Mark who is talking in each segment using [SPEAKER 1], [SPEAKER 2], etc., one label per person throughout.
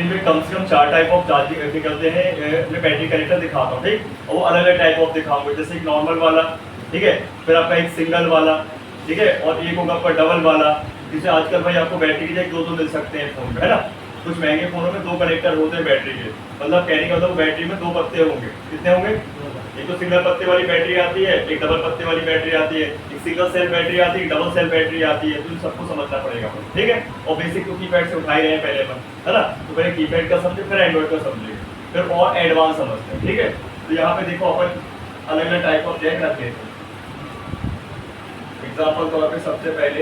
[SPEAKER 1] Screen पे कम से कम 4 type of charging करते हैं, मैं बैटरी कनेक्टर दिखाता हूँ, ठीक। और वो अलग अलग टाइप ऑफ दिखाऊंगा, जैसे एक नॉर्मल वाला, ठीक है, फिर आपका एक सिंगल वाला, ठीक है, और एक होगा आपका डबल वाला, जिसे आजकल भाई आपको बैटरी की जगह दो मिल सकते हैं फोन में, है ना। कुछ महंगे फोनों में 2 कनेक्टर होते हैं बैटरी के, मतलब कहने का मतलब बैटरी में 2 पत्ते होंगे। कितने होंगे? एक तो सिंगल पत्ते वाली बैटरी आती है, एक डबल पत्ते वाली बैटरी आती है, एक सिंगल सेल बैटरी आती है, एक डबल सेल बैटरी आती है, तो इन सबको समझना पड़ेगा, ठीक है। और बेसिक तो कीपैड से उठा ही रहे हैं पहले अपन, है ना, तो पहले कीपैड का समझे, फिर एंड्रॉइड का समझेंगे, फिर और एडवांस समझते हैं, ठीक है। तो यहाँ पे देखो अपन अलग अलग टाइप ऑफ जैक रखे थे। एग्जाम्पल तौर पे सबसे पहले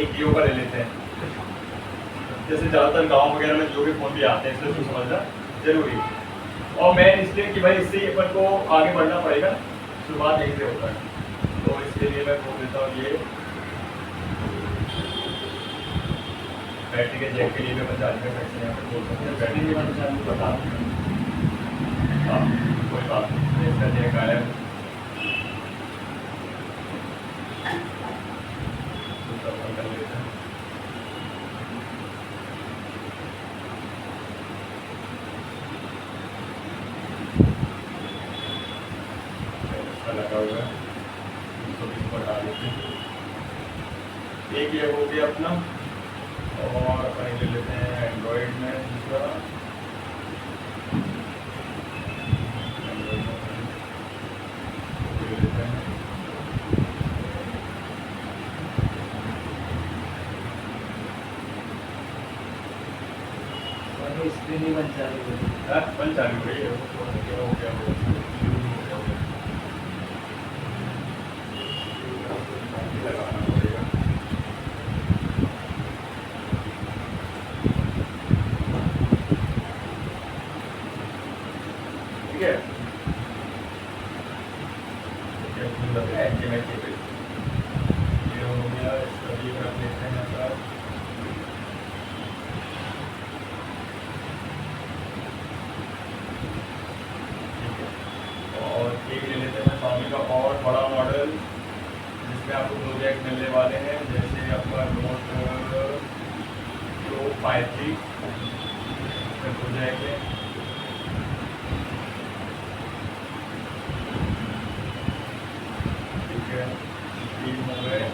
[SPEAKER 1] एक जियो का ले लेते हैं, जैसे ज़्यादातर गांव वगैरह में जो भी फोन भी आते हैं, इसलिए तो समझना जरूरी है। और मैं इसलिए कि भाई इससे अपन को आगे बढ़ना पड़ेगा, शुरुआत यहीं से होता है, तो इसके लिए मैं बोल देता हूँ ये बैटरी के जैक के लिए भी अपन चार्ज कर सकते हैं, बोल सकते हैं बैटरी के बता। हाँ कोई बात नहीं, इसका जैक आया कर लेते हैं। लगा हुआ है, तो इसको हटा देते हैं। एक ये हो गया अपना, और अपन ले लेते हैं एंड्रॉइड में दूसरा, ले लेते हैं
[SPEAKER 2] स्क्रीन ही बन चालू
[SPEAKER 1] हो गई हो गया लगाना पड़ेगा। ठीक है, ये हो गया, इसका भी रख लेते हैं सर। और एक ले लेते हैं Xiaomi का और बड़ा मॉडल, जिसमें आपको 2 जैक मिलने वाले हैं, जैसे आपका नोट प्रो 5G में 2 जैक है। ठीक है, 3 हो गए।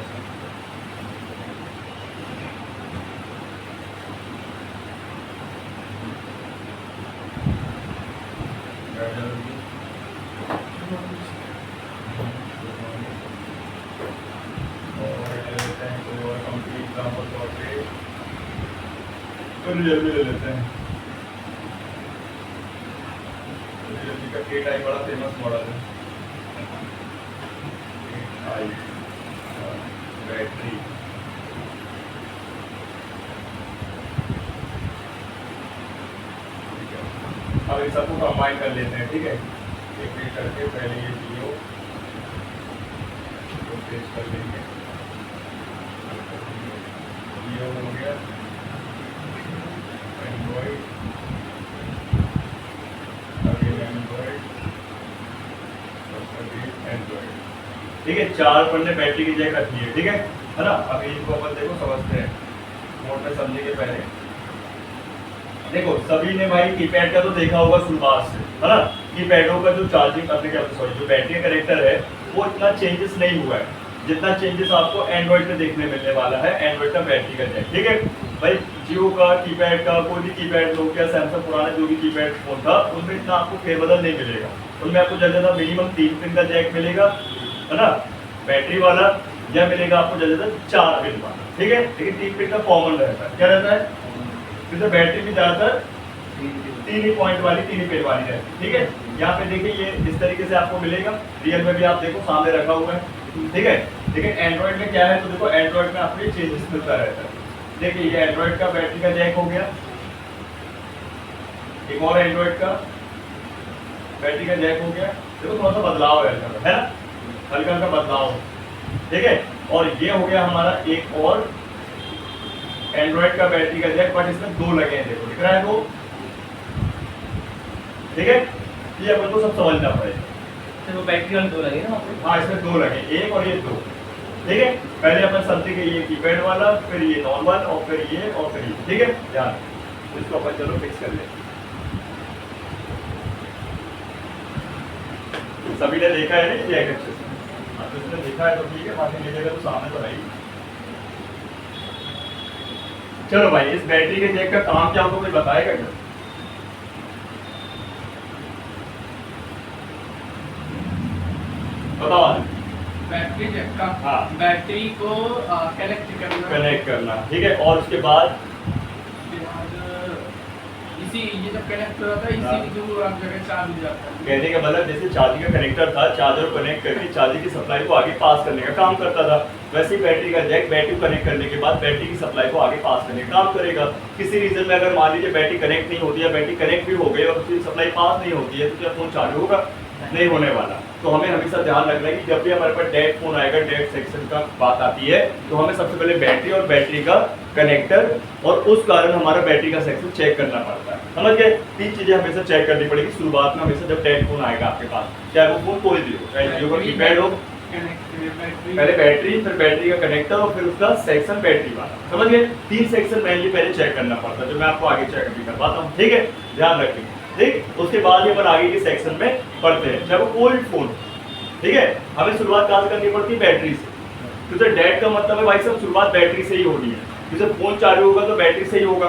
[SPEAKER 1] रियलमी ले लेते हैं, रियलमी का K-टाइप बड़ा फेमस मॉडल है। बैटरी अब इन सबको कंबाइन कर लेते हैं, ठीक है, एक एक करके। पहले ये जियो को पेस्ट कर लेंगे, जियो हो गया, एंड्रॉइड, एंड्रॉइड, ठीक है। 4 पन्ने बैटरी की जगह रखी है, ठीक है ना। अभी इनको अपन देखो समझते हैं, मोड में समझने के पहले देखो, सभी ने भाई कीपैड का तो देखा होगा शुरुआत से, है ना। कीपैडों का जो चार्जिंग करने का सॉरी जो बैटरी का कनेक्टर है वो इतना चेंजेस नहीं हुआ है जितना चेंजेस आपको एंड्रॉइड में देखने मिलने वाला है। एंड्रॉइड का बैटरी का जैक, ठीक है भाई। जियो का कीपैड का कोई भी कीपैड, नोकिया, सैमसंग पुराना जो भी कीपैड फोन था, उनमें इतना आपको फेरबदल नहीं मिलेगा। उनमें आपको ज़्यादा मिनिमम 3 पिन का जैक मिलेगा, है ना, बैटरी वाला, या मिलेगा आपको ज़्यादा 4 पिन वाला, ठीक है। लेकिन 3 पिन का कॉमन रहता है, क्या रहता है, क्योंकि बैटरी भी ज़्यादातर 3 ही पॉइंट वाली, 3 ही पिन वाली रहती है, ठीक है। यहाँ पे देखिए ये इस तरीके से आपको मिलेगा, रियल में भी आप देखो सामने रखा हुआ है, ठीक है। लेकिन एंड्रॉइड में क्या है, तो देखो एंड्रॉइड में आपको चेंजेस मिलता रहता है। देखिए ये एंड्रॉइड का बैटरी का जैक हो गया, एक और एंड्रॉइड का बैटरी का जैक हो गया। देखो थोड़ा सा बदलाव है ना, हल्का हल्का बदलाव, ठीक है। और ये हो गया हमारा एक और एंड्रॉइड का बैटरी का जैक, बट इसमें 2 लगे हैं, देखो दिख रहा है 2, ठीक है। ये अपन को सब समझना पड़ेगा।
[SPEAKER 2] तो बैटरी वाले 2 लगे ना,
[SPEAKER 1] हाँ इसमें 2 लगे, एक और ये 2, ठीक है। पहले अपन समझे कि ये कीपैड वाला, फिर ये नॉर्मल, और फिर ये, और फिर ये, ठीक है। ध्यान इसको अपन चलो फिक्स कर लें। सभी ने देखा है ना जैक अच्छे से? हाँ, तो इसने देखा है तो ठीक है, बाकी नहीं देखा तो सामने तो है ही। चलो भाई, इस बैटरी के जैक का काम क्या होगा कोई बताएगा क्या? बताओ आज।
[SPEAKER 3] बैटरी जैक का
[SPEAKER 1] हाँ।
[SPEAKER 3] बैटरी को कनेक्ट करना,
[SPEAKER 1] ठीक है। और उसके बाद
[SPEAKER 3] उसके बाद इसी ये जब कनेक्ट हो जाता है
[SPEAKER 1] हाँ।
[SPEAKER 3] इसी जो आप जगह चार्ज हो जाता है।
[SPEAKER 1] कहने का मतलब जैसे चार्जिंग का कनेक्टर था, चार्जर को कनेक्ट करके चार्जिंग की सप्लाई को आगे पास करने का काम करता था, वैसे ही बैटरी का जैक बैटरी को कनेक्ट करने के बाद बैटरी की सप्लाई को आगे पास करने का काम करेगा। किसी रीजन में अगर मान लीजिए बैटरी कनेक्ट नहीं होती है, बैटरी कनेक्ट भी हो गई और उसकी सप्लाई पास नहीं होती है, तो क्या फोन चालू होगा? नहीं होने वाला। तो हमें हमेशा ध्यान रखना है कि जब भी हमारे पास डेड फोन आएगा, डेड सेक्शन का बात आती है, तो हमें सबसे पहले बैटरी और बैटरी का कनेक्टर और उस कारण हमारा बैटरी का सेक्शन चेक करना पड़ता है। समझ गए? 3 चीजें हमेशा चेक करनी पड़ेगी शुरुआत में, हमेशा जब डेड फोन आएगा आपके पास, चाहे वो फोन कोई भी हो, चाहे जियो का कीपैड हो, पहले बैटरी, फिर बैटरी का कनेक्टर और फिर उसका सेक्शन बैटरी वाला। समझ गए? 3 सेक्शन मेनली पहले चेक करना पड़ता है, जो मैं आपको आगे चेक अभी करवाता हूँ। ठीक है, ध्यान रखिए। ठीक, उसके बाद ये अपन आगे के सेक्शन में पढ़ते हैं। चाहे वो कोई फोन, ठीक है, हमें शुरुआत कहाँ से करनी पड़ती है? बैटरी से। क्योंकि डेड का मतलब है भाई साहब शुरुआत बैटरी से ही होनी है। जैसे फोन चालू होगा तो बैटरी से ही होगा,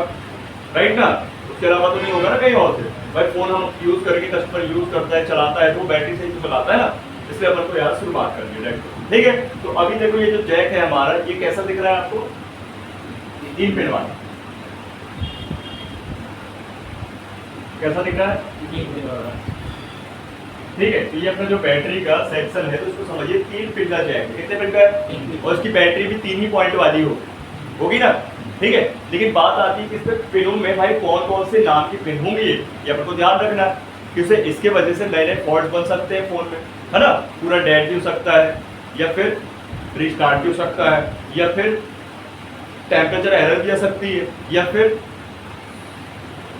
[SPEAKER 1] राइट ना? उसके अलावा तो नहीं होगा ना कहीं और से। भाई फोन हम यूज करके कस्टमर यूज करता है, चलाता है, तो वो बैटरी से ही तो चलाता है ना, इसलिए अपन को यार शुरुआत करनी है। ठीक है, तो अभी देखो ये जो जैक है हमारा, ये कैसा दिख रहा है आपको? 3 पिन वाला कैसा दिख रहा है? ठीक है, तो ये अपना जो बैटरी का सेक्शन है, तो इसको समझिए 3 पिन का जैक है। कितने पिन का है? और इसकी बैटरी भी 3 ही पॉइंट वाली होगी ना? ठीक है, लेकिन बात आती है कि इसमें पिनों में भाई कौन कौन से नाम की पिन होंगी, ये अपन को ध्यान रखना। क्योंकि इसके वजह से नए नए फॉल्ट बन सकते हैं फोन में, है ना? पूरा डेड भी हो सकता है, या फिर रिस्टार्ट भी हो सकता है, या फिर टेम्परेचर एरर भी आ सकती है, या फिर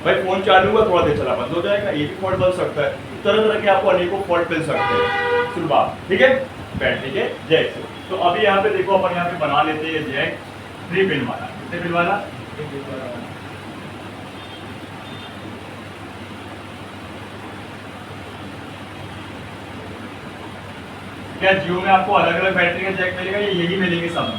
[SPEAKER 1] भाई फोन चालू हुआ थोड़ा देर चला बंद हो जाएगा, ये भी फॉल्ट बन सकता है। तरह तरह के आपको अनेकों फॉल्ट मिल सकते हैं शुरुआत, ठीक है, बैटरी के जैक से। तो अभी यहाँ पे देखो अपन यहाँ पे बना लेते हैं जैक 3 पिन वाला। कितने पिन वाला? क्या जियो में आपको अलग अलग बैटरी का जैक मिलेगा या यही मिलेंगे सब?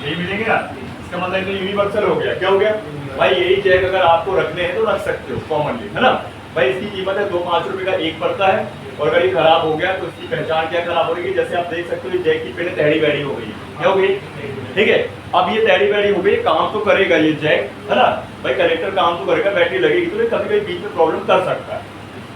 [SPEAKER 1] यही मिलेंगे ना? इसका मतलब तो यूनिवर्सल हो गया। क्या हो गया भाई? यही जैक अगर आपको रखने हैं तो रख सकते हो कॉमनली, है ना भाई? इसकी कीमत है 2-5 रुपए का एक पड़ता है, और अगर ये खराब हो गया तो इसकी पहचान क्या खराब हो रही है? जैसे आप देख सकते हो ये जैक की पिन टेढ़ी बैड़ी हो गई। क्या हो गई? ठीक है, अब ये टेढ़ी बैड़ी हो गई, काम तो करेगा ये जैक, है ना भाई? कनेक्टर काम तो करेगा, बैटरी लगेगी, तो ये कभी कभी बीच में प्रॉब्लम कर सकता है,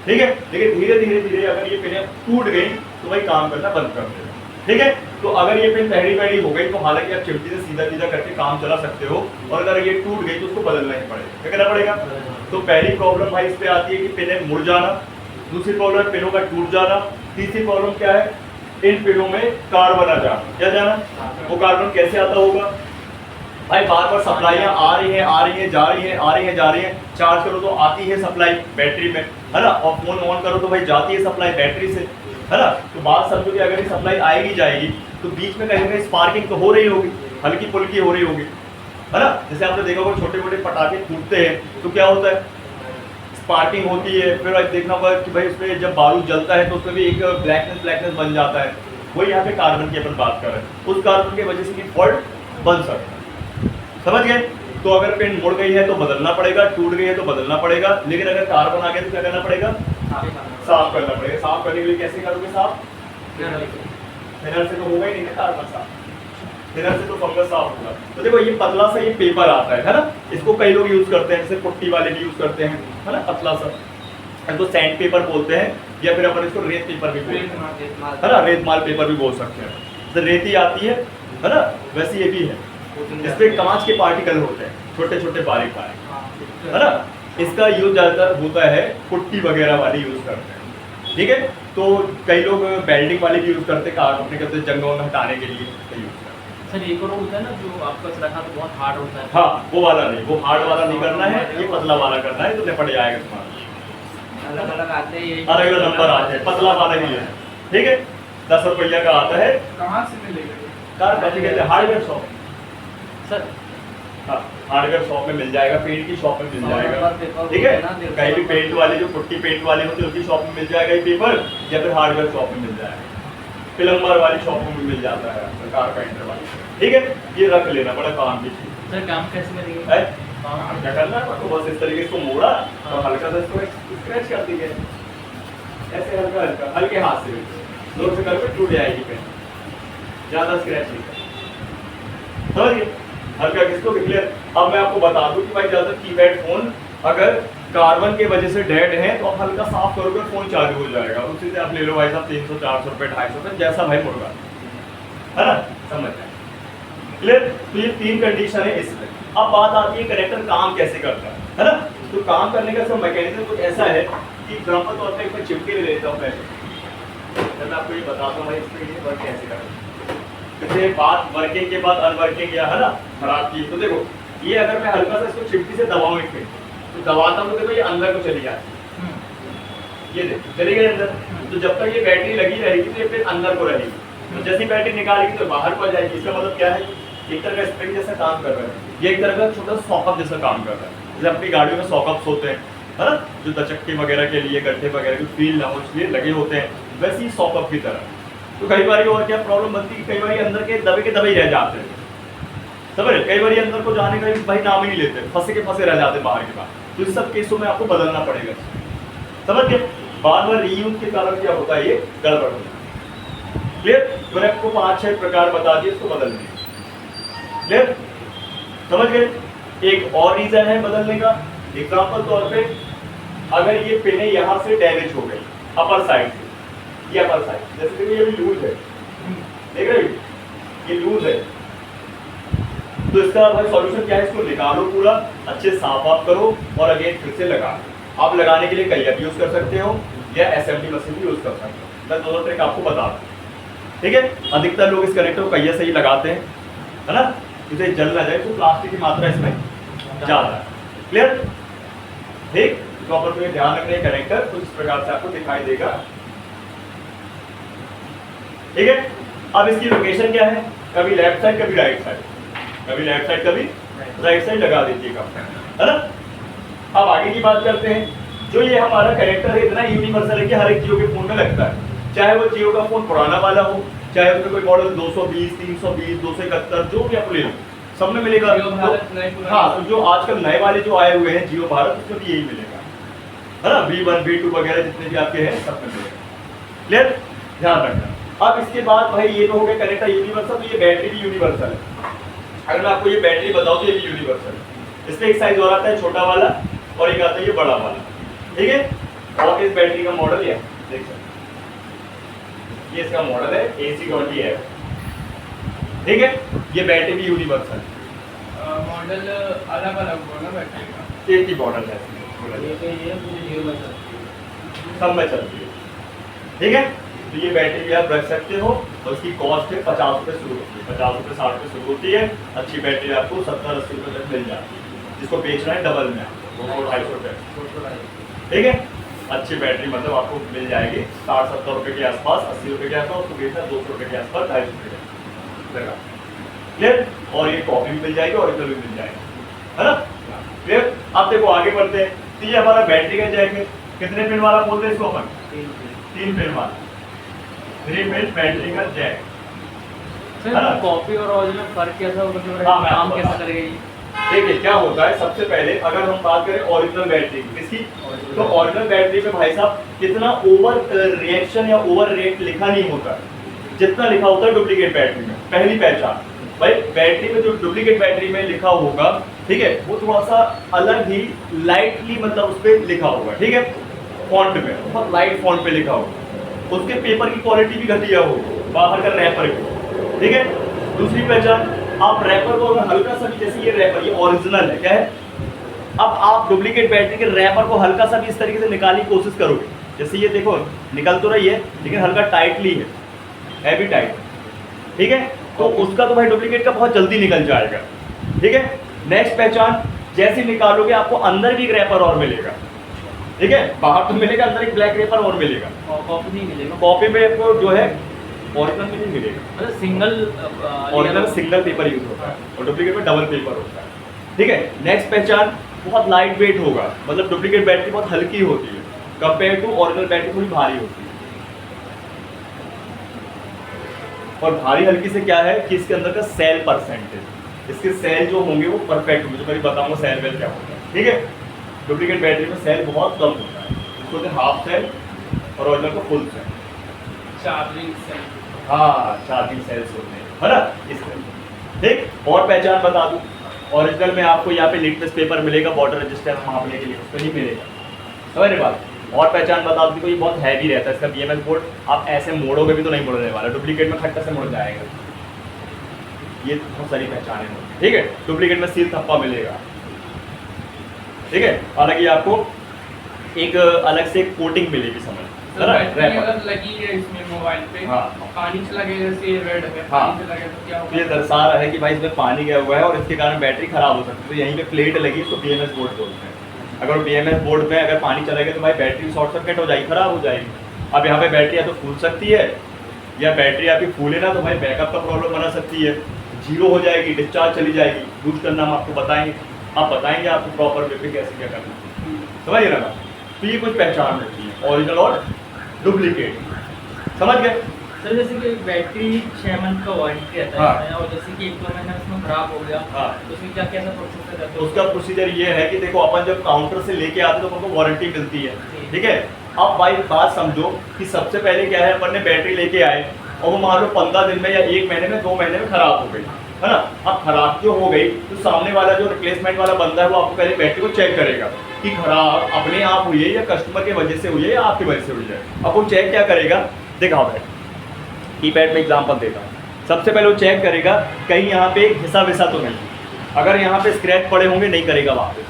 [SPEAKER 1] ठीक है। लेकिन धीरे धीरे धीरे अगर ये पिनें टूट गई तो भाई काम करना बंद कर देगा, ठीक है। तो अगर ये पिन टेढ़ी बैड़ी हो गई तो हालांकि आप चिमटी से सीधा सीधा करके काम चला सकते हो, और अगर ये टूट गई तो उसको बदलना ही पड़ेगा। क्या करना पड़ेगा? तो पहली प्रॉब्लम भाई इस पे आती है कि पिनें मुड़ जाना, दूसरी प्रॉब्लम पिनों का टूट जाना, तीसरी प्रॉब्लम क्या है? इन पिनों में कार्बन आ जाना। क्या जाना? वो कार्बन कैसे आता होगा भाई? बार बार सप्लाइयाँ आ रही हैं, आ रही हैं, जा रही हैं, आ रही हैं, जा रही हैं। चार्ज करो तो आती है सप्लाई बैटरी में, है ना, और फोन ऑन करो तो भाई जाती है सप्लाई बैटरी से, है ना। तो बात समझो कि अगर ये सप्लाई आएगी जाएगी तो बीच में कहीं ना कहीं स्पार्किंग तो हो रही होगी, हल्की फुल्की हो रही होगी, है ना। जैसे आपने देखा होगा छोटे मोटे पटाखे फूटते हैं तो क्या होता है? स्पार्किंग होती है। फिर देखना होगा कि भाई उसमें जब बारूद जलता है तो उसमें भी एक ब्लैकनेस बन जाता है। वही यहाँ पे कार्बन की अपन बात कर रहे हैं, उस कार्बन की वजह से भी फॉल्ट बन सकता है। समझ गए? तो अगर पिन मुड़ गई है तो बदलना पड़ेगा, टूट गई है तो बदलना पड़ेगा, लेकिन अगर कार्बन आ गया तो क्या करना पड़ेगा? साफ करना पड़ेगा। साफ करने के लिए कैसे करोगे साफ? थिनर से तो होगा ही नहीं ना कार्बन साफ, थिनर से तो फंगस साफ होगा। तो देखो ये पतला सा ये पेपर आता है ना, इसको कई लोग यूज करते हैं, जैसे पुट्टी वाले भी यूज करते हैं, है ना, पतला सा, इसको सैंड पेपर बोलते हैं, या फिर अपन इसको रेत पेपर भी बोलते हैं, है ना, रेत माल पेपर भी बोल सकते हैं। जैसे रेती आती है ना, वैसे ये भी है। इसमें कांच के पार्टिकल होते हैं, छोटे छोटे बारीक बारीक, है ना। इसका यूज ज्यादातर होता है पुट्टी वगैरह वाली यूज करते हैं, ठीक है। तो कई लोग बेल्डिंग वाले भी यूज करते हैं, कार अपने कहते हैं जंगों में हटाने के लिए यूज करते हैं।
[SPEAKER 2] सर एक और होता है ना जो आपका रखा तो बहुत हार्ड होता है।
[SPEAKER 1] हाँ, वो वाला नहीं, वो हार्ड वाला नहीं करना है, ये पतला वाला करना है, तो निपट जाएगा तुम्हारा।
[SPEAKER 2] अलग अलग आते हैं,
[SPEAKER 1] अलग अलग नंबर आते हैं, पतला वाला ही है, ठीक है। 10 रुपया का आता है।
[SPEAKER 3] कहाँ से मिलेगा?
[SPEAKER 1] कार कहते हैं हार्डवेयर शॉप।
[SPEAKER 2] सर
[SPEAKER 1] हाँ, हार्डवेयर शॉप में मिल जाएगा, पेंट की शॉप में मिल जाएगा,
[SPEAKER 2] पेपर
[SPEAKER 1] ठीक है। कहीं भी पेंट वाले जो पुट्टी पेंट वाले होते हैं उनकी शॉप में मिल जाएगा ये पेपर, या फिर हार्डवेयर शॉप में मिल जाएगा, प्लम्बर वाली शॉप में भी मिल जाता है, कारपेंटर वाली, ठीक है। ये रख लेना, बड़ा काम की चीज
[SPEAKER 2] सर काम कैसे करेंगे?
[SPEAKER 1] है। काम क्या करना है, तो बस इस तरीके से इसको मोड़ा और हल्का सा इसको स्क्रैच कर दिया, ऐसे हल्का हल्का हल्के हाथ से, जोर से करके टूट जाएगी पेन, ज्यादा स्क्रैच नहीं करना, समझिए, हल्का किसको क्लियर। अब मैं आपको बता दूं कि भाई ज्यादा कीपैड फोन अगर कार्बन के वजह से डेड है तो आप हल्का साफ करोगे फोन चालू हो जाएगा, उसी से आप ले लो भाई साहब 300 400 रुपए 250 रुपए जैसा भाई मुर्गा, है ना, समझ जाए क्लियर। तो ये 3 कंडीशन है इसमें। अब बात आती है कनेक्टर काम कैसे करता है ना। तो काम करने का सब मैकेनिज्म कुछ ऐसा है कि एग्जाम्पल तौर पर मैं चिमटे ले लेता हूँ पहले, मैं आपको ये बताता हूँ भाई इसमें ये वर्क कैसे करता है। जैसे बात वर्किंग के बाद अनवर्किंग या है ना खराब की, तो देखो ये अगर मैं हल्का सा इसको चिमटी से दबाऊँ इसमें, तो दबाता हूँ तो देखो ये अंदर को चली जाती है, ये देखो चली गई अंदर। तो जब तक ये बैटरी लगी रहेगी तो ये फिर अंदर को रहेगी, तो जैसी बैटरी निकालेगी तो बाहर को आ जाएगी। इसका मतलब क्या है, एक तरह का स्प्रिंग जैसा काम कर रहा है, ये एक तरह का छोटा सा सॉकअप जैसा काम कर रहा है। जैसे अपनी गाड़ियों में सॉकअप्स होते हैं, है ना, जो दचक्के वगैरह के लिए, गड्ढे वगैरह की फील ना हो इसलिए लगे होते हैं, वैसे ही सॉकअप की तरह। तो कई बार और क्या प्रॉब्लम बनती है, कई बार अंदर के दबे ही रह जाते हैं, समझ रहे, कई बार अंदर को जाने का भाई नाम ही नहीं लेते, फंसे रह जाते बाहर के बाद। तो इस सब केसों में आपको बदलना पड़ेगा, समझ गए। बार बार रीयूज के कारण क्या होता है, ये गड़बड़ होता है, क्लियर। मैंने आपको 5-6 प्रकार बता दिए इसको बदलने, क्लियर, समझ गए। एक और रीजन है बदलने का, एग्जांपल तौर पे अगर ये पिने यहाँ से डैमेज हो गई अपर साइड से, ये अपर साइड जैसे कि ये भी लूज है, देख रहे हो ये लूज है, तो इसका भाई सॉल्यूशन क्या है, इसको निकालो पूरा अच्छे साफ आप करो और अगेन फिर से लगा। आप लगाने के लिए कैप यूज कर सकते हो या एसएमडी मशीन भी यूज कर सकते हो, मैं दोनों ट्रिक आपको बता दूं, ठीक है। अधिकतर लोग इस कनेक्टर को कैया से ही लगाते हैं, है ना, इसे जल ना जाए, तो प्लास्टिक की मात्रा इसमें ज्यादा है, क्लियर, ठीक। प्रॉपर तो ये ध्यान रखने कनेक्टर कुछ इस प्रकार से आपको दिखाई देगा, ठीक है। अब इसकी लोकेशन क्या है, कभी लेफ्ट साइड कभी राइट साइड, कभी लेफ्ट साइड कभी राइट साइड लगा दीजिएगा, है ना। अब आगे की बात करते हैं। जो ये हमारा कनेक्टर है इतना यूनिवर्सल है कि हर एक जियो के फोन में लगता है, चाहे वो जियो का फोन पुराना वाला हो, चाहे उसमें कोई मॉडल 220, 320, 271 जो भी आप ले लो, सब में मिलेगा। हाँ, तो जो आजकल नए वाले जो आए हुए हैं जियो भारत, उसमें भी यही मिलेगा, है ना, V1 V2 वगैरह जितने भी आपके हैं सब में मिलेगा, क्लियर, ध्यान रखना। अब इसके बाद भाई ये तो हो गया कनेक्टर यूनिवर्सल, तो ये बैटरी भी यूनिवर्सल है। अगर मैं आपको ये बैटरी बताऊं तो ये भी यूनिवर्सल है। इसमें एक साइज और आता है छोटा वाला और एक आता है ये बड़ा वाला, ठीक है। और इस बैटरी का मॉडल है, देख सकते हैं, ये इसका मॉडल है AC20 है, ठीक है। ये बैटरी भी यूनिवर्सल
[SPEAKER 3] मॉडल अलग अलग होगा बैटरी का,
[SPEAKER 1] एक ही मॉडल है, सब में चलती है, ठीक है। तो ये बैटरी भी आप रख सकते हो और उसकी कॉस्ट है 50 रुपये शुरू होती है, 50 रुपये 60 रुपये शुरू होती है। अच्छी बैटरी आपको 70-80 रुपये तक मिल जाती है, जिसको बेचना है डबल में आपको 200-250 रुपये, ठीक है। अच्छी बैटरी मतलब आपको मिल जाएगी 60-70 रुपये के आसपास, 80 रुपये के आसपास, उसको बेचना 200 रुपये के आसपास, 250 रुपये का, क्लियर। और ये कॉपी भी मिल जाएगी, ओरिजिनल भी मिल जाएगा, है ना, क्लियर। अब देखो आगे बढ़ते हैं। तो ये हमारा बैटरी का जैक है, कितने पिन वाला बोलते हैं इसको अपन, 3 पिन वाला 3 पिन बैटरी का जैक।
[SPEAKER 2] सर कॉपी और ओरिजिनल फर्क कैसा होगा,
[SPEAKER 1] हाँ, मैं
[SPEAKER 2] काम
[SPEAKER 1] आपको
[SPEAKER 2] कैसा
[SPEAKER 1] बता
[SPEAKER 2] करेगा ये?
[SPEAKER 1] देखिए क्या होता है, सबसे पहले अगर हम बात करें ओरिजिनल बैटरी की, किसकी, तो ओरिजिनल बैटरी में भाई साहब कितना ओवर रिएक्शन या ओवर रेट लिखा नहीं होता, जितना लिखा होता है डुप्लीकेट बैटरी में। पहली पहचान भाई, बैटरी में जो डुप्लीकेट बैटरी में लिखा होगा, ठीक है, वो थोड़ा सा अलग ही लाइटली मतलब उस पर लिखा होगा, ठीक है, फॉन्ट में बहुत लाइट फॉन्ट पे लिखा होगा, उसके पेपर की क्वालिटी भी घटिया होगी, बाहर का रैपर की, ठीक है। दूसरी पहचान, आप रैपर को अगर हल्का सा भी, जैसे ये रैपर ये ओरिजिनल है, क्या है, अब आप डुप्लीकेट बैटरी के रैपर को हल्का सा भी इस तरीके से निकालने की कोशिश करोगे, जैसे ये देखो निकल तो रही है लेकिन हल्का टाइटली है भी टाइट, ठीक है, तो उसका तो भाई डुप्लीकेट का बहुत जल्दी निकल जाएगा, ठीक है। नेक्स्ट पहचान, जैसे निकालोगे आपको अंदर भी एक रैपर और मिलेगा, ठीक है, बाहर तो मिलेगा, अंदर एक ब्लैक रैपर और मिलेगा,
[SPEAKER 2] कॉपी नहीं मिलेगा,
[SPEAKER 1] कॉपी में आपको जो है ओरिजिनल में नहीं मिलेगा,
[SPEAKER 2] मतलब single
[SPEAKER 1] original single paper use होता है और डुप्लीकेट में डबल पेपर होता है, ठीक है। नेक्स्ट पहचान, बहुत लाइट वेट होगा, मतलब डुप्लीकेट बैटरी बहुत हल्की होती है कंपेयर टू ओरिजिनल बैटरी, थोड़ी भारी होती है। और भारी हल्की से क्या है कि इसके अंदर का सेल परसेंटेज, इसके सेल जो होंगे वो परफेक्ट होंगे, जो मैं बताऊंगा सेल वेल क्या होता है, ठीक है। डुप्लीकेट बैटरी में सेल बहुत कम होता है, इसको होते हैं हाफ सेल और ओरिजिनल को फुल सेल।
[SPEAKER 3] चार्जिंग सेल,
[SPEAKER 1] हाँ चार्जिंग सेल्स होते हैं, है ना, इस तरह। ठीक, और पहचान बता दूं, ओरिजिनल में आपको यहाँ पे लिटमस पेपर मिलेगा वाटर रजिस्टर मापने के लिए, उस पर नहीं मिलेगा, समझ रहे बात। और पहचान बता दूं, ये बहुत हैवी रहता है इसका BMS बोर्ड, आप ऐसे मोड़ोगे भी तो नहीं मुड़ने वाला, डुप्लीकेट में खट्टा से मुड़ जाएगा। ये बहुत सारी पहचानें होती, ठीक है। डुप्लीकेट में सील थप्पा मिलेगा, ठीक है। हालांकि आपको एक अलग से कोटिंग मिलेगी, समझ, है ना,
[SPEAKER 3] बैटरी अगर लगी है इसमें मोबाइल पे,
[SPEAKER 1] हाँ।
[SPEAKER 3] पानी चला गया जैसे रेड है,
[SPEAKER 1] हाँ।
[SPEAKER 3] पानी चला गया तो क्या
[SPEAKER 1] ये
[SPEAKER 3] होगा?
[SPEAKER 1] दर्शा रहा है कि भाई इसमें पानी गया हुआ है और इसके कारण बैटरी खराब हो सकती है, तो यहीं पे प्लेट लगी तो BMS बोर्ड बोलते हैं। अगर BMS बोर्ड में अगर पानी चला गया तो भाई बैटरी शॉर्ट सर्किट हो जाएगी, खराब हो जाएगी। अब यहाँ पे बैटरी या तो फूल सकती है, या बैटरी आपकी फूले ना तो भाई बैकअप का प्रॉब्लम बना सकती है, जीरो हो जाएगी, डिस्चार्ज चली जाएगी। बूस्ट करना हम आपको बताएंगे, आप बताएंगे आपको प्रॉपर वे पे कैसे क्या करना, समझ रहे ना। तो ये कुछ पहचान रहती है ओरिजिनल और डुप्लीकेट, समझ गए।
[SPEAKER 2] सर जैसे कि बैटरी 6 मंथ का वारंटी रहता
[SPEAKER 1] हाँ।
[SPEAKER 2] है, और जैसे कि 1-2 महीने उसमें खराब हो गया,
[SPEAKER 1] हाँ।
[SPEAKER 2] तो उसमें क्या कैसा प्रोसेस रहता है?
[SPEAKER 1] तो उसका प्रोसीजर ये है कि देखो अपन जब काउंटर से लेके आते हैं तो हमको वारंटी मिलती है, ठीक है। अब भाई बात समझो कि सबसे पहले क्या है, अपन ने बैटरी लेके आए और वो मान लो 15 दिन में या 1 महीने में 2 महीने में खराब हो गई, है ना। अब खराब क्यों हो गई, तो सामने वाला जो रिप्लेसमेंट वाला बंदा है वो आपको पहले बैटरी को चेक करेगा कि खराब अपने आप हुई है या कस्टमर की वजह से हुई है या आपकी वजह से हुई है। अब वो चेक क्या करेगा, दिखाओ भाई कीपैड में एग्जांपल देता हूँ। सबसे पहले वो चेक करेगा कहीं यहाँ पे घिसा विसा तो नहीं, अगर यहाँ पे स्क्रैच पड़े होंगे नहीं करेगा वापस,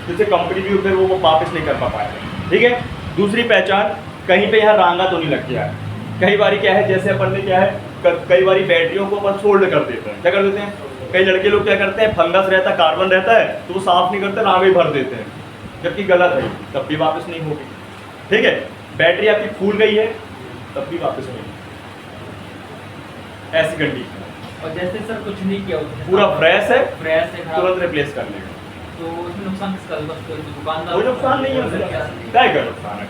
[SPEAKER 1] जिससे कंपनी भी फिर वो वापस नहीं कर पाएगा, ठीक है। दूसरी पहचान, कहीं पे यहाँ रांगा तो नहीं लग गया है। कई बारी क्या है, जैसे अपन ने क्या है, कई बारी बैटरियों को अपन सोल्ड कर देते हैं, क्या कर देते हैं, कई लड़के लोग क्या करते हैं, फंगस रहता है, कार्बन रहता है तो वो साफ नहीं करते, रांगे भर देते हैं, जबकि गलत है, तब भी वापस नहीं होगी, ठीक है। बैटरी आपकी फूल गई है तब भी वापस नहीं होगी, ऐसी कंडीशन।
[SPEAKER 2] और जैसे सर कुछ नहीं किया उसने,
[SPEAKER 1] पूरा फ्रेश है,
[SPEAKER 2] फ्रेश है, खराब,
[SPEAKER 1] तुरंत रिप्लेस कर लेगा,
[SPEAKER 2] तो उसमें नुकसान किसका होगा? उसको दुकानदार,
[SPEAKER 1] कोई नुकसान नहीं है उसमें, क्या है नुकसान है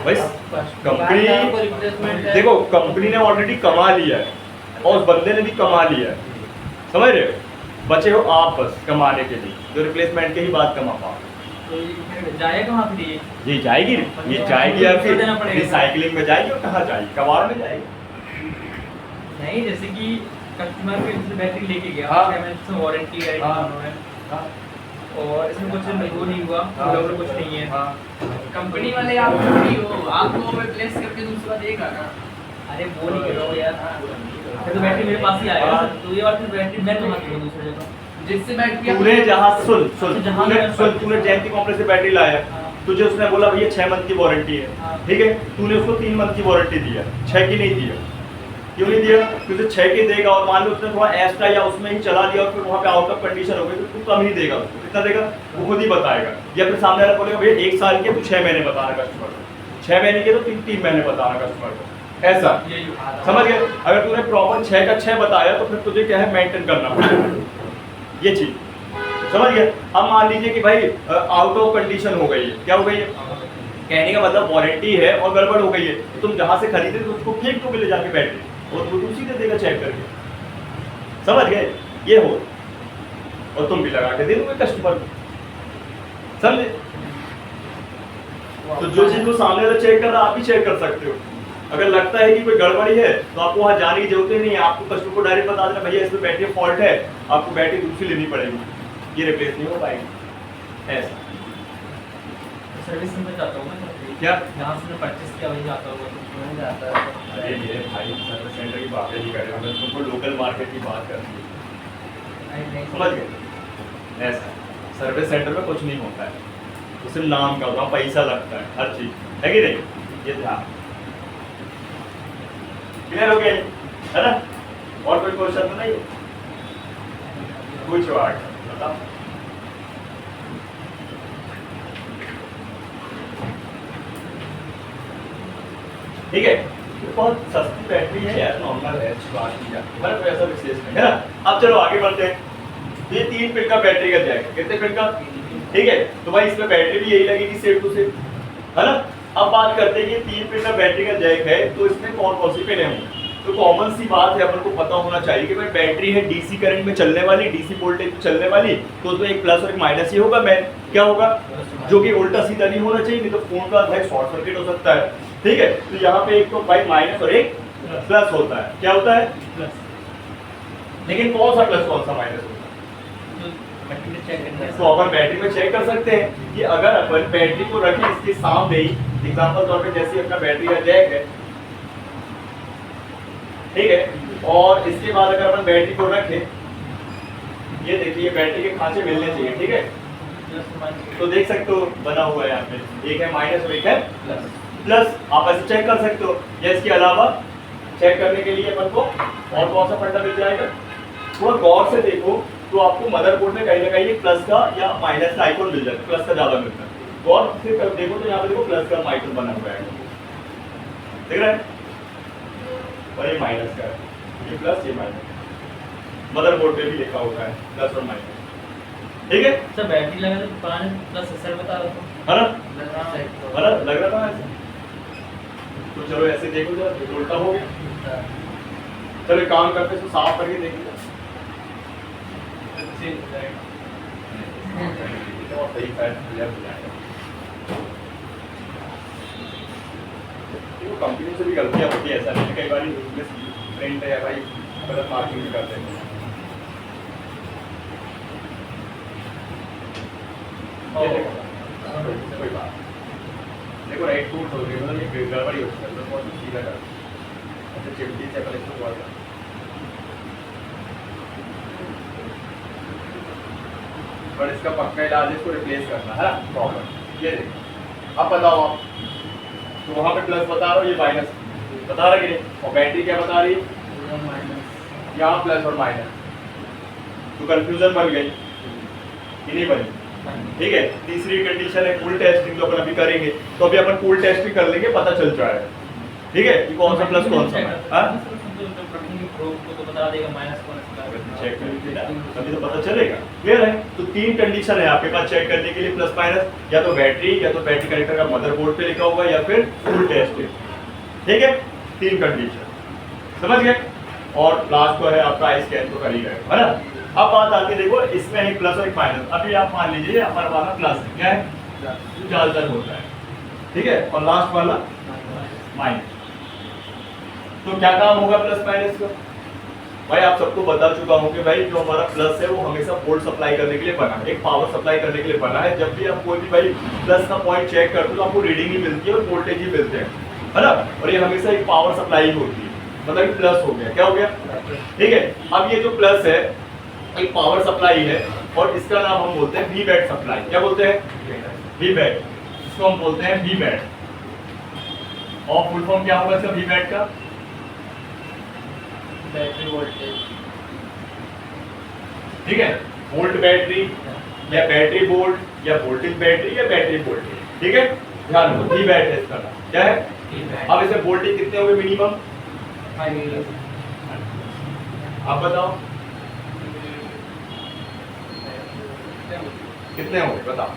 [SPEAKER 1] भाई।
[SPEAKER 2] दुकानदार को रिप्लेसमेंट है।
[SPEAKER 1] देखो कंपनी ने ऑलरेडी कमा लिया है और उस बंदे ने भी कमा लिया है, समझ रहे हो, बचे हो आप बस कमाने के लिए, जो रिप्लेसमेंट के ही बात कमा पाओ।
[SPEAKER 2] तो ये जाएगा वहाँ पे
[SPEAKER 1] ये जाएगी, ये जाएगी या फिर रिसाइकलिंग में जाएगी और कहाँ जाएगी, कबाड़ में जाएगी।
[SPEAKER 2] नहीं, जैसे कि कस्टमर फिर से बैटरी लेके गया,
[SPEAKER 1] हाँ।
[SPEAKER 2] 6 महीने से वारंटी है,
[SPEAKER 1] हाँ।
[SPEAKER 2] और इसमें कुछ नहीं नहीं हुआ,
[SPEAKER 1] हाँ।
[SPEAKER 2] कुछ नहीं है।
[SPEAKER 3] कंपनी वाले आप फ्री हो, आपको रिप्लेस करके दूसरा देगा ना।
[SPEAKER 2] अरे वो नहीं कर रहा हूँ यार, फिर तो बैटरी मेरे पास ही आएगा
[SPEAKER 1] हाँ।
[SPEAKER 2] सर, तो ये बात फिर बैटरी मैं कहाँ दूँगा दूसरे जगह?
[SPEAKER 3] जिससे बैटरी
[SPEAKER 1] तूने जहाँ सुन
[SPEAKER 2] जहाँ
[SPEAKER 1] तूने जयंती कॉम्प्लेक्स से बैटरी लाया, तुझे उसने बोला भैया 6 मंथ की वारंटी है,
[SPEAKER 2] हाँ।
[SPEAKER 1] ठीक है, तूने उसको 3 मंथ की वारंटी दिया, 6 की नहीं दिया, क्यों नहीं दिया, क्योंकि 6 की देगा और मान लो उसने थोड़ा एक्स्ट्रा या उसमें ही चला लिया और फिर वहाँ पे आउट ऑफ कंडीशन हो गई तो तू कम ही देगा उसको, कितना देगा वो खुद ही बताएगा, या फिर सामने वाला बोलेगा भैया 1 साल के तो 6 महीने बताना कस्टमर को, 6 महीने के तो 3 महीने बताना कस्टमर को, ऐसा समझ गए। अगर तूने प्रॉपर 6 का 6 बताया तो फिर तुझे क्या है मेंटेन करना पड़ेगा, ये चीज समझ गए। अब मान लीजिए कि भाई आउट ऑफ कंडीशन हो गई है, क्या हो गई है, कहने का मतलब वारंटी है और गड़बड़ हो गई है, तो तुम जहाँ से खरीदे तो उसको फेंक दोगे ले जाके बैटरी और वो उसी दे देगा चेक करके, समझ गए, ये हो, और तुम भी लगा के दे दोगे कस्टमर को, समझे। तो जो चीज को सामने वाला चेक कर रहा है आप भी चेक कर सकते हो, अगर लगता है कि कोई गड़बड़ी है तो आपको वहाँ जाने की जरूरत ही नहीं है, आपको कस्टमर को डायरेक्ट बता देना भैया इसमें बैटरी फॉल्ट है, आपको बैटरी दूसरी लेनी पड़ेगी, ये रिप्लेस नहीं हो पाएगी, ऐसा।
[SPEAKER 2] सर्विस सेंटर जाता हूँ मैं,
[SPEAKER 1] क्या
[SPEAKER 2] जहाँ से मैं परचेस किया वही जाता हूँ, तो नहीं जाता है।
[SPEAKER 1] अरे मेरे भाई सर्विस सेंटर की बातें नहीं कर रहे, मैं तुमको लोकल मार्केट की बात कर रही हूँ,
[SPEAKER 2] नहीं
[SPEAKER 1] समझ गए, ऐसा सर्विस सेंटर में कुछ नहीं होता है, तो सिर्फ नाम का होता, पैसा लगता है, हर चीज है कि नहीं, ये ध्यान क्लियर हो गया, है ना। और कोई क्वेश्चन तो नहीं है, पूछो आगे बताओ। ठीक है, तो बहुत सस्ती बैटरी है यार, नॉर्मल है, अच्छी बात की जाती है, कोई ऐसा विशेष नहीं है ना। अब चलो आगे बढ़ते हैं। तो ये 3 पिन का बैटरी का जैक, कितने पिन का, ठीक है। तो भाई इसमें बैटरी भी यही लगेगी सेम टू सेम, है ना। अब बात करते हैं ये 3 पिन का बैटरी का जैक है, तो इसमें कौन कौन सी पिन होंगी। तो कॉमन सी बात है, अपन को पता होना चाहिए कि भाई बैटरी है डीसी करंट में चलने वाली, डीसी वोल्टेज में चलने वाली, तो उसमें एक प्लस और एक माइनस ही होगा। मैं क्या होगा, जो कि उल्टा सीधा नहीं होना चाहिए, नहीं तो फोन का शॉर्ट सर्किट हो सकता है, ठीक है। तो यहाँ पे एक तो भाई माइनस और एक प्लस होता है, क्या होता है
[SPEAKER 2] प्लस।
[SPEAKER 1] लेकिन कौन सा प्लस कौन सा माइनस होता है,
[SPEAKER 2] बैटरी में चेक करना है।
[SPEAKER 1] तो अपन बैटरी में चेक कर सकते हैं कि अगर अपन बैटरी को रखें इसके सामने ही, एग्जांपल तौर पे जैसे अपना बैटरी का जैक है, ठीक है, और इसके बाद अगर अपन बैटरी को रखें, ये देखिए बैटरी के खांचे मिलने चाहिए, ठीक है। तो देख सकते हो बना हुआ है यहाँ पे, एक है माइनस और एक है प्लस, आप ऐसे चेक कर सकते हो। या इसके अलावा चेक करने के लिए अपन को और कौन सा फंडा मिल जाएगा, थोड़ा गौर से देखो तो आपको मदरबोर्ड में कहीं ना कहीं प्लस का या माइनस का आइकॉन मिल जाता है, प्लस का ज्यादा मिलता है। गौर से देखो तो यहाँ पे देखो प्लस का आइकॉन बना हुआ है, देख रहे हैं, और ये माइनस का है, ये प्लस ये माइनस, मदरबोर्ड पे भी लिखा होता है प्लस और माइनस, ठीक है।
[SPEAKER 2] सर बैटरी लगा तो पुराने प्लस असर बता रहा था,
[SPEAKER 1] है ना, लग रहा था ऐसे। तो चलो ऐसे देखो जरा, उल्टा हो गया। चलो एक काम करते हैं, साफ करके देखिए और सही फैट क्लियर हो जाएगा। देखो कंपनी से भी गलतियां होती है, ऐसा नहीं है, कई बार प्रिंट है भाई गलत मार्किंग भी कर देते हैं। कोई बात देखो, राइट फूट हो गई, मतलब ये गड़बड़ी होती है, तो बहुत सीधा कर ऐसे चिमटी से अपन इसको बोल पर इसका पक्का इलाज है इसको रिप्लेस करना है ना प्रॉपर। ये देखो अब बताओ आप, तो वहाँ पे प्लस बता रहा हो, ये माइनस बता रहा कि नहीं, और बैटरी क्या बता रही है, यहाँ प्लस और माइनस, तो कंफ्यूजन बन गई कि नहीं बनी, ठीक है। तीसरी कंडीशन है कूल टेस्टिंग, जो अपन अभी करेंगे, तो अभी अपन कूल टेस्ट भी कर लेंगे, पता चल जाएगा, ठीक है, कि कौन सा प्लस कौन सा है,
[SPEAKER 2] तो बता देगा माइनस कौन सा
[SPEAKER 1] चेक करके ना, तभी तो पता चलेगा, क्लियर है। तो 3 कंडीशन है आपके पास चेक करने के लिए प्लस माइनस, या तो बैटरी कनेक्टर का मदरबोर्ड पे लिखा होगा, या फिर फुल टेस्ट, ठीक है। 3 कंडीशन समझ गए, और लास्ट को है आपका आई स्कैन तो कर ही गए, है ना। अब बात आती है, देखो इसमें एक प्लस और एक माइनस, अभी आप मान लीजिए हमारा वाला प्लस है, क्या है ज्यादातर होता है, ठीक है, और लास्ट वाला माइनस। तो क्या काम होगा प्लस माइनस का, भाई आप सबको बता चुका हूँ कि भाई जो हमारा प्लस है वो हमेशा वोल्ट सप्लाई करने के लिए बना है, एक पावर सप्लाई करने के लिए बना है। जब भी आप कोई भी भाई प्लस का पॉइंट चेक करते हो तो आपको रीडिंग ही मिलती है और वोल्टेज ही मिलते हैं, है ना, और ये हमेशा एक पावर सप्लाई ही होती है, मतलब प्लस हो गया, क्या हो गया, ठीक है। अब ये जो प्लस है एक पावर सप्लाई है, और इसका नाम हम बोलते हैं वी बैट सप्लाई, क्या बोलते हैं वी बैट, इसको हम बोलते हैं वी बैट, और फुल फॉर्म क्या होगा इसका वी बैट का,
[SPEAKER 2] बैटरी वोल्टेज,
[SPEAKER 1] ठीक है, वोल्ट बैटरी या बैटरी वोल्ट या वोल्टेज बैटरी या बैटरी वोल्टेज, ठीक है, ध्यान रखो वी बैट है इसका नाम, क्या है। अब इसमें वोल्टेज कितने होंगे मिनिमम, आप बताओ कितने होंगे, बताओ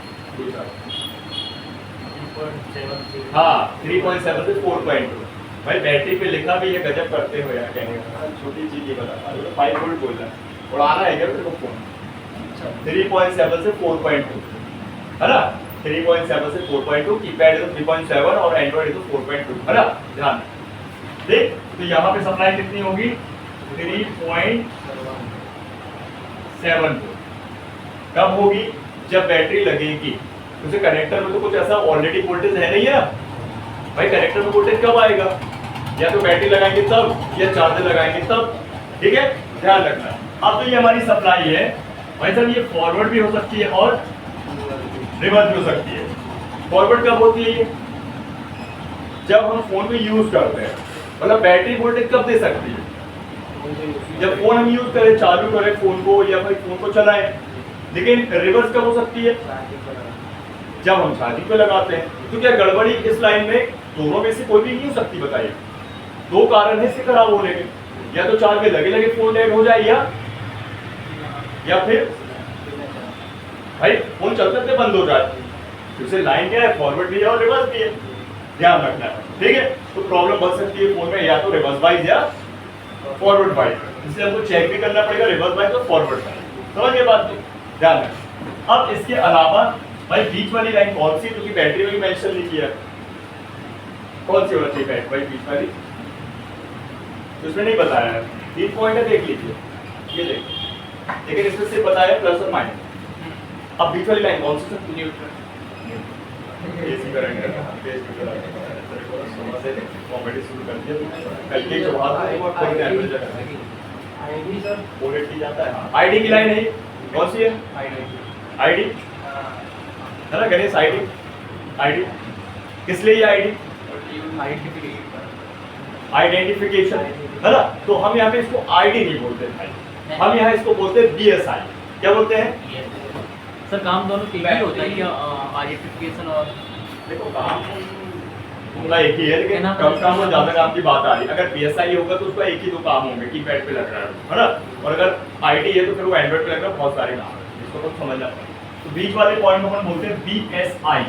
[SPEAKER 1] हाँ 3.7 से 4.2, भाई बैटरी पे लिखा भी है, गजब करते हो यार, कहेंगे छोटी चीज ये बता, 5 वोल्ट बोल रहा है, उड़ाना है क्या तेरे को फोन, 3.7 से 4.2, है ना, 3.7 से 4.2, कीपैड है तो 3.7 और एंड्रॉइड है तो 4.2, है ना, ध्यान देख। तो यहाँ पे सप्लाई कितनी होगी 3.7, कब होगी जब बैटरी लगेगी, उसे कनेक्टर में तो कुछ ऐसा ऑलरेडी वोल्टेज है नहीं है ना भाई, कनेक्टर में वोल्टेज कब आएगा, या तो बैटरी लगाएंगे तब या चार्जर लगाएंगे तब, ठीक है, ध्यान रखना। अब तो ये हमारी सप्लाई है भाई साहब, ये फॉरवर्ड भी हो सकती है और रिवर्स भी हो सकती है। फॉरवर्ड कब होती है ये, जब हम फोन में यूज करते हैं, मतलब बैटरी वोल्टेज कब दे सकती है, जब फोन हम यूज करें, चालू करें फोन को या फिर फोन को चलाएं। लेकिन रिवर्स कब हो सकती है, जब हम चार्जिंग पे लगाते हैं। तो क्या गड़बड़ी इस लाइन में दोनों में से कोई भी नहीं हो सकती, बताइए। 2 कारण है इससे खराब होने के, या तो चार्ज में लगे लगे फोन डेड हो जाए, या फिर भाई फोन चलते चलते बंद हो जाती है, तो उसे लाइन क्या है, फॉरवर्ड भी है और रिवर्स भी है, ध्यान रखना है, ठीक है। तो प्रॉब्लम बन सकती है फोन में या तो रिवर्स वाइज या फॉरवर्ड वाइज, इसलिए हमको चेक भी करना पड़ेगा रिवर्स वाइज और फॉरवर्ड वाइज, समझ गए बात को, ध्यान रखना। अब इसके अलावा भाई बीच वाली लाइन कौन सी, क्योंकि बैटरी में भी मेंशन नहीं किया, कौन सी होना चाहिए बैटरी भाई बीच वाली, तो उसमें नहीं बताया है, 3 पॉइंट है, देख लीजिए, ये देखिए, लेकिन इसमें सिर्फ बताया प्लस और माइनस। अब बीच वाली लाइन कौन सी सर, न्यूट्रल, एसी करंट है, से कॉमेडी शुरू कर दिया, कल के जो बात है वो कोई टेम्परेचर है,
[SPEAKER 3] आईडी सर
[SPEAKER 1] 480 जाता है, आईडी की लाइन है, कौन सी है, आईडी है ना गणेश, आईडी, आईडी किस लिए, आईडी आइडेंटिफिकेशन है ना, तो हम यहाँ पे इसको आईडी नहीं बोलते भाई, हम यहाँ इसको बोलते हैं बीएसआई, क्या बोलते हैं
[SPEAKER 2] सर? काम दोनों एक ही होता है क्या, आइडेंटिफिकेशन और?
[SPEAKER 1] देखो काम पूरा एक ही है, लेकिन कम काम और ज्यादा काम की बात आ रही है। अगर बीएसआई होगा तो उसका एक ही 2 काम होंगे, कीपैड पे लग रहा है ना, और अगर आईडी है तो फिर वो एंड्रॉइड पे लग रहा है, बहुत सारे काम है, इसको तो समझना पड़ेगा। तो बीच वाले पॉइंट में हम बोलते हैं बीएसआई,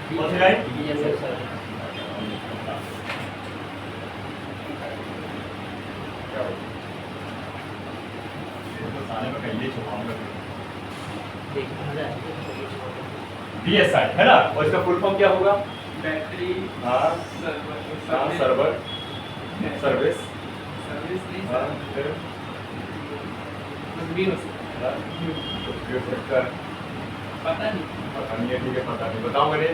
[SPEAKER 1] कौन सी लाइन, बीएसआई है ना, और इसका फुल फॉर्म क्या होगा,
[SPEAKER 3] बैटरी
[SPEAKER 1] हाँ सर्वर सर्विस,
[SPEAKER 3] सर्विस नहीं
[SPEAKER 1] हाँ
[SPEAKER 3] सर,
[SPEAKER 1] फिर
[SPEAKER 3] कुछ भी हो सकता
[SPEAKER 1] उपयोगकर्ता,
[SPEAKER 3] पता नहीं
[SPEAKER 1] पता नहीं है, ठीक है पता नहीं, बताओ मेरे।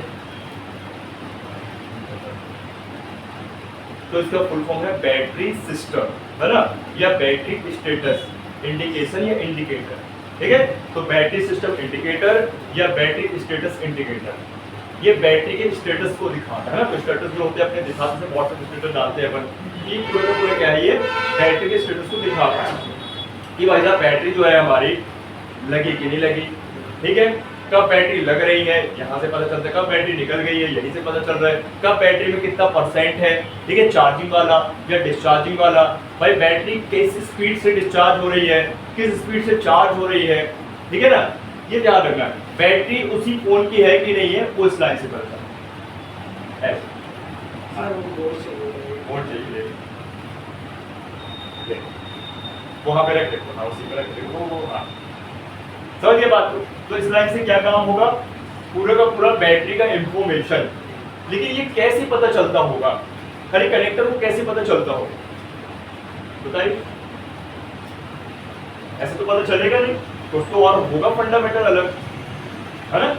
[SPEAKER 1] तो इसका फुल फॉर्म है बैटरी सिस्टम है ना, या बैटरी स्टेटस इंडिकेशन या इंडिकेटर, ठीक है। तो बैटरी सिस्टम इंडिकेटर या बैटरी स्टेटस इंडिकेटर, ये बैटरी के स्टेटस को दिखाता है ना, तो स्टेटस जो होते हैं अपने दिखाते हैं, व्हाट्सएप स्टेटस डालते हैं अपन, ये पूरे का पूरा क्या है, ये बैटरी के स्टेटस को दिखाता है कि भाई साहब बैटरी जो है हमारी लगी कि नहीं लगी, ठीक है, कब बैटरी लग रही है यहाँ से पता चलता है, कब बैटरी निकल गई है यहीं से पता चल रहा है, कब बैटरी में कितना % है, ठीक है, चार्जिंग वाला या डिस्चार्जिंग वाला, भाई बैटरी किस स्पीड से डिस्चार्ज हो रही है, किस स्पीड से चार्ज हो रही है, ठीक है ना, ये ध्यान रखना है। बैटरी उसी फोन की है कि नहीं है वो इस लाइन से पता चलता है, बोर्ड चाहिए वहां पे रख देखो, हाँ उसी पे रख देखो, वो हाँ समझिए बात को। तो इस लाइन से क्या काम होगा, पूरा का पूरा बैटरी का इंफॉर्मेशन, लेकिन ये कैसे पता चलता होगा, खाली कनेक्टर को कैसे पता चलता होगा बताइए, ऐसे तो पता चलेगा नहीं, कुछ तो और होगा फंडामेंटल अलग है ना,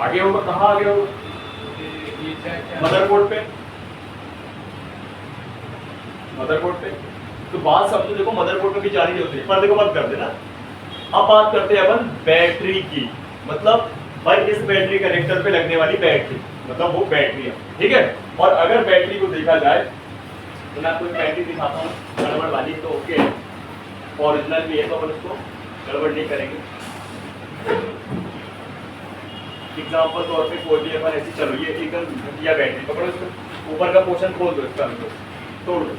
[SPEAKER 1] आगे होगा, कहाँ आगे होगा, मदरबोर्ड पे, मदरबोर्ड पे। तो बात सब तो देखो मदरबोर्ड में भी जारी नहीं होती, पर्दे को बंद कर देना। अब बात करते हैं अपन बैटरी की, मतलब भाई इस बैटरी कनेक्टर पे लगने वाली बैटरी, मतलब वो बैटरी है, ठीक है। और अगर बैटरी को देखा जाए तो मैं आपको एक बैटरी दिखाता हूँ, गड़बड़ वाली तो ओके, ओरिजिनल भी है तो अपन उसको गड़बड़ नहीं करेंगे। एग्जाम्पल तौर पे कोई भी अपन ऐसी चलो, ये एकदम घटिया बैटरी पकड़ो, इसको ऊपर का पोर्शन खोल दो, इसका तोड़ दो,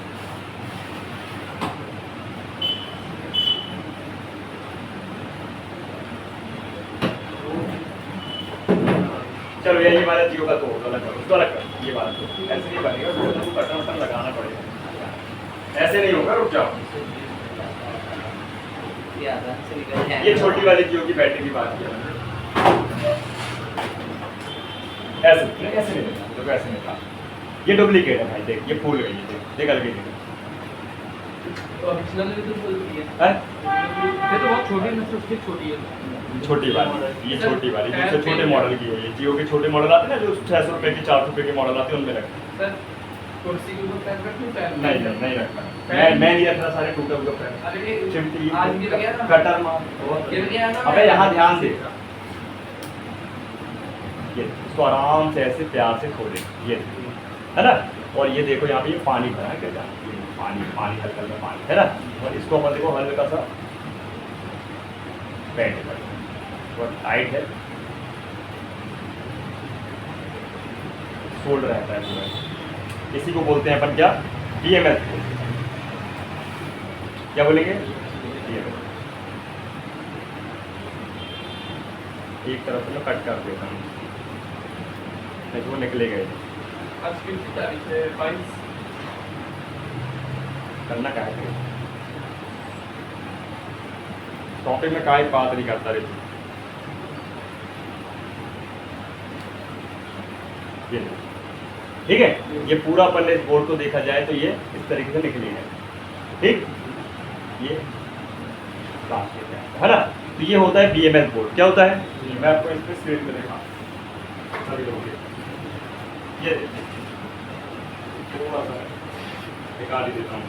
[SPEAKER 1] चलो ये वाला जियो का तोड़ दो, अलग करो, उसको अलग करो, ये वाला तो ऐसे नहीं बनेगा, उसको बटन वटन लगाना पड़ेगा, ऐसे नहीं होगा, रुक जाओ। ये छोटी वाली जियो की बैटरी की बात की ऐसे नहीं था, देखो ऐसे नहीं था, ये डुप्लीकेट है भाई, देख ये फूल गई है, देख अलग ही
[SPEAKER 3] ओरिजिनल भी तो बोलती है,
[SPEAKER 1] है,
[SPEAKER 3] ये तो बहुत छोटी है, उसकी छोटी है,
[SPEAKER 1] छोटी वाली, ये छोटी वाली जो छोटे मॉडल की है, ये जियो के छोटे मॉडल आते हैं ना, जो 600 रुपए की 400 रुपए के मॉडल आते हैं, उनमें रखते हैं।
[SPEAKER 3] सर कुर्सी के ऊपर पैर रखूं, पैर
[SPEAKER 1] नहीं रखता, मैं नहीं रखता, सारे टूटे हुए पैर,
[SPEAKER 3] अरे
[SPEAKER 1] चिमटी
[SPEAKER 3] आज गिर गया ना,
[SPEAKER 1] कटर मार,
[SPEAKER 3] गिर गया ना,
[SPEAKER 1] अबे यहाँ ध्यान दे, ये इसको आराम से ऐसे प्यार से खोले, ये है ना, और ये देखो यहाँ पे ये पानी भरा है, क्या पानी पानी हल्का हल्का पानी है ना, और इसको अपन देखो हल्का सा बैंड कर, और टाइट है, सोल्ड रहता है पूरा, इसी को बोलते हैं अपन क्या, DMS, क्या बोलेंगे, DMS। एक तरफ से मैं कट कर देता हूँ, नहीं तो वो निकलेगा ही।
[SPEAKER 3] आज कितनी तारीख है? 22।
[SPEAKER 1] करना क्या है टॉपिक में काहे बात नहीं करता रहती। ये ठीक है, ये पूरा अपन ने इस बोर्ड को देखा जाए तो ये इस तरीके से निकलेगा, ठीक। ये प्लास्टिक है ना, तो ये होता है BMS बोर्ड। क्या होता है, मैं आपको इस पे स्क्रीन पे दिखा सभी लोगों के, ये थोड़ा सा निकाल ही देता हूँ।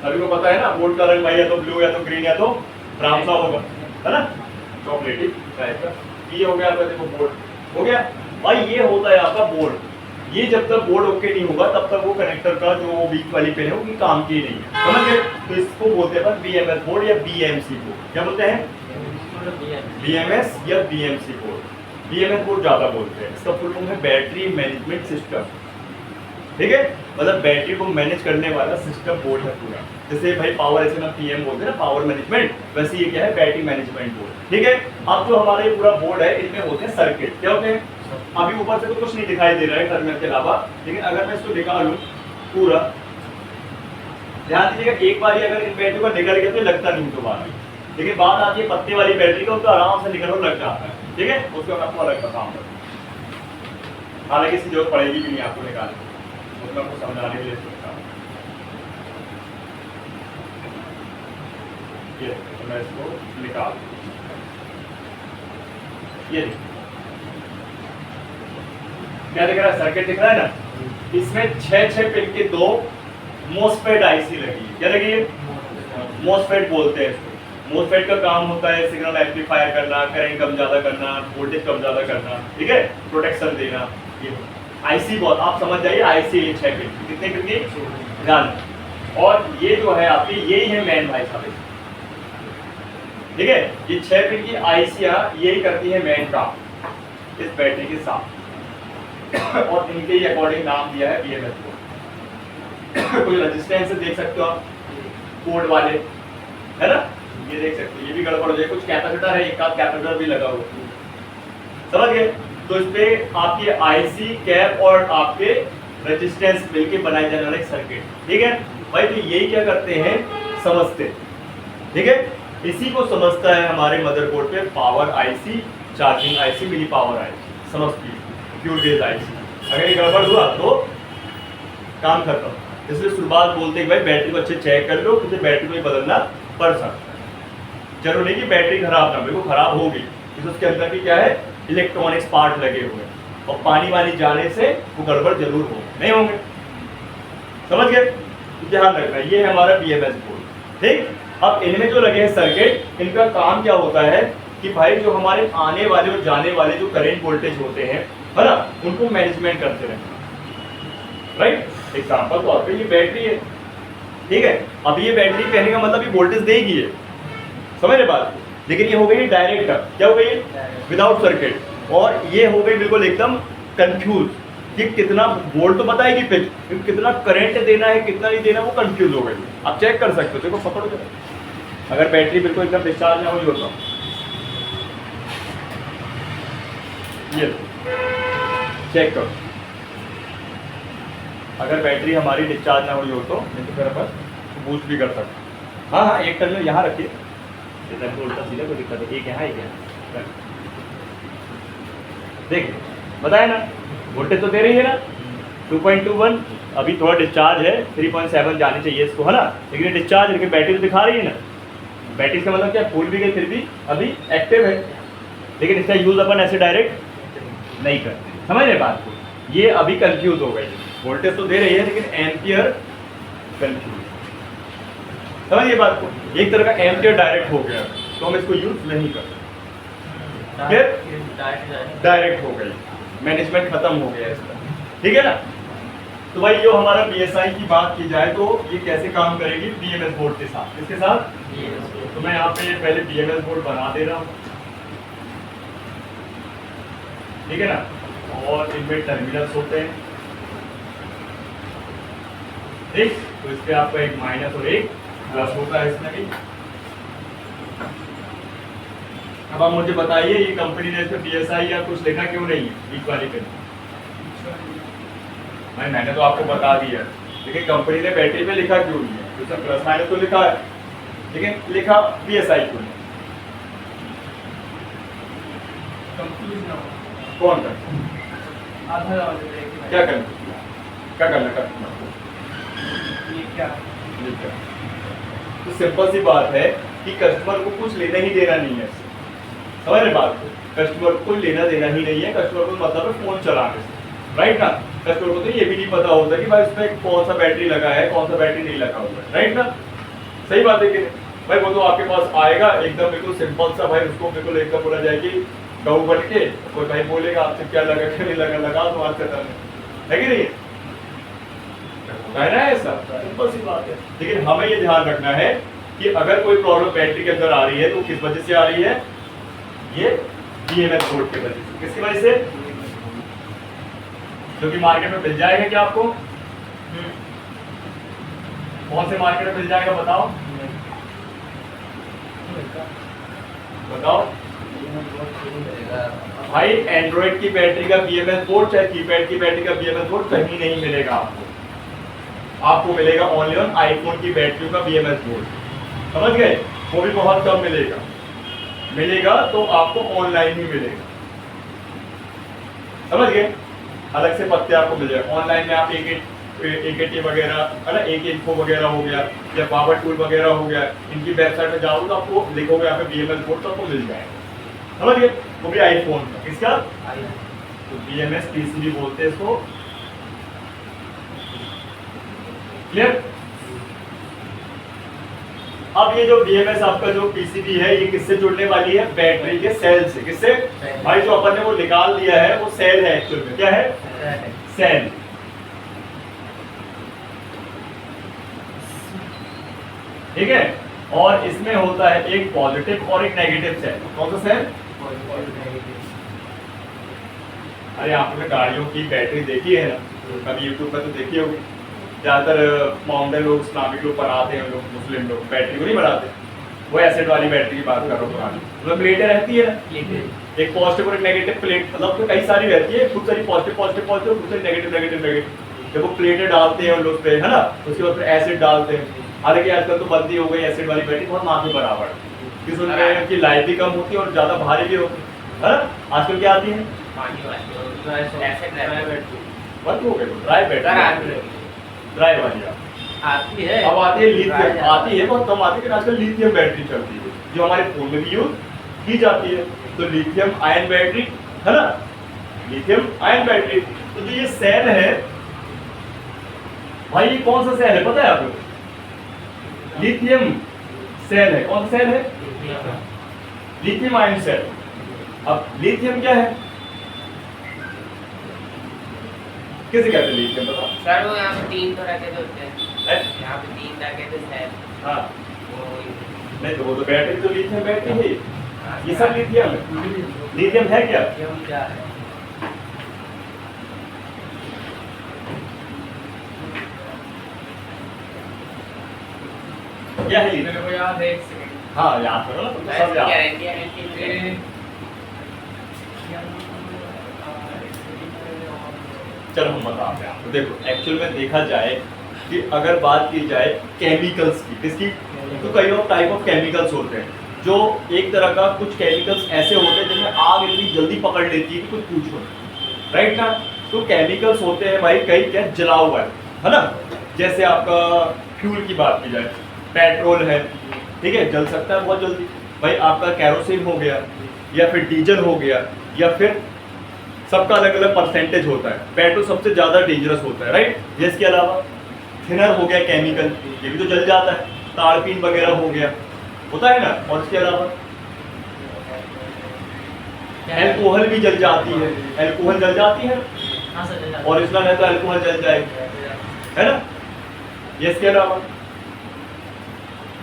[SPEAKER 1] सभी को पता है ना बोर्ड का रंग भाई या तो ब्लू या तो ग्रीन या तो ब्राउन सा होगा, है ना, चॉकलेटी टाइप का। ये हो गया आपका, देखो बोर्ड हो गया भाई। ये होता है आपका बोर्ड। ये जब तक बोर्ड ओके नहीं होगा तब तक वो कनेक्टर का जो बीच वाली पिन है वो काम की नहीं है, समझ गए। तो इसको बोलते हैं BMS बोर्ड या BMC बोर्ड। क्या बोलते हैं, BMS या BMC बोर्ड। BMS बोर्ड ज्यादा बोलते हैं, इसका फुल फॉर्म है बैटरी मैनेजमेंट सिस्टम, ठीक है। मतलब बैटरी को मैनेज करने वाला सिस्टम बोर्ड है पूरा। जैसे भाई पावर ऐसे ना PM बोलते हैं ना, पावर मैनेजमेंट, वैसे ये क्या है, बैटरी मैनेजमेंट बोर्ड, ठीक है। अब जो हमारा ये पूरा बोर्ड है इनमें होते हैं सर्किट। क्या होते हैं, अभी ऊपर से तो कुछ नहीं दिखाई दे रहा है टर्मिनल के अलावा, लेकिन अगर मैं इसको निकालूं पूरा, ध्यान दीजिएगा, एक बार ही अगर इन बैटरी को निकल गया तो लगता नहीं दोबारा, लेकिन बात आती है पत्ते वाली बैटरी का, तो आराम से निकल लग जाता है, ठीक है। उसको मैं आपको अलग बताऊंगा, हालांकि इसकी जरूरत पड़ेगी भी नहीं आपको निकालने, उसमें आपको समझाने के लिए सोचता हूँ। ये तो मैं इसको निकाल, ये क्या दिख रहा है, सर्किट दिख रहा है ना। इसमें 6 पिन के 2 मोसफेट IC लगी है। क्या लगी है, मोसफेट बोलते हैं इसको। मोसफेट का काम होता है सिग्नल एम्पलीफायर करना, करंट कम ज्यादा करना, वोल्टेज कम ज्यादा करना, ठीक है, प्रोटेक्शन देना। ये IC बहुत आप समझ जाइए, IC 6 पिन, कितने पिन की, ध्यान। और ये जो है आपकी, यही है मेन भाई साहब, ठीक है। ये 6 पिन की IC यही करती है मेन काम इस बैटरी के साथ, और इनके ही अकॉर्डिंग नाम दिया है BMS बोर्ड। कोई रेजिस्टेंस देख सकते हो आप, कोड वाले, है ना, ये देख सकते हो। ये भी गड़बड़ हो जाए, कुछ कैपेसिटर है, एक आध कैपेसिटर भी लगा हुआ, समझ गए। तो इस पे आपके IC कैप और आपके रेजिस्टेंस मिलके बनाए जाने वाला एक सर्किट, ठीक है भाई। तो यही क्या करते हैं, समझते, ठीक है। इसी को समझता है हमारे मदरबोर्ड पे power IC, charging IC, mini power IC, समझती है प्योर बेस IC। अगर ये गड़बड़ हुआ तो काम खत्म। इसलिए शुरुआत बोलते हैं भाई बैटरी को अच्छे चेक कर लो, क्योंकि बैटरी को ही बदलना पड़ सकता है। जरूरी नहीं कि बैटरी खराब ना, बिल्कुल खराब होगी, क्योंकि उसके अंदर भी क्या है, इलेक्ट्रॉनिक्स पार्ट लगे हुए हैं, और पानी वानी जाने से वो गड़बड़ जरूर हो, नहीं होंगे, समझ गए। ध्यान रखना, ये है हमारा BMS बोर्ड, ठीक। अब इनमें जो लगे हैं सर्किट, इनका काम क्या होता है कि भाई जो हमारे आने वाले और जाने वाले जो करंट वोल्टेज होते हैं, है ना, उनको मैनेजमेंट करते रहना, राइट। एग्जांपल तौर पे ये बैटरी है, ठीक है। अब ये बैटरी कहने का मतलब ये वोल्टेज देगी है, समझ रहे बात। लेकिन ये हो गई डायरेक्ट, क्या हो गई, विदाउट सर्किट, और ये हो गई बिल्कुल एकदम कंफ्यूज कि कितना वोल्ट तो बताएगी पिच, कितना करंट देना है कितना नहीं देना, वो कंफ्यूज हो गई। आप चेक कर सकते हो, देखो पकड़ो जरा, अगर बैटरी बिल्कुल एकदम डिस्चार्ज ना हुई हो तो ये चेक करो, अगर बैटरी हमारी डिस्चार्ज ना हुई हो तो, नहीं तो फिर अपन बूस्ट भी कर सकते। हाँ हाँ, एक टर्मिनल यहाँ रखिए, उल्टा सीधा कोई दिक्कत है, एक यहाँ एक यहाँ, देखिए बताया ना, वोल्टेज तो दे रही है ना 2.21, अभी थोड़ा डिस्चार्ज है, 3.7 जानी चाहिए इसको, है ना, लेकिन डिस्चार्ज लेकिन बैटरी तो दिखा रही है ना। बैटरी का मतलब क्या, फूल भी गई फिर भी अभी एक्टिव है, लेकिन इसका यूज अपन ऐसे डायरेक्ट नहीं करते, समझ रहे बात को। ये अभी कंफ्यूज हो गई, वोल्टेज तो दे रही है लेकिन एम्पियर कंफ्यूज, समझिए बात को। एक तरह का एम्पियर डायरेक्ट हो गया, तो हम इसको यूज नहीं करते, डायरेक्ट हो गई, मैनेजमेंट खत्म हो गया इसका, ठीक है ना। तो भाई जो हमारा BSI की बात की जाए तो ये कैसे काम करेगी, BMS बोर्ड के साथ, किसके साथ, तो मैं यहाँ पे पहले BMS बोर्ड बना दे रहा हूँ, ठीक है ना, और इनमें टर्मिनल्स होते हैं, ठीक। तो इस पे आपका एक माइनस और एक प्लस होता है इसमें भी। अब आप मुझे बताइए ये कंपनी ने इसमें BSI या कुछ लिखा क्यों नहीं है बीच वाली पे? भाई मैंने तो आपको बता दिया, लेकिन कंपनी ने बैटरी पे लिखा क्यों नहीं है? तो प्लस माइनस तो लिखा है, लेकिन लिखा BSI क्यों नहीं?
[SPEAKER 2] कंफ्यूज ना हो।
[SPEAKER 1] कौन कर
[SPEAKER 2] आधा लगा देते हैं कि
[SPEAKER 1] क्या करना, क्या करना कस्टमर को?
[SPEAKER 2] ये क्या
[SPEAKER 1] ये क्या? तो सिंपल सी बात है कि कस्टमर को कुछ लेना ही देना नहीं है इससे। समझ रहे बात को? कस्टमर को लेना देना ही नहीं है, कस्टमर को मतलब है फोन चलाने से, राइट ना? कस्टमर को तो ये भी नहीं पता होता कि भाई उसमें कौन सा बैटरी लगा है, कौन सा बैटरी नहीं लगा हुआ है, राइट ना? सही बात है कि नहीं? भाई वो तो आपके पास आएगा एकदम बिल्कुल सिंपल सा, भाई उसको बिल्कुल एकदम बोला जाए कि गऊ बन के कोई भाई बोलेगा आपसे क्या लगा क्या नहीं लगा, लगा तो आज खत्म है कि नहीं? है ना ऐसा? सिंपल सी बात है। लेकिन हमें ये ध्यान रखना है कि अगर कोई प्रॉब्लम बैटरी के अंदर आ रही है तो किस वजह से आ रही है? ये BMS बोर्ड की वजह से। किसकी वजह से? जो कि मार्केट में मिल जाएगा क्या आपको? कौन से मार्केट में मिल जाएगा बताओ? बताओ भाई, एंड्रॉइड की बैटरी का BMS बोर्ड चाहे कीपैड की बैटरी का BMS बोर्ड कहीं नहीं मिलेगा आपको। आपको मिलेगा ओनली ऑन आईफोन की बैटरी का BMS बोर्ड, समझ गए? वो भी बहुत कम मिलेगा, मिलेगा तो आपको ऑनलाइन ही मिलेगा, समझ गए? अलग से पत्ते आपको मिल जाएगा ऑनलाइन में। आप AKT वगैरह है ना, AK इन्फो वगैरह हो गया या पावर टूल वगैरह हो गया, इनकी वेबसाइट में जाओगे तो आपको लिखोगे यहाँ पे BMS बोर्ड तो आपको मिल जाएगा, समझ गए? वो भी आईफोन का। किसका? तो BMS PCB बोलते हैं इसको, क्लियर? अब ये जो BMS आपका जो PCB है ये किससे जुड़ने वाली है? बैटरी के सेल से। किससे? भाई जो अपन ने वो निकाल दिया है वो सेल है, एक्चुअल में क्या है? सेल। ठीक है? और इसमें होता है एक पॉजिटिव और एक नेगेटिव सेल। कौन सा सेल? अरे आपने गाड़ियों की बैटरी देखी है ना, कभी यूट्यूब पर तो देखी होगी। ज्यादातर माउंटेन लोग, इस्लामिक लोग बनाते हैं, लोग मुस्लिम लोग बैटरी को नहीं बनाते, वो एसिड वाली बैटरी की बात कर रहा हूँ पुरानी। मतलब प्लेटें रहती है ना, एक पॉजिटिव और एक नेगेटिव प्लेट, मतलब तो कई सारी रहती है, खूब सारी पॉजिटिव पॉजिटिव पॉजिटिव, खूब सारी नेगेटिव नेगेटिव नेगेटिव। जब वो प्लेटें डालते हैं लोग पे है ना, उसके बाद फिर एसिड डालते हैं। हालांकि आजकल तो बंदी हो गई एसिड वाली बैटरी, बहुत ना के बराबर है, क्योंकि उनमें उनकी लाइफ भी कम होती है और ज्यादा भारी भी होती है ना। आजकल क्या आती है? बंद हो गए ड्राई बैटरी, ड्राई वाली
[SPEAKER 2] आती है।
[SPEAKER 1] अब आती है लिथियम, आती है बहुत कम आती है, लेकिन आजकल लिथियम बैटरी चलती है जो हमारे फोन में भी यूज की जाती है। तो लिथियम आयन बैटरी है ना, लिथियम आयन बैटरी। तो जो ये सेल है भाई, ये कौन सा सेल है पता है आपको? लिथियम सेल है। कौन सा सेल है? Lithium ion cell. अब लिथियम क्या है, किसे कहते हैं लिथियम बताओ?
[SPEAKER 4] सर वो यहाँ पे 3 तरह के होते हैं,
[SPEAKER 1] है?
[SPEAKER 4] यहाँ पे 3 तरह के सेल।
[SPEAKER 1] हाँ
[SPEAKER 4] वो
[SPEAKER 1] नहीं तो वो तो बैटरी तो लिथियम बैटरी है, ये सब लिथियम है। लिथियम है क्या?
[SPEAKER 2] क्या है?
[SPEAKER 1] क्या है लिथियम?
[SPEAKER 2] मेरे को याद है, 1 सेकंड।
[SPEAKER 1] हाँ याद करो ना, तुम तो सब याद।
[SPEAKER 4] गारंटी
[SPEAKER 1] चलो हम बताते हैं आपको। देखो एक्चुअल में देखा जाए कि अगर बात की जाए केमिकल्स की, किसकी? तो कई और टाइप ऑफ केमिकल्स होते हैं, जो एक तरह का कुछ केमिकल्स ऐसे होते हैं जिनमें आग इतनी जल्दी पकड़ लेती है कि कुछ पूछो, राइट ना? तो केमिकल्स होते हैं भाई कई, क्या जला हुआ है ना? जैसे आपका फ्यूल की बात की जाए, पेट्रोल है, ठीक है, जल सकता है बहुत जल्दी। भाई आपका कैरोसिन हो गया या फिर डीजल हो गया, या फिर सबका अलग अलग परसेंटेज होता है। पेट्रोल सबसे ज़्यादा डेंजरस होता है, राइट? इसके अलावा थिनर हो गया केमिकल, ये भी तो जल जाता है। ताड़पीन वगैरह हो गया, होता है ना। और इसके अलावा एल्कोहल भी जल जाती है, एल्कोहल जल जाती है,
[SPEAKER 2] हाँ सर, जल्दी।
[SPEAKER 1] ओरिजिनल है तो एल्कोहल जल जाएगी, है ना? ये इसके अलावा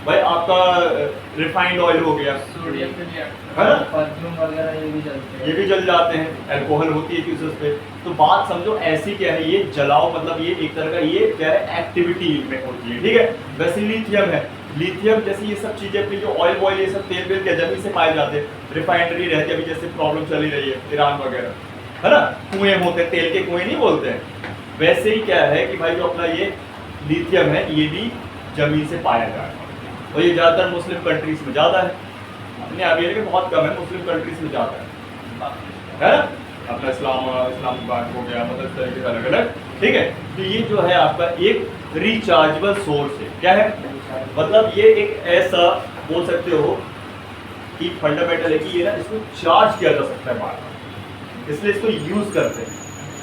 [SPEAKER 1] भाई आपका रिफाइंड ऑयल हो गया,
[SPEAKER 2] सोडियम के लिए
[SPEAKER 1] है ना?
[SPEAKER 2] परफ्यूम वगैरह ये भी जलते हैं।
[SPEAKER 1] ये भी जल जाते हैं, एल्कोहल होती है फ्यूजन पे। तो बात समझो ऐसी क्या है, ये जलाओ मतलब ये एक तरह का ये क्या है, एक्टिविटी में होती है, ठीक है? वैसे लिथियम है, लिथियम जैसी ये सब चीजें अपनी जो ऑयल वॉयल ये सब तेल वेल के जमीन से पाए जाते हैं, रिफाइनरी रहती है, अभी जैसे प्रॉब्लम चली रही है ईरान वगैरह, है ना, कुएं होते हैं, तेल के कुएं नहीं बोलते हैं, वैसे ही क्या है कि भाई जो अपना ये लिथियम है ये भी जमीन से पाया जा रहा है, और ये ज़्यादातर मुस्लिम कंट्रीज में ज़्यादा है, अपने अमेरिका में बहुत कम है, मुस्लिम कंट्रीज में ज़्यादा है ना, अपना इस्लामाबाद हो गया, मतलब इस तरीके से अलग अलग, ठीक है। तो ये जो है आपका एक रिचार्जेबल सोर्स है, क्या है, मतलब ये एक ऐसा बोल सकते हो कि फंडामेंटल है कि ये ना इसको चार्ज किया जा सकता है बार, इसलिए इसको यूज करते हैं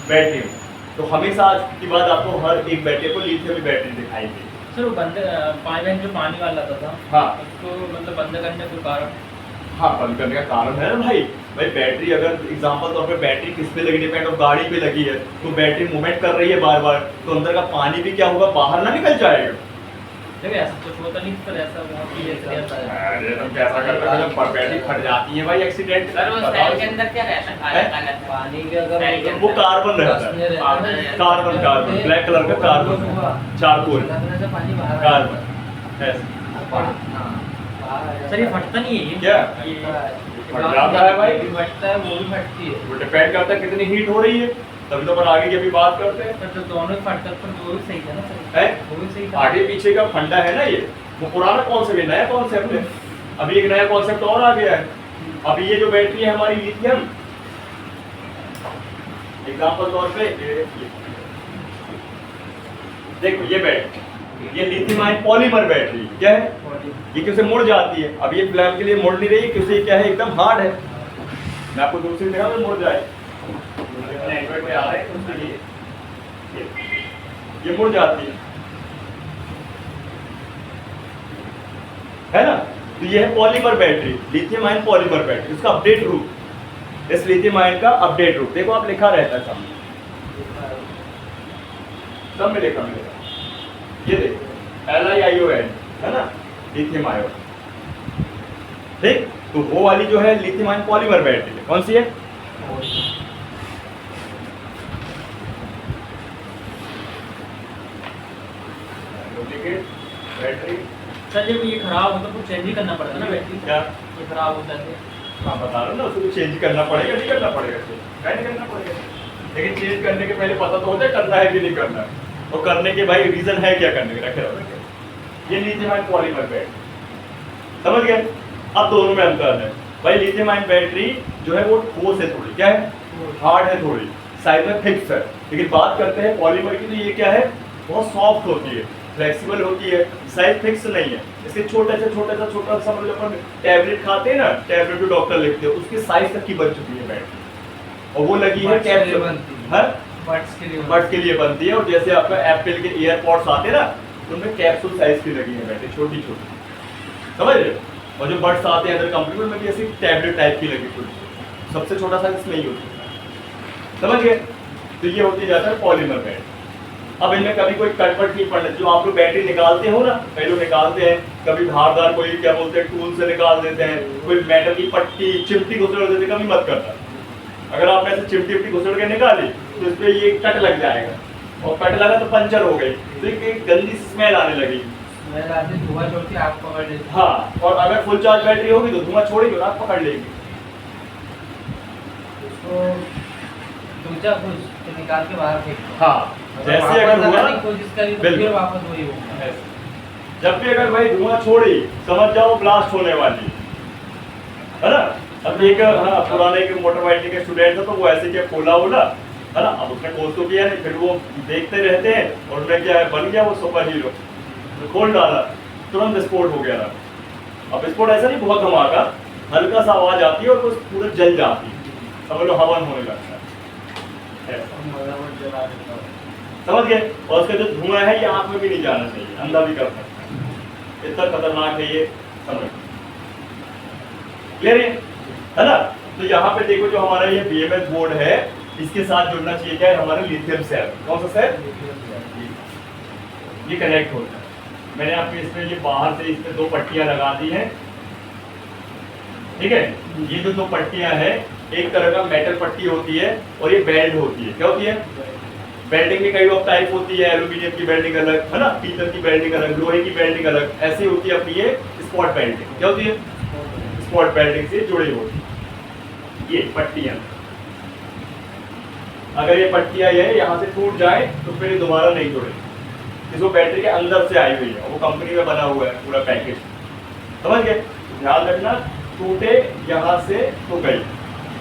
[SPEAKER 1] बैटरी में। तो हमेशा आज की बात आपको हर एक बैटरी को लिथियम बैटरी दिखाई देगी।
[SPEAKER 2] सर वो बंद पाइप जो पानी वाला था
[SPEAKER 1] हाँ
[SPEAKER 2] उसको मतलब बंद करने का कारण?
[SPEAKER 1] हाँ, बंद करने का कारण है ना भाई बैटरी अगर एग्जांपल तौर पे बैटरी किस पे लगी, डिपेंड ऑफ गाड़ी पे लगी है, तो बैटरी मूवमेंट कर रही है बार बार, तो अंदर का पानी भी क्या होगा, बाहर ना निकल जाएगा।
[SPEAKER 2] देखिए ऐसा कुछ होता नहीं, पर ऐसा बहुत ही रहता है।
[SPEAKER 1] अरे तुम कैसा करते हो जब बैटरी फट जाती है भाई, एक्सीडेंट।
[SPEAKER 4] सर वो सेल के अंदर क्या रहता है, काला काला सा?
[SPEAKER 3] पानी के अगर
[SPEAKER 4] सेल के
[SPEAKER 1] वो
[SPEAKER 4] अंदर
[SPEAKER 1] कार्बन रहता है, कार्बन ब्लैक कलर का कार्बन, चारकोल
[SPEAKER 3] लगने से पानी बाहर
[SPEAKER 1] कार्बन ऐसे।
[SPEAKER 2] सर ये फटता नहीं है ये?
[SPEAKER 1] क्या?
[SPEAKER 2] ये
[SPEAKER 1] फट जाता है भाई,
[SPEAKER 3] फटता है, वो भी फटती है।
[SPEAKER 1] वो डिपेंड करता है कितनी हीट हो रही है, तभी तो अपन आगे की अभी बात करते हैं।
[SPEAKER 2] सर तो दोनों फटता पर वो भी सही था ना सर?
[SPEAKER 1] है?
[SPEAKER 2] वो भी सही था।
[SPEAKER 1] आगे पीछे का फंडा है ना ये, वो पुराना कॉन्सेप्ट है, नया कॉन्सेप्ट है, अभी एक नया कॉन्सेप्ट और आ गया है। अभी ये जो बैटरी है हमारी लिथियम, एग्जांपल तौर पे देखो ये बैटरी, ये लिथियम आयन पॉलीमर बैटरी क्या है, ये कैसे मुड़ जाती है, अब ये फिलहाल के लिए मुड़ नहीं रही है क्योंकि क्या है एकदम हार्ड है। मैं आपको दूसरी जगह में मुड़ जाए, एंड्रॉइड में आ रहा है तो उसके लिए ये मुड़ जाती है ना। तो ये है polymer battery, lithium ion polymer battery, उसका अपडेट रूप, इस लिथियम आयन का अपडेट रूप देखो आप, लिखा रहता है सामने, सब में लिखा मिलेगा, ये देखो LiION है ना, लिथियम आयन, ठीक। तो वो वाली जो है लिथियम आयन पॉलीमर बैटरी है, कौन सी है, बैटरी।
[SPEAKER 2] सर जब ये खराब होता तो चेंज ही करना पड़ता ना बैटरी?
[SPEAKER 1] क्या
[SPEAKER 2] ये खराब होता है
[SPEAKER 1] हाँ बता रहा हूँ ना, उसको चेंज करना पड़ेगा, नहीं करना पड़ेगा, नहीं करना पड़ेगा, लेकिन चेंज करने के पहले पता तो होता है करना है कि नहीं करना है, और करने के भाई रीजन है क्या करने का, रखे रहो। ये लिथियम आयन पॉलीमर बैटरी, समझ गए। अब दोनों में अंतर है भाई, लिथियम आयन बैटरी जो है वो ठोस है थोड़ी, क्या है, हार्ड है थोड़ी, साइज में फिक्स है, लेकिन बात करते हैं पॉलीमर की, तो ये क्या है, बहुत सॉफ्ट होती है, फ्लेक्सिबल होती है, साइज फिक्स नहीं है, इसके छोटा सा मतलब अपन टैबलेट खाते हैं ना, टैबलेट जो डॉक्टर लिखते हैं उसके साइज तक की बन चुकी है बैटरी, और वो लगी है कैप्सूल, बड्स के लिए बनती है, और जैसे आपका एप्पल के एयरपॉड्स आते हैं ना, तो उनमें कैप्सूल साइज की लगी है बैटरी, छोटी छोटी, समझ रहे हो, और जो बड्स आते हैं अदर कंपनी में भी ऐसी टैबलेट टाइप की लगी छोटी, सबसे छोटा साइज इसमें ही होती है, समझ गए। तो ये होती जाता है पॉलीमर बैटरी। अब इनमें कभी कोई कटपट नहीं पड़ना, जो आप लोग बैटरी निकालते हो ना, कई लोग निकालते हैं, कभी धारदार कोई क्या बोलते हैं टूल से निकाल देते हैं, कोई मेटल की पट्टी चिमटी घुसड़ देते, कभी मत करना। अगर आपने ऐसे चिमटी घुसड़ के निकाली तो इस पर ये कट लग जाएगा, और कट लगा तो पंचर हो गई, तो एक गंदी स्मेल आने लगी,
[SPEAKER 3] धुआं छोड़ती है, आग पकड़ लेती है।
[SPEAKER 1] हाँ, और अगर फुल चार्ज बैटरी होगी तो धुआं छोड़ेगी और आग पकड़ लेगी।
[SPEAKER 3] उसको दूसरा कुछ निकाल के बाहर फेंक दो।
[SPEAKER 1] हाँ, जैसे अगर हुआ
[SPEAKER 3] कोशिश करी तो
[SPEAKER 1] बिल्कुल।
[SPEAKER 3] फिर वापस वही होगा।
[SPEAKER 1] जब भी अगर भाई धुआं छोड़ी समझ जाओ ब्लास्ट होने वाली है ना। अब एक हाँ पुराने एक मोटर बाइक के स्टूडेंट था, तो वो ऐसे क्या खोला बोला है ना, अब उसने खोज तो किया नहीं, फिर वो देखते रहते हैं, और उनमें क्या है बन गया वो सुपर हीरो, तो खोल डाला, तुरंत विस्फोट हो गया। अब विस्फोट ऐसा नहीं बहुत धमाका, हल्का सा आवाज आती है और वो पूरा जल जाती है, समझ लो हवन होने लगता है, समझ गए। और उसका जो धुआं है ये आंख में भी नहीं जाना चाहिए, अंधा भी कर सकता है, इतना खतरनाक है ये, समझ क्लियर है ना। तो यहाँ पे देखो जो हमारा ये BMS बोर्ड है, इसके साथ जुड़ना चाहिए क्या है, हमारा लिथियम सेल, कौन सा सेल, ये कनेक्ट होता है। मैंने आपके इसमें ये बाहर से इसमें 2 पट्टियां लगा दी हैं, ठीक है। ये जो 2 पट्टियां हैं, एक तरह का मेटल पट्टी होती है और ये बेल्ट होती है, क्या होती है, वेल्डिंग की कई टाइप होती है, एल्यूमिनियम की वेल्डिंग अलग है ना, पीतल की वेल्डिंग अलग, लोहे की वेल्डिंग अलग, ऐसी होती है अपनी ये स्पॉट वेल्डिंग। क्या होती है? स्पॉट वेल्डिंग से जुड़ी होती है ये पट्टियां। अगर ये पट्टियां ये यहाँ से टूट जाए तो फिर ये दोबारा नहीं जुड़ेगी, इसको बैटरी के अंदर से आई हुई है, वो कंपनी में बना हुआ है पूरा पैकेज, समझ गए? ध्यान रखना, टूटे यहाँ से तो गई,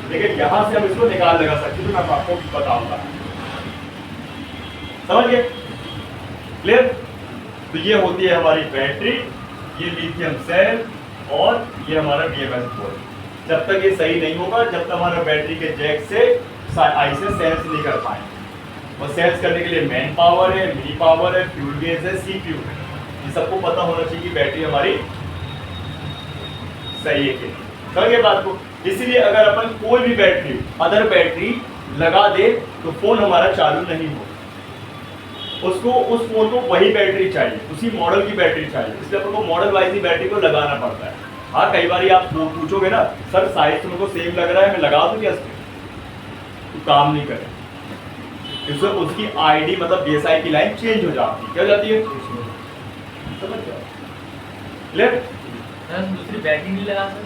[SPEAKER 1] लेकिन यहाँ से हम इसको निकाल लगा सकते हैं, तो मैं आपको बताऊंगा, समझ गए? क्लियर? तो ये होती है हमारी बैटरी, ये लिथियम सेल और ये हमारा BMS बोर्ड। जब तक ये सही नहीं होगा, जब तक हमारा बैटरी के जैक से आई से सेंस नहीं कर पाएंगे, और सेंस करने के लिए मैन पावर है, मिनी पावर है, फ्यूल गेज है, CPU है, ये सबको पता होना चाहिए कि बैटरी हमारी सही है कि नहीं। समझ गए बात को? इसीलिए अगर अपन कोई भी बैटरी अदर बैटरी लगा दे तो फोन हमारा चालू नहीं हो, उसको उस फोन को वही बैटरी चाहिए, उसी मॉडल की बैटरी चाहिए, इसलिए अपन को मॉडल वाइज ही बैटरी को लगाना पड़ता है। हाँ, कई बार आप पूछोगे ना, सर साइज तो मेरे को सेम लग रहा है, मैं लगा दूं क्या इसमें? तो काम नहीं करे, इससे उसकी आईडी मतलब BSI की लाइन चेंज हो जाती है। क्या हो जाती है? समझ जाओ? क्लियर?
[SPEAKER 2] दूसरी बैटरी नहीं लगा सकती?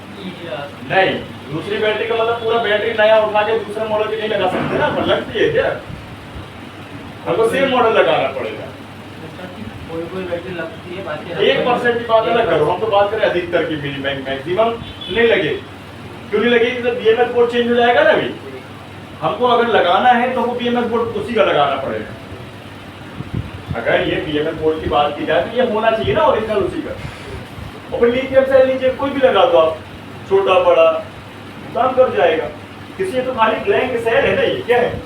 [SPEAKER 1] नहीं, दूसरी बैटरी का मतलब पूरा बैटरी नया उठा के दूसरे मॉडल की नहीं लगा सकते ना, पर लगती है क्या? हमको सेम मॉडल लगाना पड़ेगा।
[SPEAKER 3] कोई बैटरी लगती है, बाकी
[SPEAKER 1] 1% की बात अलग करो, हम तो बात करें अधिकतर की, मिनिमम मैक्सिमम नहीं लगे। क्यों नहीं लगेगी? तो BMS बोर्ड चेंज हो जाएगा ना अभी, हमको अगर लगाना है तो वो BMS बोर्ड उसी का लगाना पड़ेगा। अगर ये BMS बोर्ड की बात की जाए तो ये होना चाहिए ना ओरिजिनल उसी का, और फिर लिथियम सेल लीजिए, कोई भी लगा दो आप, छोटा बड़ा काम कर जाएगा। किसी तो खाली ब्लैंक सेल है ना, ये क्या है?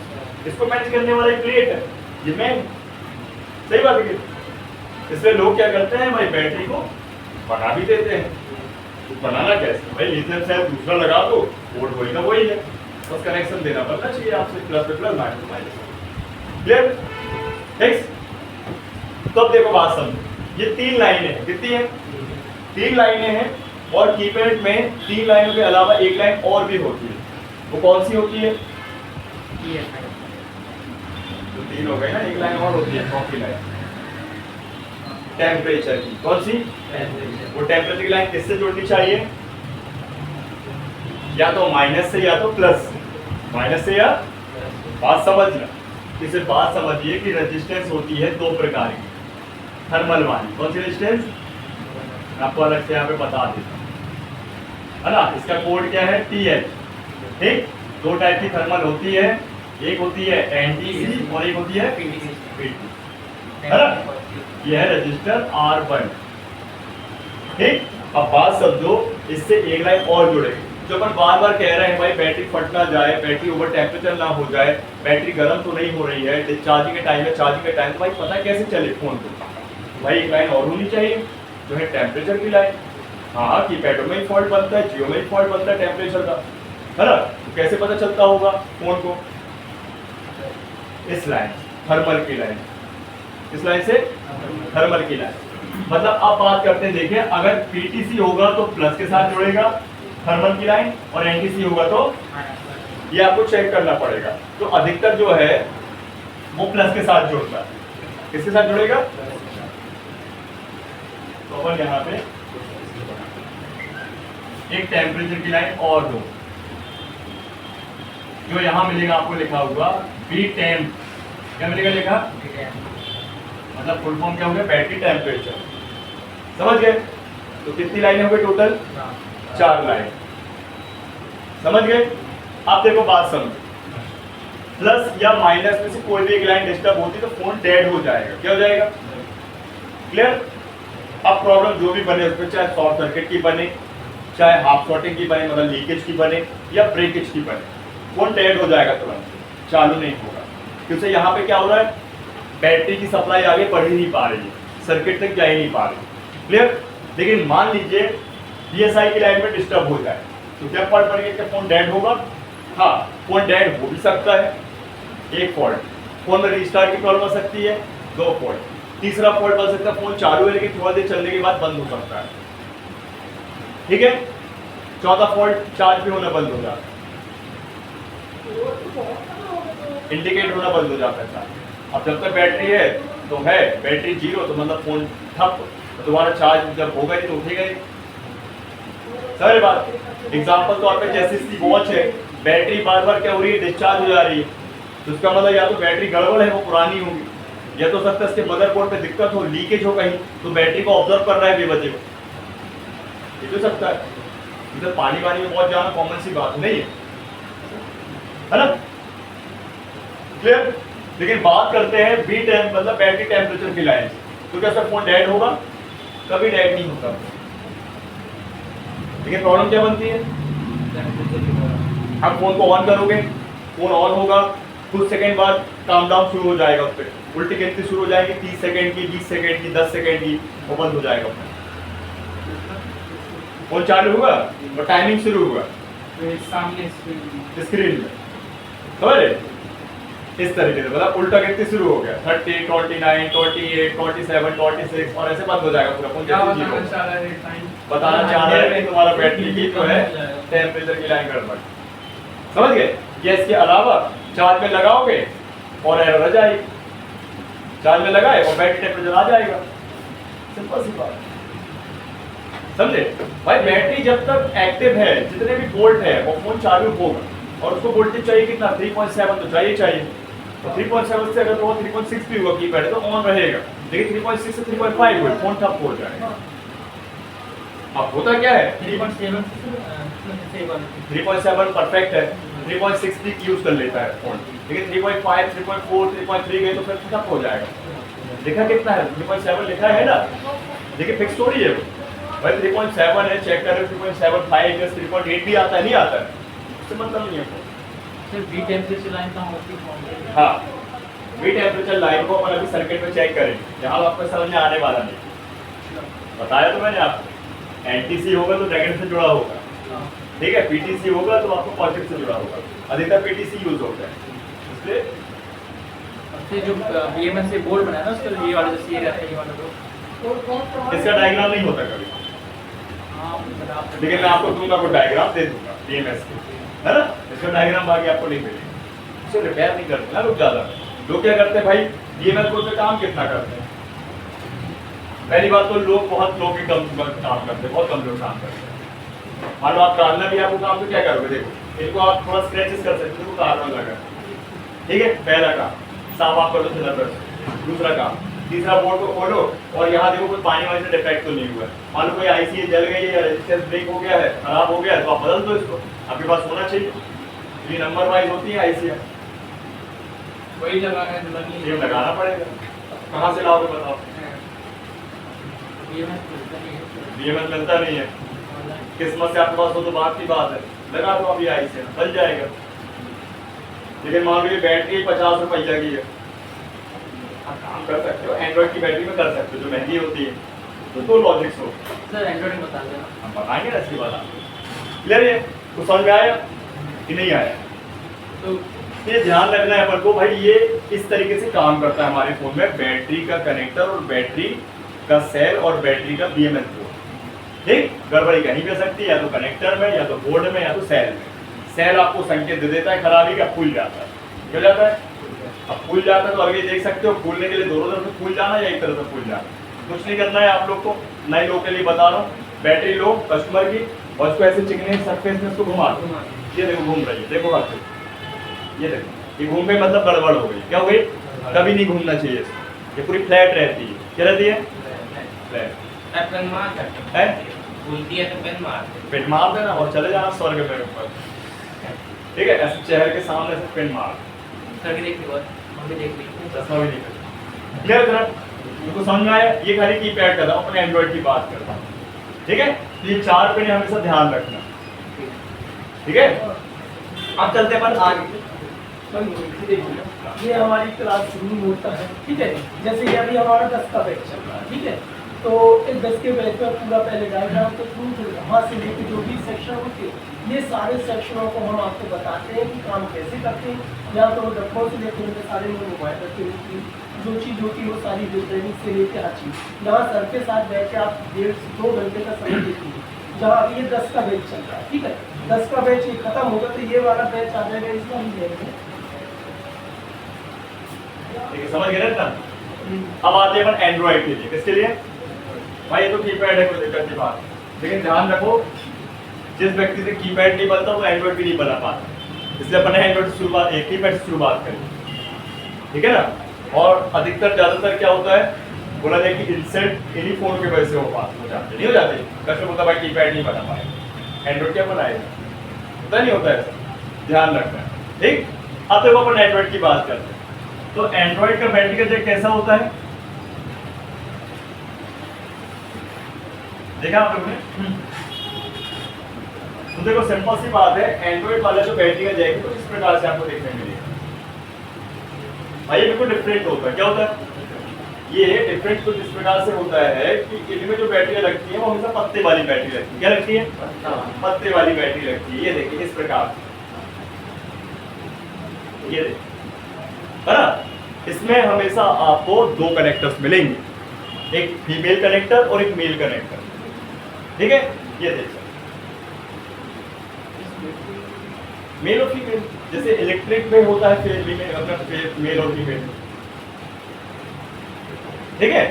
[SPEAKER 1] इसको मैच करने वाला प्लेट है, ये मैन, सही बात है। इसलिए लोग क्या करते हैं भाई, बैटरी को बना भी देते हैं। तो बनाना कैसे भाई? लिथियम सेल दूसरा लगा दो, बोर्ड वही का वही है, बस कनेक्शन देना पड़ना चाहिए आपसे, प्लस पे plus minus minus. Clear? Next. तो अब देखो बात समझो, ये 3 लाइनें हैं, कितनी है? 3 लाइनें हैं, और कीपैड में 3 लाइनों के अलावा एक लाइन और भी होती है, वो कौन सी होती है? तो 3 हो गए ना, एक लाइन और होती है, चौथी लाइन टेम्परेचर की। कौन सी? वो टेम्परेचर की लाइन किससे जुड़नी चाहिए? या तो माइनस से या तो प्लस से, माइनस से या, बात समझना, इसे बात समझिए कि रेजिस्टेंस होती है 2 प्रकार की, थर्मल वाली। कौन सी रेजिस्टेंस? आपको अलग से यहाँ पे बता देता हूं, है ना। इसका कोड क्या है? TH। ठीक, 2 टाइप की थर्मल होती है, एक होती है NTC और एक होती है PT, है ना। यह है रजिस्टर R1। ठीक, अब बात समझो, इससे एक लाइन और जुड़ेगी। जो अपन बार बार कह रहे हैं भाई, बैटरी फट ना जाए, बैटरी ओवर टेम्परेचर ना हो जाए, बैटरी गर्म तो नहीं हो रही है, चार्जिंग के टाइम है, चार्जिंग के टाइम तो भाई पता कैसे चले फोन को? भाई एक लाइन और होनी चाहिए, जो है टेम्परेचर की लाइन। हाँ, कीपैड में ही फॉल्ट बनता है, जियो में ही फॉल्ट बनता है टेम्परेचर का, है ना। तो कैसे पता चलता होगा फोन को? इस लाइन, थर्मल की लाइन, इस लाइन से थर्मल की लाइन। मतलब अब बात करते हैं, देखिए अगर PTC होगा तो प्लस के साथ जुड़ेगा थर्मल की लाइन, और NTC होगा तो ये आपको चेक करना पड़ेगा। तो अधिकतर जो है वो प्लस के साथ जुड़ता है। किसके साथ जुड़ेगा? तो अपन यहाँ पे एक टेम्परेचर की लाइन और दो, जो यहाँ मिलेगा आपको लिखा हुआ Btemp। क्या मिलेगा लिखा? मतलब फुल फॉर्म क्या हो गया? Battery temperature. समझ गए? तो कितनी लाइनें हो गई टोटल? 4 लाइन। समझ गए? आप देखो बात समझो, प्लस या माइनस में से कोई भी एक लाइन डिस्टर्ब होती तो फोन डेड हो जाएगा। क्या हो जाएगा? क्लियर? अब प्रॉब्लम जो भी बने उसमें, चाहे शॉर्ट सर्किट की बने, चाहे हाफ शॉर्टिंग की बने, मतलब लीकेज की बने, या ब्रेकेज की बने, फोन डेड हो जाएगा, तुरंत चालू नहीं होगा। क्योंकि यहाँ पे क्या हो रहा है? बैटरी की सप्लाई आगे बढ़ ही नहीं पा रही है, सर्किट तक जा ही नहीं पा रही। क्लियर? लेकिन मान लीजिए BSI की लाइन में डिस्टर्ब हो जाए तो क्या फॉल्ट पड़ गया? क्या फोन डेड होगा? हाँ, फोन डेड हो भी सकता है। एक फॉल्ट, फोन में रिस्टार्ट की प्रॉब्लम हो सकती है। 2 फॉल्ट, तीसरा फॉल्ट बन सकता है, फोन चालू है लेकिन थोड़ा देर चलने के बाद बंद हो सकता है। ठीक है? चौथा फॉल्ट, चार्ज भी होना बंद हो जाता है, इंडिकेट होना बंद हो जाता है। अब जब तक बैटरी है तो है, बैटरी जीरो तो मतलब फोन ठप, तो तुम्हारा चार्ज जब होगा ही तो उठेगा ही। समझ बात। एग्जाम्पल तौर पे जैसे इसकी वॉच है, बैटरी बार बार क्या हो रही है, डिस्चार्ज हो जा रही है, तो इसका मतलब या तो बैटरी गड़बड़ है, वो पुरानी होगी, या तो सकता है इसके मदरबोर्ड पे दिक्कत हो, लीकेज हो कहीं, तो बैटरी को ऑब्जर्व कर रहा है बेवजह को, ये तो सकता है। इधर पानी वानी में बहुत जाना कॉमन सी बात नहीं है ना, क्लियर। लेकिन बात करते हैं बी टेम मतलब बैटरी टेम्परेचर की लाइन से, तो क्या सर फोन डेड होगा? कभी डेड नहीं होता। लेकिन प्रॉब्लम क्या बनती है, आप फोन को ऑन करोगे, फोन ऑन होगा, कुछ सेकंड बाद काम डाउन शुरू हो जाएगा, उस पर उल्टी गिनती शुरू हो जाएगी, 30 सेकंड की, 20 सेकंड की, 10 सेकंड की, वो बंद हो जाएगा। फोन चालू हुआ और टाइमिंग शुरू हुआ
[SPEAKER 3] सामने
[SPEAKER 1] स्क्रीन में, समझ रहे? इस तरीके से मतलब उल्टा गिनती शुरू हो गया, 30, 29, 28, 27, 26 और ऐसे बंद हो जाएगा पूरा फोन।
[SPEAKER 3] क्या बताना चाह रहा है टाइम?
[SPEAKER 1] बताना चाह रहा है कि तुम्हारा बैटरी की जो है टेम्परेचर की लाइन गड़बड़, समझ गए? ये इसके अलावा चार्ज में लगाओगे और एरर आ जाएगी, चार्ज में लगाए और बैटरी टेम्परेचर आ जाएगा, सिंपल सी बात, समझे भाई? बैटरी जब तक एक्टिव है, जितने भी वोल्ट है, और फोन चालू होगा और उसको वोल्टेज चाहिए कितना, 3.7 तो चाहिए, तो 3.7 से अगर तो 3.6 भी हुआ कीपैड तो ऑन रहेगा, लेकिन 3.6 से 3.5 वोल्ट फोन ठप हो जाएगा। अब होता क्या है, 3.7 परफेक्ट है, 3.6 भी यूज कर लेता है फोन, लेकिन 3.5, 3.4, 3.3 गए तो फिर ठप हो जाएगा। लिखा कितना है, 3.7 लिखा है ना, देखिए फिक्स स्टोरी है वो भाई, 3.7 है, चेक करें 3.75 है, 3.8 भी आता है, नहीं आता है, उससे मतलब नहीं है phone.
[SPEAKER 2] Sir B temperature line कहाँ होती है?
[SPEAKER 1] हाँ, बी टेम्परेचर लाइन को अपन अभी सर्किट में चेक करेंगे, यहाँ आपको समझ में आने वाला नहीं, बताया तो मैंने आपको, एनटीसी होगा तो नेगेटिव से जुड़ा होगा, ठीक है, पीटीसी होगा तो आपको पॉजिटिव से जुड़ा होगा, अधिकतर पीटीसी यूज होता है, इसलिए
[SPEAKER 2] जो बीएमएस से बोर्ड बनाया ना उसका ये वाला जो सी रहता है, ये वाला तो
[SPEAKER 1] इसका डायग्राम नहीं होता कभी, लेकिन मैं आपको दूंगा कोई डायग्राम दे दूंगा बीएमएस के, है ना, इसका डायग्राम बाकी आपको नहीं मिलेगा। इसे रिपेयर नहीं करते ना लोग ज्यादा, लोग क्या करते हैं भाई, बीएमएस बोर्ड पे काम कितना करते हैं, पहली बात तो लोग बहुत लोग ही कम काम करते हैं, बहुत कम लोग काम करते हैं। मान लो आप कार्नर भी आपको काम तो क्या करोगे, देखो इनको आप थोड़ा स्क्रैचेस कर सकते हो, कार्नर लगा, ठीक है, पहला काम साफ आप कर दो सिलेंडर, दूसरा काम, तीसरा बोर्ड को खोलो और यहाँ देखो कोई पानी वानी से डिफेक्ट तो नहीं हुआ है, मान लो कोई आईसी जल गई है या रेजिस्टेंस ब्रेक हो गया है, खराब हो गया है, तो आप बदल दो इसको, आपके पास होना चाहिए, ये नंबर वाइज होती है आईसी,
[SPEAKER 3] वही लगाना है,
[SPEAKER 1] ये लगाना पड़ेगा, कहाँ से लाओगे बताओ, बीएमएस मिलता नहीं है, किस्मत से आपके पास हो तो बात की बात है, लगा दो अभी आईसी बन जाएगा। लेकिन मान लो ये बैटरी 50 रुपया की है, आप काम कर सकते हो, एंड्रॉइड की बैटरी में कर सकते हो जो महंगी होती है, तो दो लॉजिक्स हो।
[SPEAKER 2] सर एंड्रॉइड में बता देना,
[SPEAKER 1] हम बताएंगे ना इसकी बात, क्लियर है? तो समझ में आया कि नहीं आया? तो ये ध्यान रखना है अपन को भाई, ये इस तरीके से काम करता है हमारे फोन में, बैटरी का कनेक्टर और बैटरी का सेल और बैटरी का बीएमएस बोर्ड, ठीक, गड़बड़ी कहीं भी हो सकती है, या तो कनेक्टर में, या तो बोर्ड में, या तो सेल में। सेल आपको संकेत दे देता है खराबी का, फूल जाता है, क्यों जाता है? अब फूल जाता है तो आगे देख सकते हो, फूलने के लिए दोनों तरफ से फूल जाना या एक तरफ से फूल जाना, कुछ नहीं करना है आप लोग को, नए लोग के लिए बता रहा हूँ, बैटरी लो कस्टमर की और उसको ऐसे चिकने सरफेस में उसको घुमा दो, ये देखो घूम रही है, देखो हाथ से, ये देखो ये घूम गई मतलब गड़बड़ हो गई, क्या हो गई? कभी नहीं घूमना चाहिए, ये पूरी फ्लैट रहती है, क्या रहती है? फ्लैट
[SPEAKER 4] पेन मार
[SPEAKER 1] है,
[SPEAKER 4] बोलती है तो पेन मार,
[SPEAKER 1] पेन मार देना और चले जाना स्वर्ग में ऊपर, ठीक है, ऐसे चेहरे के सामने से पेन मार,
[SPEAKER 2] सर देख ली बात, मम्मी देख ली,
[SPEAKER 1] चश्मा भी नहीं कर, क्लियर करा? तुमको समझ में आया? ये खाली कीपैड का था, अपने एंड्रॉइड की बात करता हूँ, ठीक है, तो ये 4 पिन हमेशा ध्यान रखना, ठीक है। अब चलते अपन आगे,
[SPEAKER 5] ये हमारी क्लास शुरू होता है, ठीक है, जैसे ये अभी हमारा 10 का बैच चल रहा है, ठीक है, तो इस 10 के बैच में पूरा पहले डायग्राम तो शुरू वहाँ से लेकर जो भी सेक्शन होते हैं, ये सारे सेक्शनों को हम आपको बताते हैं कि काम कैसे करते हैं, या तो डब्बों से लेकर उनके सारे में मोबाइल रखते हैं, जो चीज़ होती है वो सारी ट्रेनिंग से लेकर हर चीज़, यहाँ सर के साथ बैठ के आप 1.5 से 2 घंटे का समय देती है, जहाँ अभी ये 10 का बैच चल रहा है, ठीक है, 10 का बैच ये खत्म होगा तो ये वाला बैच आ जाएगा, इसका हम लेंगे
[SPEAKER 1] ठीक है, समझ गए ना इतना? अब आते हैं अपन एंड्रॉइड के लिए। किसके लिए भाई? ये तो कीपैड है, कोई दिक्कत की बात, लेकिन ध्यान रखो जिस व्यक्ति से कीपैड नहीं बनता वो एंड्रॉइड भी नहीं बना पाता, इसलिए अपन एंड्रॉइड से शुरुआत, एक कीपैड से शुरुआत करें, ठीक है ना? और अधिकतर ज्यादातर क्या होता है, बोला जाए कि इंसेंट इन्हीं फोन के वजह से वो बात हो जाते, नहीं हो जाते? कस्टमर बोलता भाई कीपैड नहीं बना पाए, एंड्रॉइड क्या बनाएगा? होता नहीं होता ऐसा, ध्यान रखना है, ठीक? अब देखो अपन एंड्रॉइड की बात करते हैं। तो एंड्रॉइड का बैटरी का जैक कैसा होता है, देखा आप लोगों ने? तो देखो सिंपल सी बात है, एंड्रॉइड वाला जो बैटरी का जैक है तो इस प्रकार से आपको देखने मिलेगा। भाई ये बिल्कुल डिफरेंट होता है। क्या होता है ये? डिफरेंट कुछ इस प्रकार से होता है कि इनमें जो बैटरी लगती है वो हमेशा पत्ते वाली बैटरी लगती है। क्या लगती है? पत्ते वाली बैटरी लगती है। ये देखिए इस प्रकार से, ये देखिए, है ना? इसमें हमेशा आपको दो कनेक्टर्स मिलेंगे, एक फीमेल कनेक्टर और एक मेल कनेक्टर, ठीक है? ये देखिए मेल और फीमेल, जैसे इलेक्ट्रिक में होता है मेल और फीमेल, ठीक है?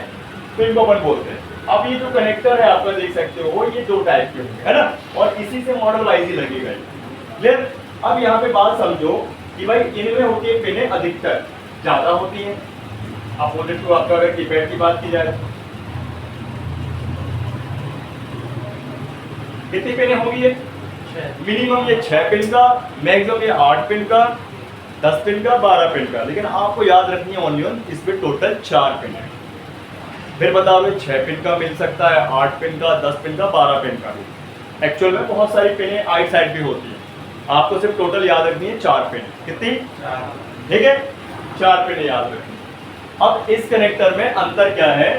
[SPEAKER 1] तो इनको अपन बोलते हैं। अब ये जो कनेक्टर है आपका देख सकते हो, ये दो टाइप के होंगे, है ना? और इसी से मॉडल वाइज ही लगेगा। क्लियर? अब यहाँ पे बात समझो कि भाई इनमें होती है पिनें अधिकतर ज्यादा होती हैं, अपोजिट टू आपका अगर कीपैड की बात की जाए। कितनी पिनें होंगी ये? मिनिमम ये 6 पिन का, मैक्सिमम ये 8 पिन का, 10 पिन का, 12 पिन का, लेकिन आपको याद रखनी है ओनली इसमें टोटल 4 पिन है। फिर बताओ 6 पिन का मिल सकता है, 8 पिन का, 10 पिन का, 12 पिन का भी। एक्चुअल में बहुत सारी पिनें आइट साइड भी होती है, आपको सिर्फ टोटल याद रखनी है 4 पिन। कितनी? ठीक है, 4 पिन याद रखनी। अब इस कनेक्टर में अंतर क्या है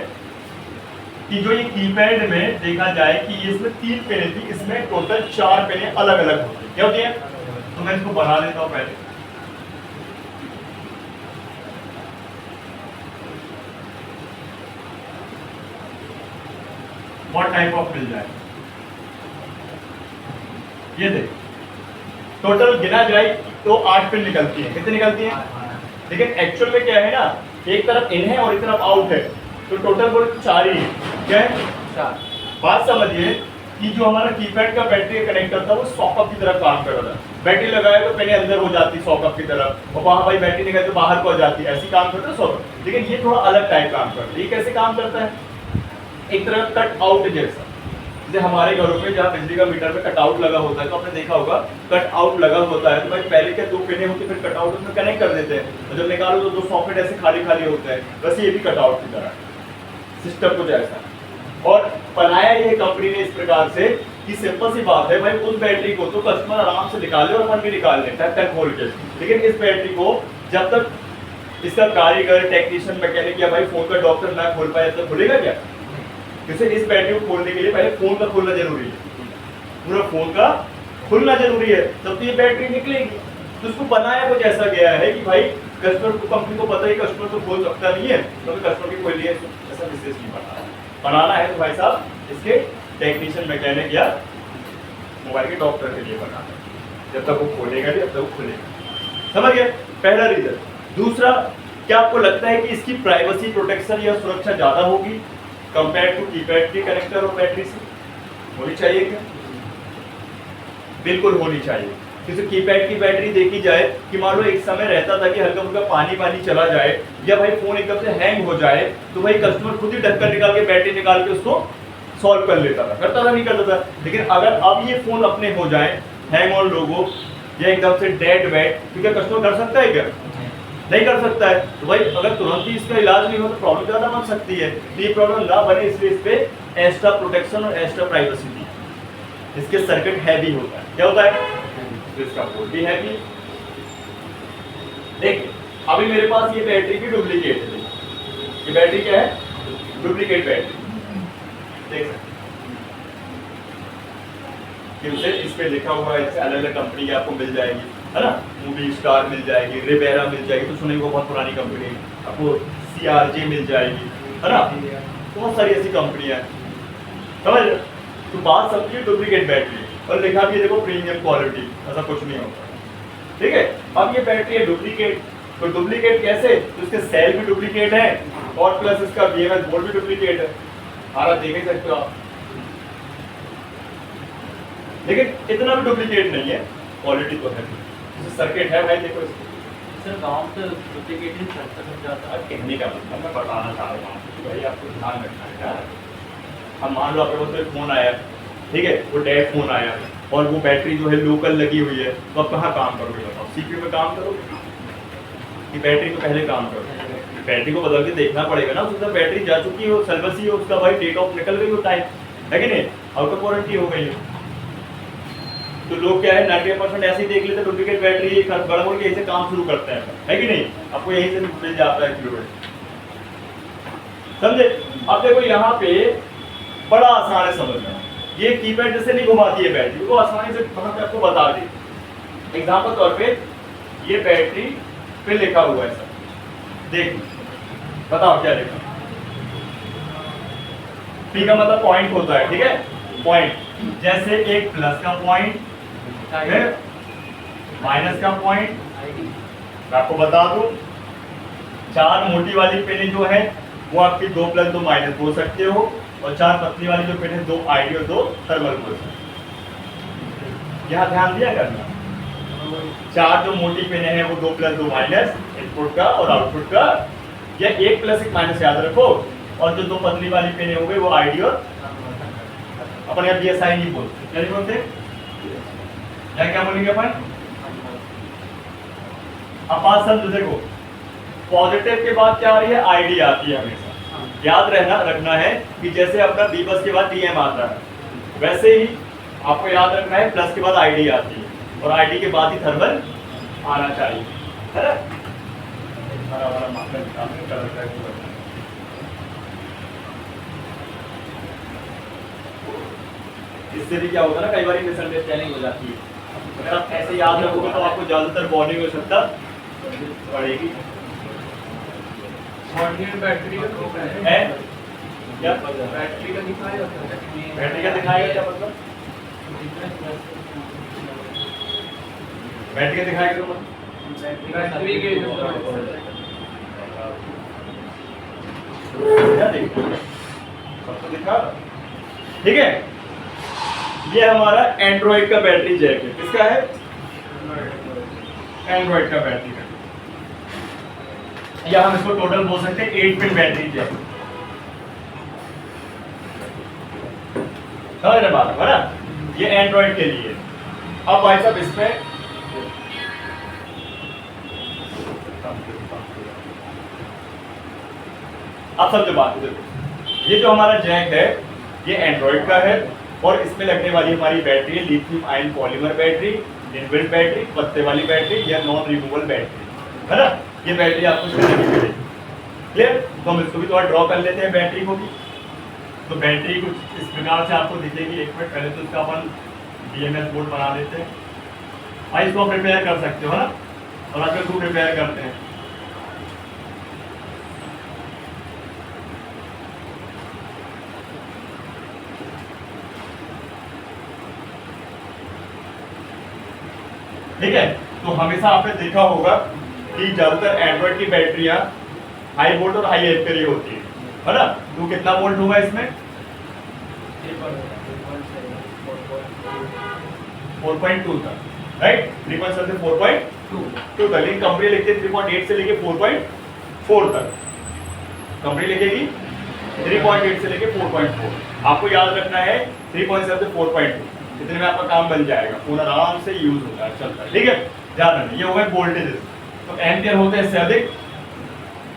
[SPEAKER 1] कि जो ये कीपैड में देखा जाए कि इसमें 3 पिनें थी, इसमें टोटल 4 पिनें अलग अलग होती है। क्या होती है? तो मैं इसको बना लेता हूं पहले। व्हाट टाइप ऑफ मिल जाए, ये देख टोटल गिना जाए तो 8 पिन निकलती है। कितनी निकलती है? लेकिन एक्चुअल में क्या है ना, एक तरफ इन है और एक तरफ आउट है, तो टोटल बोले तो 4 ही है। क्या है? 4। बात समझिए कि जो हमारा कीपैड का बैटरी का कनेक्टर था वो सॉकअप की तरफ काम कर रहा था। बैटरी लगाया तो पहले अंदर हो जाती सॉकअप की तरफ, और वहां भाई बैटरी निकाले तो बाहर को आ जाती, ऐसी काम करता है सॉकअप। लेकिन ये थोड़ा अलग टाइप काम करता है। ये कैसे काम करता है? एक तरह कट आउट जैसा, जैसे हमारे घरों में जहाँ बिजली का मीटर में कट आउट लगा होता है, तो आपने देखा होगा कट आउट लगा होता है तो भाई पहले क्या 2 पिनें होती है, फिर कट आउट उसमें कनेक्ट कर देते हैं, और जब निकालो तो 2 सॉकेट ऐसे खाली खाली होते हैं। बस ये भी कट आउट की तरह सिस्टम कुछ ऐसा, और बनाया ये कंपनी ने इस प्रकार से कि सिंपल सी बात है भाई, उस बैटरी को तो कस्टमर आराम से निकाले और अपन भी निकाल ले टक खोल के, लेकिन इस बैटरी को जब तक इसका कारीगर टेक्नीशियन मैकेनिक या भाई फोन का डॉक्टर ना खोल पाए तब खुलेगा क्या? जैसे इस बैटरी को खोलने के लिए पहले फोन का खुलना जरूरी है, पूरा फोन का खुलना जरूरी है, तब तो ये बैटरी निकलेगी। तो इसको बनाया कुछ ऐसा गया है कि भाई कस्टमर को, कंपनी को पता है कस्टमर तो खोल सकता नहीं है, तो कस्टमर के कोई लिए ऐसा विशेष नहीं बनाना है। तो भाई साहब इसके टेक्नीशियन मैकेनिक या मोबाइल के डॉक्टर के लिए बनाना है, जब तक वो खोलेगा नहीं तब तक वो खुलेगा। समझ गए? पहला रीजन। दूसरा, क्या आपको लगता है कि इसकी प्राइवेसी प्रोटेक्शन या सुरक्षा ज्यादा होगी कंपेयर टू कीपैड के कनेक्टर और बैटरी से? होनी चाहिए क्या? बिल्कुल होनी चाहिए। जैसे कीपैड की बैटरी देखी जाए कि मान लो एक समय रहता था कि हल्का फुल्का पानी चला जाए या भाई फोन एकदम से हैंग हो जाए, तो भाई कस्टमर खुद ही ढक्कन निकाल के बैटरी निकाल के उसको सॉल्व कर लेता था, करता था नहीं करता था। लेकिन अगर अब ये फोन अपने हो जाए हैंग ऑन लोगो या एकदम से डेड वेट, तो क्या कस्टमर कर सकता है? क्या नहीं कर सकता है। तो भाई अगर तुरंत ही इसका इलाज नहीं हो तो प्रॉब्लम ज़्यादा बन सकती है। तो ये प्रॉब्लम ना बने इसलिए इस पर एक्स्ट्रा प्रोटेक्शन और एक्स्ट्रा प्राइवेसी दी। इसके सर्किट हैवी होता है। क्या होता है? तो इसका बोर्ड भी हैवी। देखिए अभी मेरे पास ये बैटरी की डुप्लीकेट है। ये बैटरी क्या है? Duplicate battery. देख सकते इस पे लिखा हुआ है, अलग अलग कंपनी की आपको मिल जाएगी, है ना? मूवी स्टार मिल जाएगी, रिबेरा मिल जाएगी, तो सुनेंगे बहुत पुरानी कंपनी। आपको CRJ मिल जाएगी, है ना? बहुत सारी ऐसी कंपनियां हैं, समझ? तो बात सबकी डुप्लीकेट बैटरी और लिखा भी देखो प्रीमियम क्वालिटी, ऐसा कुछ नहीं होता, ठीक है? अब ये बैटरी है डुप्लीकेट, तो डुप्लीकेट कैसे? तो इसके सेल भी डुप्लीकेट है और प्लस इसका बीएमएस बोर्ड भी डुप्लीकेट है। हारा देख ही सकते हो आप, लेकिन इतना भी डुप्लीकेट नहीं है, क्वालिटी तो है। सर्किट है भाई, देखो इसको।
[SPEAKER 2] सर गाँव तो डुप्लीकेटेड सर्किट जाता है।
[SPEAKER 1] कहने का मतलब मैं बताना चाह रहा हूँ कि भाई आपको ध्यान रखना है यार। हम मान लो आपके पास कोई फोन आया, ठीक है, वो डेड फोन आया और वो बैटरी जो है लोकल लगी हुई है, तो आप कहाँ काम करोगे बताओ? सीपीयू में काम करोगे कि बैटरी में पहले काम करोगे? बैटरी को बदल के देखना पड़ेगा ना, उसका बैटरी जा चुकी हो, सर्विस ही हो, उसका भाई डेट ऑफ निकल गई हो, टाइम है कि नहीं, आउट ऑफ वारंटी हो गई है। तो लोग क्या है 90% ऐसे ही देख लेते हैं, डुप्लीकेट बैटरी गड़बड़ के ऐसे काम शुरू करते हैं, है कि नहीं? आपको यहीं से मिल जाता है फ्लूइड, समझे? अब देखो यहाँ पे बड़ा आसान है समझना, ये कीपैड जैसे नहीं घुमाती है बैटरी को, आसानी से वहां पे आपको बता दी। एग्जाम्पल तौर पे ये बैटरी पे लिखा हुआ है सर, देख बताओ क्या लिखा? पी का मतलब पॉइंट होता है, ठीक है, पॉइंट। जैसे एक प्लस का पॉइंट है, माइनस का पॉइंट। मैं आपको बता दूं, 4 मोटी वाली पेन जो है वो आपकी 2 प्लस 2 माइनस बोल सकते हो, और 4 पतली वाली जो पेन है 2 आईडी और 2 थर्मल बोल सकते हो। यहाँ ध्यान दिया करना, 4 जो मोटी पेन है वो 2 प्लस 2 माइनस इनपुट का और आउटपुट का, या 1 प्लस 1 माइनस याद रखो, और जो 2 पतली वाली पेन हो गई वो आईडी और अपन यहाँ बीएसआई नहीं बोलते, क्या नहीं बोलते? या क्या बोलेंगे अपन? अब बात समझो, देखो पॉजिटिव के बाद क्या आ रही है? आईडी आती है हमेशा। याद रखना है कि जैसे अपना बी बस के बाद डीएम आता है, वैसे ही आपको याद रखना है प्लस के बाद आईडी आती है, और आईडी के बाद ही थर्मल आना चाहिए, है ना? हरा वाला मार्कर निकालने का कलर का इससे भी क्या होता है ना, कई बार मिसअंडरस्टैंडिंग हो जाती है। अगर आप ऐसे याद रखोगे तो आपको ज्यादातर बॉडी में क्षमता बढ़ेगी।
[SPEAKER 3] बैटरी का
[SPEAKER 1] है क्या?
[SPEAKER 3] बैटरी का दिखाया
[SPEAKER 1] बैटरी का दिखाएगा क्या मतलब? बैटरी का दिखाएगा तो मतलब
[SPEAKER 3] बैटरी के
[SPEAKER 1] क्या देखो सब तो दिखा, ठीक है। ये हमारा एंड्रॉइड का बैटरी जैक है। किसका है? एंड्रॉइड का बैटरी का, या हम इसको टोटल बोल सकते हैं 8 पिन बैटरी जैक। समझ रहे बात है ना? ये एंड्रॉइड के लिए। अब भाई साहब इसमें अब समझो बात, देखो ये जो हमारा जैक है ये एंड्रॉइड का है, और इसमें लगने वाली हमारी बैटरी है lithium ion polymer battery, inbuilt battery, पत्ते वाली बैटरी या नॉन रिमूवेबल बैटरी, है ना? ये बैटरी आपको इसमें नहीं मिलेगी। क्लियर? तो हम इसको भी थोड़ा ड्रॉ कर लेते हैं बैटरी को भी। तो बैटरी कुछ इस प्रकार से आपको दिखेगी। एक मिनट पहले तो इसका अपन बीएमएस बोर्ड बना लेते हैं। भाई इसको प्रिपेयर कर सकते हो ना, और आगे इसको प्रिपेयर करते हैं। ठीक है, तो हमेशा आपने देखा होगा कि ज्यादातर एंड्रॉइड की बैटरियां हाई वोल्ट और हाई एम्पीयर होती है ना? तो कितना वोल्ट होगा इसमें? 4.2 था, राइट? 3.7 से 4.2 तक, लेकिन कंपनी लिखती है 3.8 से लेके 4.4 तक। कंपनी लिखेगी 3.8 से लेके 4.4। आपको याद रखना है 3.7 से 4.2, इतने में आपका काम बन जाएगा, फोन आराम से यूज होता है, चलता है। ठीक है, ध्यान रखना। ये हो गए वोल्टेजेस। तो एम्पियर होते हैं इससे अधिक,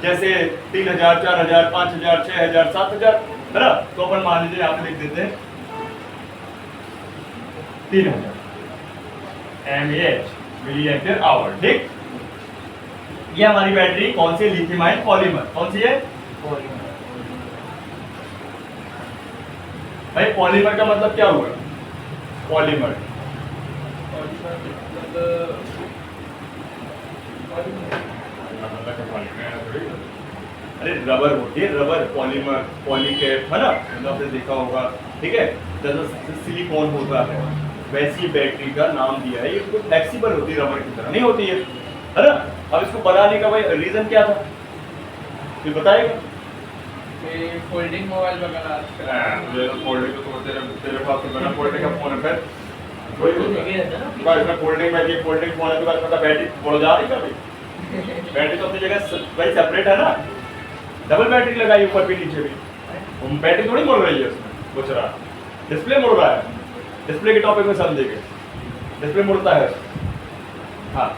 [SPEAKER 1] जैसे 3000, 4000, 5000, 6000, 7000, है ना? तो अपन मान लीजिए यहाँ पे लिख देते हैं 3000 mAh, मिली एम्पियर आवर। ठीक, ये हमारी बैटरी कौन सी? Lithium ion polymer. कौन सी है? भाई पॉलीमर का मतलब क्या हुआ? पॉलीमर अरे रबर होती है, रबर, पॉलीमर, पॉलीकैप, है ना? मतलब आपने देखा होगा। ठीक है, जैसे सिलिकॉन होता है वैसी बैटरी का नाम दिया है। ये बिल्कुल फ्लेक्सिबल होती है, रबर की तरह नहीं होती है। है ना। अब इसको बनाने का भाई रीजन क्या था, फिर बताएगा।
[SPEAKER 3] फोल्डिंग मोबाइल वगैरह आजकल
[SPEAKER 1] फोल्डिंग तो तेरे पास तो बना फोल्डिंग का फोन है, फिर वही
[SPEAKER 2] तो
[SPEAKER 1] होता है।
[SPEAKER 2] देखे रहता है ना
[SPEAKER 1] बस इसमें फोल्डिंग में ये फोल्डिंग फोन है तो बस मतलब बैटरी बोल जा रही कभी, बैटरी तो अपनी जगह भाई सेपरेट है ना, डबल बैटरी लगाई ऊपर भी नीचे भी, बैटरी थोड़ी मुड़ रही है उसमें, कुछ रहा डिस्प्ले मुड़ रहा है, डिस्प्ले के टॉपिक में समझेंगे, डिस्प्ले मुड़ता है। हाँ,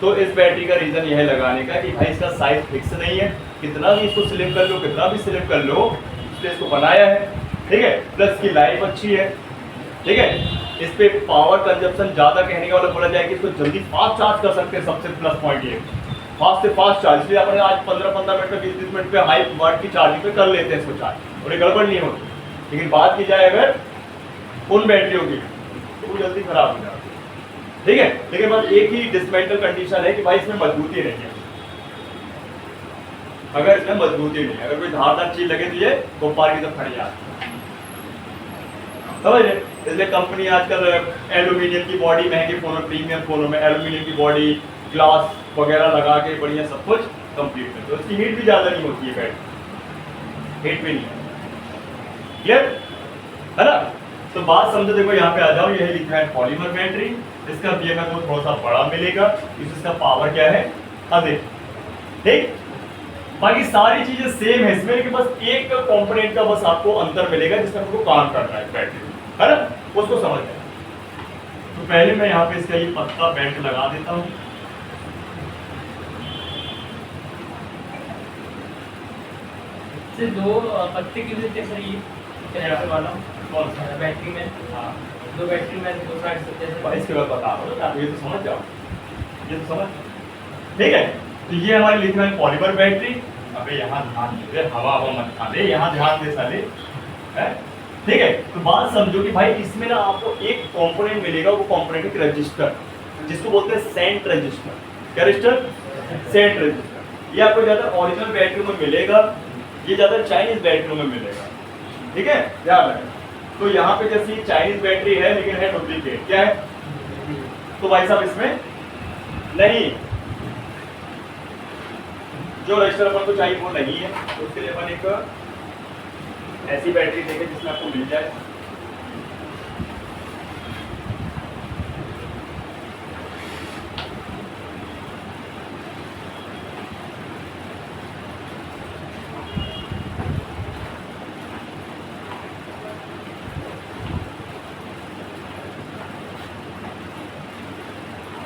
[SPEAKER 1] तो इस बैटरी का रीजन यह है लगाने का कि भाई इसका साइज फिक्स नहीं है, कितना भी इसको स्लिम कर लो, कितना भी स्लिम कर लो, इसलिए इसको बनाया है, ठीक है। प्लस की लाइफ अच्छी है, ठीक है। इस पे पावर कंजप्शन ज़्यादा कहने का मतलब बोला जाए कि इसको जल्दी फास्ट चार्ज कर सकते हैं, सबसे प्लस पॉइंट ये फास्ट से फास्ट चार्ज, इसलिए अपने आज 15-15 मिनट में 20-20 मिनट पे हाई वाट की चार्जिंग पे कर लेते हैं इसको चार्ज, और ये गड़बड़ नहीं होती। लेकिन बात की जाए अगर उन बैटरियों की तो वो जल्दी खराब हो जाती है, ठीक है। लेकिन बस एक ही डिसमेंटल कंडीशन है कि भाई इसमें मजबूती नहीं है, अगर इसमें मजबूती नहीं है, अगर कोई धारदार चीज लगे तो ये गोपाल की तो फट जाती है, समझ रहे। इसलिए कंपनी आजकल एल्यूमिनियम की बॉडी, महंगे फोनों प्रीमियम फोनों में एल्यूमिनियम की बॉडी, ग्लास वगैरह लगा के बढ़िया सब कुछ कंप्लीट है, तो इसकी हीट भी ज़्यादा नहीं होती है, बैटरी हीट भी नहीं है, क्लियर है ना। तो बात समझो, देखो यहाँ पे आ जाओ, ये है लिथियम पॉलीमर बैटरी, इसका BMS को थोड़ा सा बड़ा मिलेगा, इसका पावर क्या है अधिक, ठीक। बाकी सारी चीजें सेम है इसमें, लेकिन बस एक कंपोनेंट का बस आपको अंतर मिलेगा जिसमें आपको काम करना है बैटरी, है ना, उसको समझना है। तो पहले मैं यहाँ पे इसका ये पत्ता बेल्ट लगा देता हूँ,
[SPEAKER 2] से दो पत्ते की देते सर ये कैसे वाला
[SPEAKER 1] कौन सा?
[SPEAKER 2] बैटरी में,
[SPEAKER 1] हाँ,
[SPEAKER 2] दो बैटरी में दो साइड से जैसे
[SPEAKER 1] और इसके बाद बता रहा हूँ, आप ये तो समझ जाओ, ये तो समझ, ठीक है। तो ये हमारी लिथियम पॉलीमर बैटरी, अबे यहाँ ध्यान दे, हवा मत खा ले, यहाँ ध्यान दे साले, है, ठीक है। तो बात समझो कि भाई इसमें ना आपको एक कंपोनेंट मिलेगा, वो कंपोनेंट एक रजिस्टर, जिसको बोलते हैं सेंट रजिस्टर। क्या रजिस्टर? सेंट रजिस्टर। ये आपको ज्यादा ओरिजिनल बैटरी में मिलेगा, ये ज्यादा चाइनीज बैटरियों में मिलेगा, ठीक है, ध्यान रखें। तो यहाँ पे जैसे चाइनीज बैटरी है लेकिन है डुप्लीकेट, क्या है, तो भाई साहब इसमें नहीं, जो रजिस्टर अपन को चाहिए वो नहीं है, तो उसके लिए अपन एक ऐसी बैटरी देखें जिसमें आपको मिल जाए,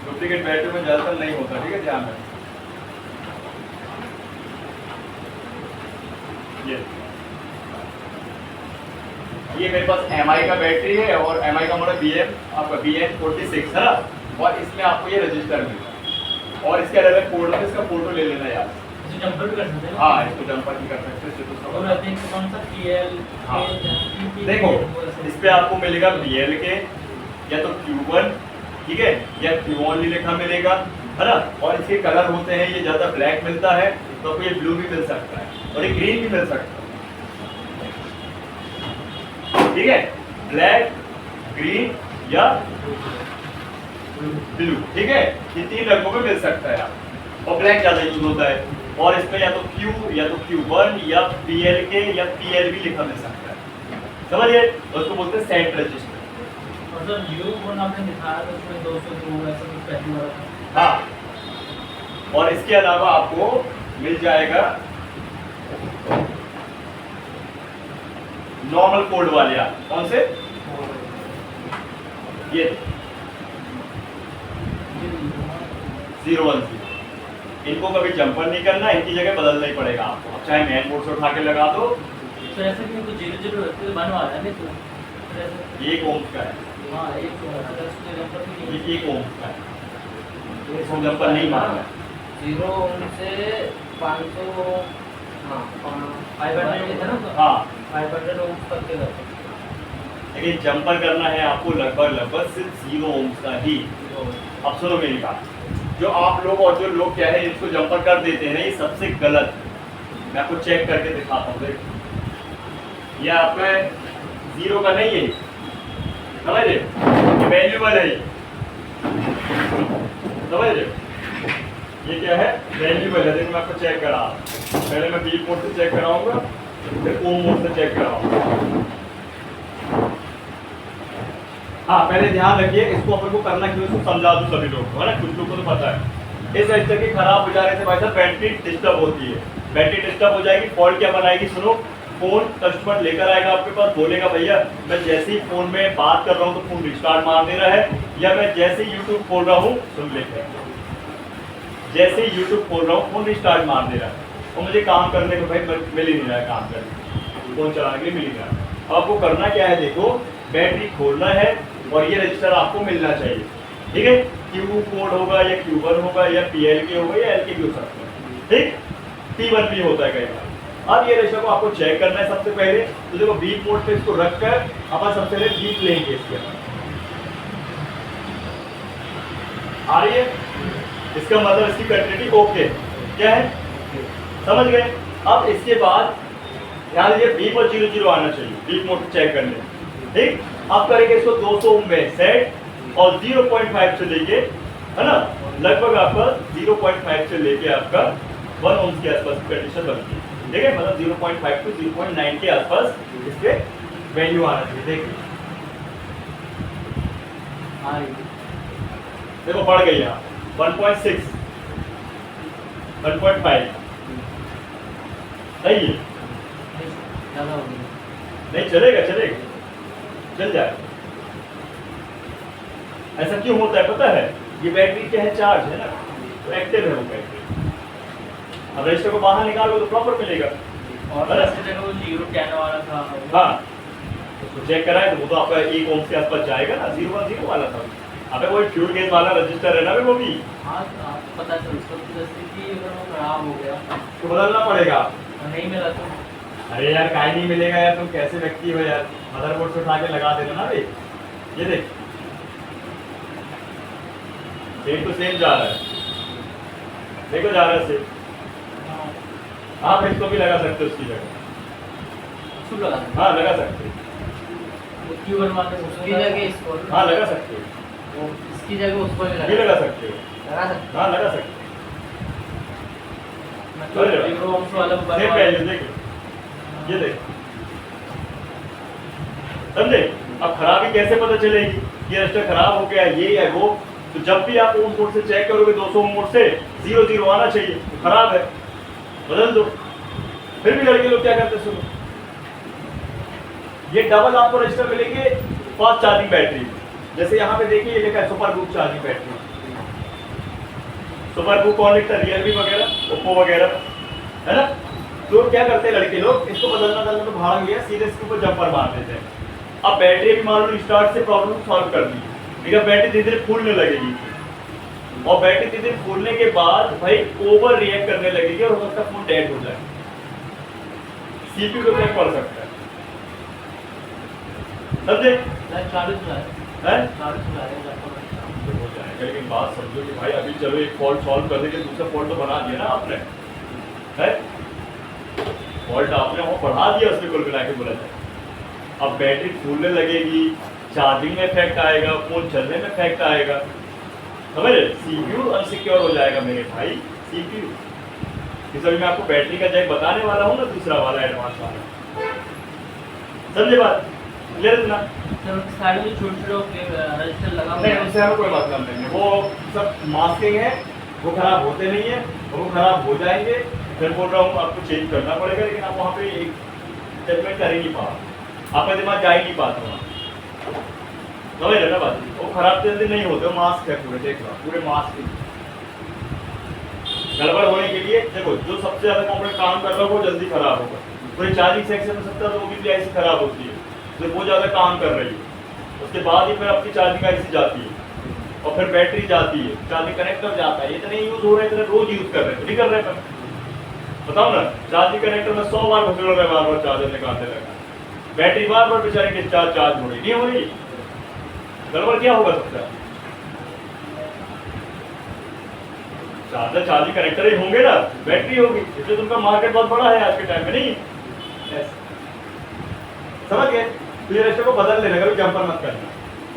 [SPEAKER 1] डुप्लीकेट बैटरी में ज्यादातर नहीं होता, ठीक है, ध्यान रखें। ये मेरे पास MI का बैटरी है और MI का मॉडल आपका BN46 है ना, और इसमें आपको ये रजिस्टर मिलता है, और इसके अलग कोड में इसका फोटो ले लेना यार।
[SPEAKER 2] इसे जंपर भी कर सकते हैं।
[SPEAKER 1] हाँ, इसको जंपर भी कर सकते हैं, इससे
[SPEAKER 2] और रहते हैं कौन सा PL
[SPEAKER 1] हाँ। देखो इस पे आपको मिलेगा BL के या तो Q1, ठीक है, या Q only लिखा मिलेगा, है ना, और इसके कलर होते हैं, ये ज्यादा ब्लैक मिलता है तो आपको ये ब्लू भी मिल सकता है और ये ग्रीन भी मिल सकता है, ठीक है, ब्लैक, ग्रीन या ब्लू, ठीक है, ये 3 रंगों में मिल सकता है आप, और ब्लैक ज्यादा यूज होता है, और इसमें या तो Q या तो Q1 या PL के या PL भी लिखा मिल सकता है, समझिए, उसको बोलते हैं सेंट रजिस्टर।
[SPEAKER 2] और सर यूरो फोन आपने दिखाया तो उसमें 202 ऐसा कुछ पहली वाला था।
[SPEAKER 1] हाँ, और इसके अलावा आपको मिल जाएगा नॉर्मल कोड वाले, आप कौन से, ये 010, इनको कभी जंपर नहीं करना, इनकी जगह बदलना ही पड़ेगा आपको, अब चाहे मेन बोर्ड से उठा के लगा दो।
[SPEAKER 2] तो ऐसा कि कुछ 00 रहते तो बनवा रहा है तो ऐसा,
[SPEAKER 1] 1 ओम का है,
[SPEAKER 2] हाँ एक तो उसमें जंपर भी नहीं
[SPEAKER 1] ये 1 ओम का है, इसको जंपर नहीं मारना है।
[SPEAKER 3] 0 से 500 हाँ
[SPEAKER 2] 500 था ना तो
[SPEAKER 1] हाँ,
[SPEAKER 2] 500 ओम तक के रहते
[SPEAKER 1] लेकिन जंपर करना है आपको लगभग सिर्फ 0 ओम का ही। अब सुनो मेरी बात, जो आप लोग और जो लोग क्या है इसको जंपर कर देते हैं ना, ये सबसे गलत है। मैं आपको चेक करके दिखाता हूँ, देखो ये आपका 0 का नहीं है, समझ रहे, ये वैल्यूबल है, समझ रहे, ये क्या है, मैन्युअल है। देखो मैं आपको चेक करा, पहले मैं बीप मोड से चेक कराऊंगा, फिर ओम मोड से चेक कराऊंगा। हाँ पहले ध्यान रखिए, इसको अपन को करना क्यों, इसको समझा दूं सभी लोग को, है ना, कुछ लोग को तो पता है। इस रजिस्टर के खराब हो जाने से भाई साहब बैटरी डिस्टर्ब होती है, बैटरी डिस्टर्ब हो जाएगी। फॉल्ट क्या बनाएगी, सुनो, फोन कस्टमर लेकर आएगा आपके पास, बोलेगा भैया मैं जैसे ही फोन में बात कर रहा हूँ तो फोन रिस्टार्ट मार दे रहा है, या मैं जैसे ही यूट्यूब खोल रहा हूँ, सुन लेते हैं, जैसे ही यूट्यूब खोल रहा हूँ फोन रिस्टार्ट मार दे रहा है, और मुझे काम करने को भाई मिल ही नहीं रहा है, काम करने फोन चलाने के लिए मिल ही रहा है। अब आपको करना क्या है, देखो बैटरी खोलना है और ये रजिस्टर आपको मिलना चाहिए, ठीक है। क्यू कोड होगा या Q1 होगा या PLK होगा या LK भी हो सकता है, ठीक, T1 भी होता है कई बार। अब ये रजिस्टर को आपको चेक करना है सबसे पहले, तो देखो बीप मोड पे इसको रखकर अपन सबसे पहले बीप लेंगे इसके अंदर, आ रही है, इसका मतलब इसकी कंटिन्यूटी ओके, क्या है, समझ गए। अब इसके बाद ध्यान दीजिए बीप और 00 आना चाहिए बीप मोड चेक करने, ठीक। अब करेंगे इसको 200 ओम में सेट और 0.5 से लेके, है ना, लगभग आपका 0.5 से लेके आपका 1 ओम के आसपास कंडीशन बनती है, ठीक है, मतलब 0.5 टू 0.9 के आसपास इसके वैल्यू आना चाहिए। देखिए देखो बढ़ गई यहाँ 1.6 1.5 सही है, नहीं चलेगा, चलेगा, चल जाए। ऐसा क्यों होता है पता है, ये बैटरी क्या है, चार्ज है ना, तो एक्टिव है वो बैटरी। अब रजिस्टर को बाहर निकालोगे तो प्रॉपर मिलेगा,
[SPEAKER 2] और जगह वो 010 वाला था,
[SPEAKER 1] हाँ उसको चेक कराए तो वो तो आपका 1 ओम के आसपास जाएगा ना, 010 वाला था। अबे वो फ्यूल गेज वाला रजिस्टर है ना वो भी,
[SPEAKER 2] हाँ पता चल उसको, जैसे कि अगर वो खराब हो गया
[SPEAKER 1] तो बदलना पड़ेगा।
[SPEAKER 2] नहीं मिला तो
[SPEAKER 1] अरे यार काहे नहीं मिलेगा यार, तुम कैसे व्यक्ति हो यार, मदरबोर्ड से उठा के लगा देना ना भाई। ये देख सेम टू सेम जा रहा है, देखो जा रहा है सेम, आप इसको भी लगा सकते हो उसकी जगह,
[SPEAKER 2] शुभ लगा
[SPEAKER 1] हाँ लगा सकते
[SPEAKER 2] वो Q1 मारने उसकी जगह इसको,
[SPEAKER 1] हो, हाँ लगा सकते
[SPEAKER 2] वो इसकी जगह उसको
[SPEAKER 1] हो, भी लगा सकते हो,
[SPEAKER 2] लगा सकते
[SPEAKER 1] हाँ लगा सकते
[SPEAKER 2] मतलब 0 ओम वाला
[SPEAKER 1] हो। सेम वैल्यू देखो, ये देखो, समझे। अब खराबी कैसे पता चलेगी, ये रजिस्टर खराब हो गया ये या वो, तो जब भी आप ओम मोड से चेक करोगे 200 ओम मोड से 00 आना चाहिए, तो खराब है बदल दो। फिर भी लड़के लोग क्या करते सुनो, ये डबल आपको रजिस्टर मिलेंगे फास्ट चार्जिंग बैटरी, जैसे यहाँ पे देखिए ये लिखा है super group charging battery, super group कौन लिखता है, रियलमी वगैरह ओप्पो वगैरह, है ना। तो क्या करते हैं लड़के लोग, इसको बदलना तो भाड़ गया, सीधे इसके ऊपर जंपर मार देते हैं। अब बैटरी भी मान लो स्टार्ट से प्रॉब्लम सॉल्व कर दी, लेकिन बैटरी धीरे धीरे फूलने लगेगी, और बैटरी धीरे धीरे फूलने के बाद भाई ओवर रिएक्ट करने लगेगी और उसका फोन डेड हो जाए, सीपीयू को इफेक्ट पड़ सकता है, समझे।
[SPEAKER 2] चालू चला
[SPEAKER 1] है
[SPEAKER 2] चालू चला रहे
[SPEAKER 1] हो जाएगा, लेकिन बात समझो कि भाई अभी चलो एक फॉल्ट सॉल्व कर देंगे, दूसरा फॉल्ट तो बना दिया ना आपने, है फॉल्ट आपने वो बढ़ा दिया उसमें कुल मिला के बोला जाए। अब बैटरी फूलने लगेगी, चार्जिंग में इफेक्ट आएगा, फोन चलने में इफेक्ट आएगा, समझ रहे, सीपीयू अनसिक्योर हो जाएगा मेरे भाई, सीपीयू। इस अभी मैं आपको बैटरी का जैक बताने वाला हूँ ना, दूसरा वाला एडवांस वाला, समझे बात क्लियर है ना।
[SPEAKER 2] साइड में छोटे रजिस्टर लगा हुआ
[SPEAKER 1] नहीं
[SPEAKER 2] है,
[SPEAKER 1] उनसे हमें कोई मतलब नहीं है, वो सब मास्किंग है, वो खराब होते नहीं है, वो खराब हो जाएंगे, फिर बोल रहा हूँ आपको चेंज करना पड़ेगा, लेकिन आप वहाँ पे एक जजमेंट कर ही नहीं पाओ, आपका दिमाग जा ही नहीं पाता वहाँ, समझ रहे ना बात। वो खराब जल्दी नहीं होते, वो मास्क है पूरे, देख लो पूरे मास्क गड़बड़ होने के लिए। देखो जो सबसे ज्यादा कंपोनेंट काम कर रहा है वो जल्दी खराब होगा, पूरे चार्जिंग सेक्शन में 70 वो भी ऐसी खराब होती है जो बहुत ज़्यादा काम कर रही है, उसके बाद ही फिर आपकी चार्जिंग ऐसी जाती है, और फिर बैटरी जाती है, चार्जिंग कनेक्टर जाता है, इतने यूज़ हो रहे हैं, इतने रोज यूज़ कर रहे हैं, नहीं कर रहे हैं, बताओ ना। चार्जिंग कनेक्टर में 100 बार घुस रहा है, बार बार चार्जर निकालने लगा, बैटरी बार बार बेचारे के चार्ज हो रही नहीं हो रही, गड़बड़ क्या होगा सबसे, चार्जर चार्जिंग कनेक्टर ही होंगे ना, बैटरी होगी, इसलिए तुमका मार्केट बहुत बड़ा है आज के टाइम में, नहीं समझ गए। तो ये रजिस्टर को बदल लेना, कभी जंपर मत करना,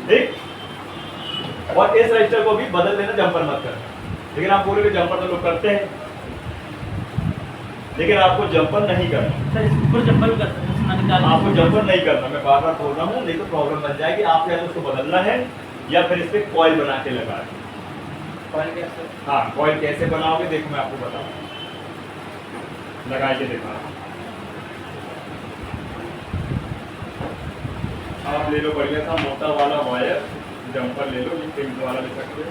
[SPEAKER 1] ठीक, और इस रजिस्टर को भी बदल लेना, जंपर मत करना, लेकिन आप बोलोगे जंपर तो लोग करते हैं, लेकिन आपको जंपर नहीं करना।
[SPEAKER 2] सर इसके ऊपर जंपर भी कर सकते हैं, उसमें निकाल
[SPEAKER 1] आपको जंपर नहीं करना, मैं बार बार बोल रहा हूँ, नहीं तो प्रॉब्लम बन जाएगी। आपको या तो उसको बदलना है या फिर इस पे कॉइल बना के लगा है।
[SPEAKER 2] कॉइल कैसे?
[SPEAKER 1] हाँ, कॉइल कैसे बनाओगे देखो, मैं आपको बताऊँ, लगा के दिखा। आप ले लो बढ़िया सा मोटा वाला वायर, जंपर ले लो, ये पिंक वाला ले सकते हो।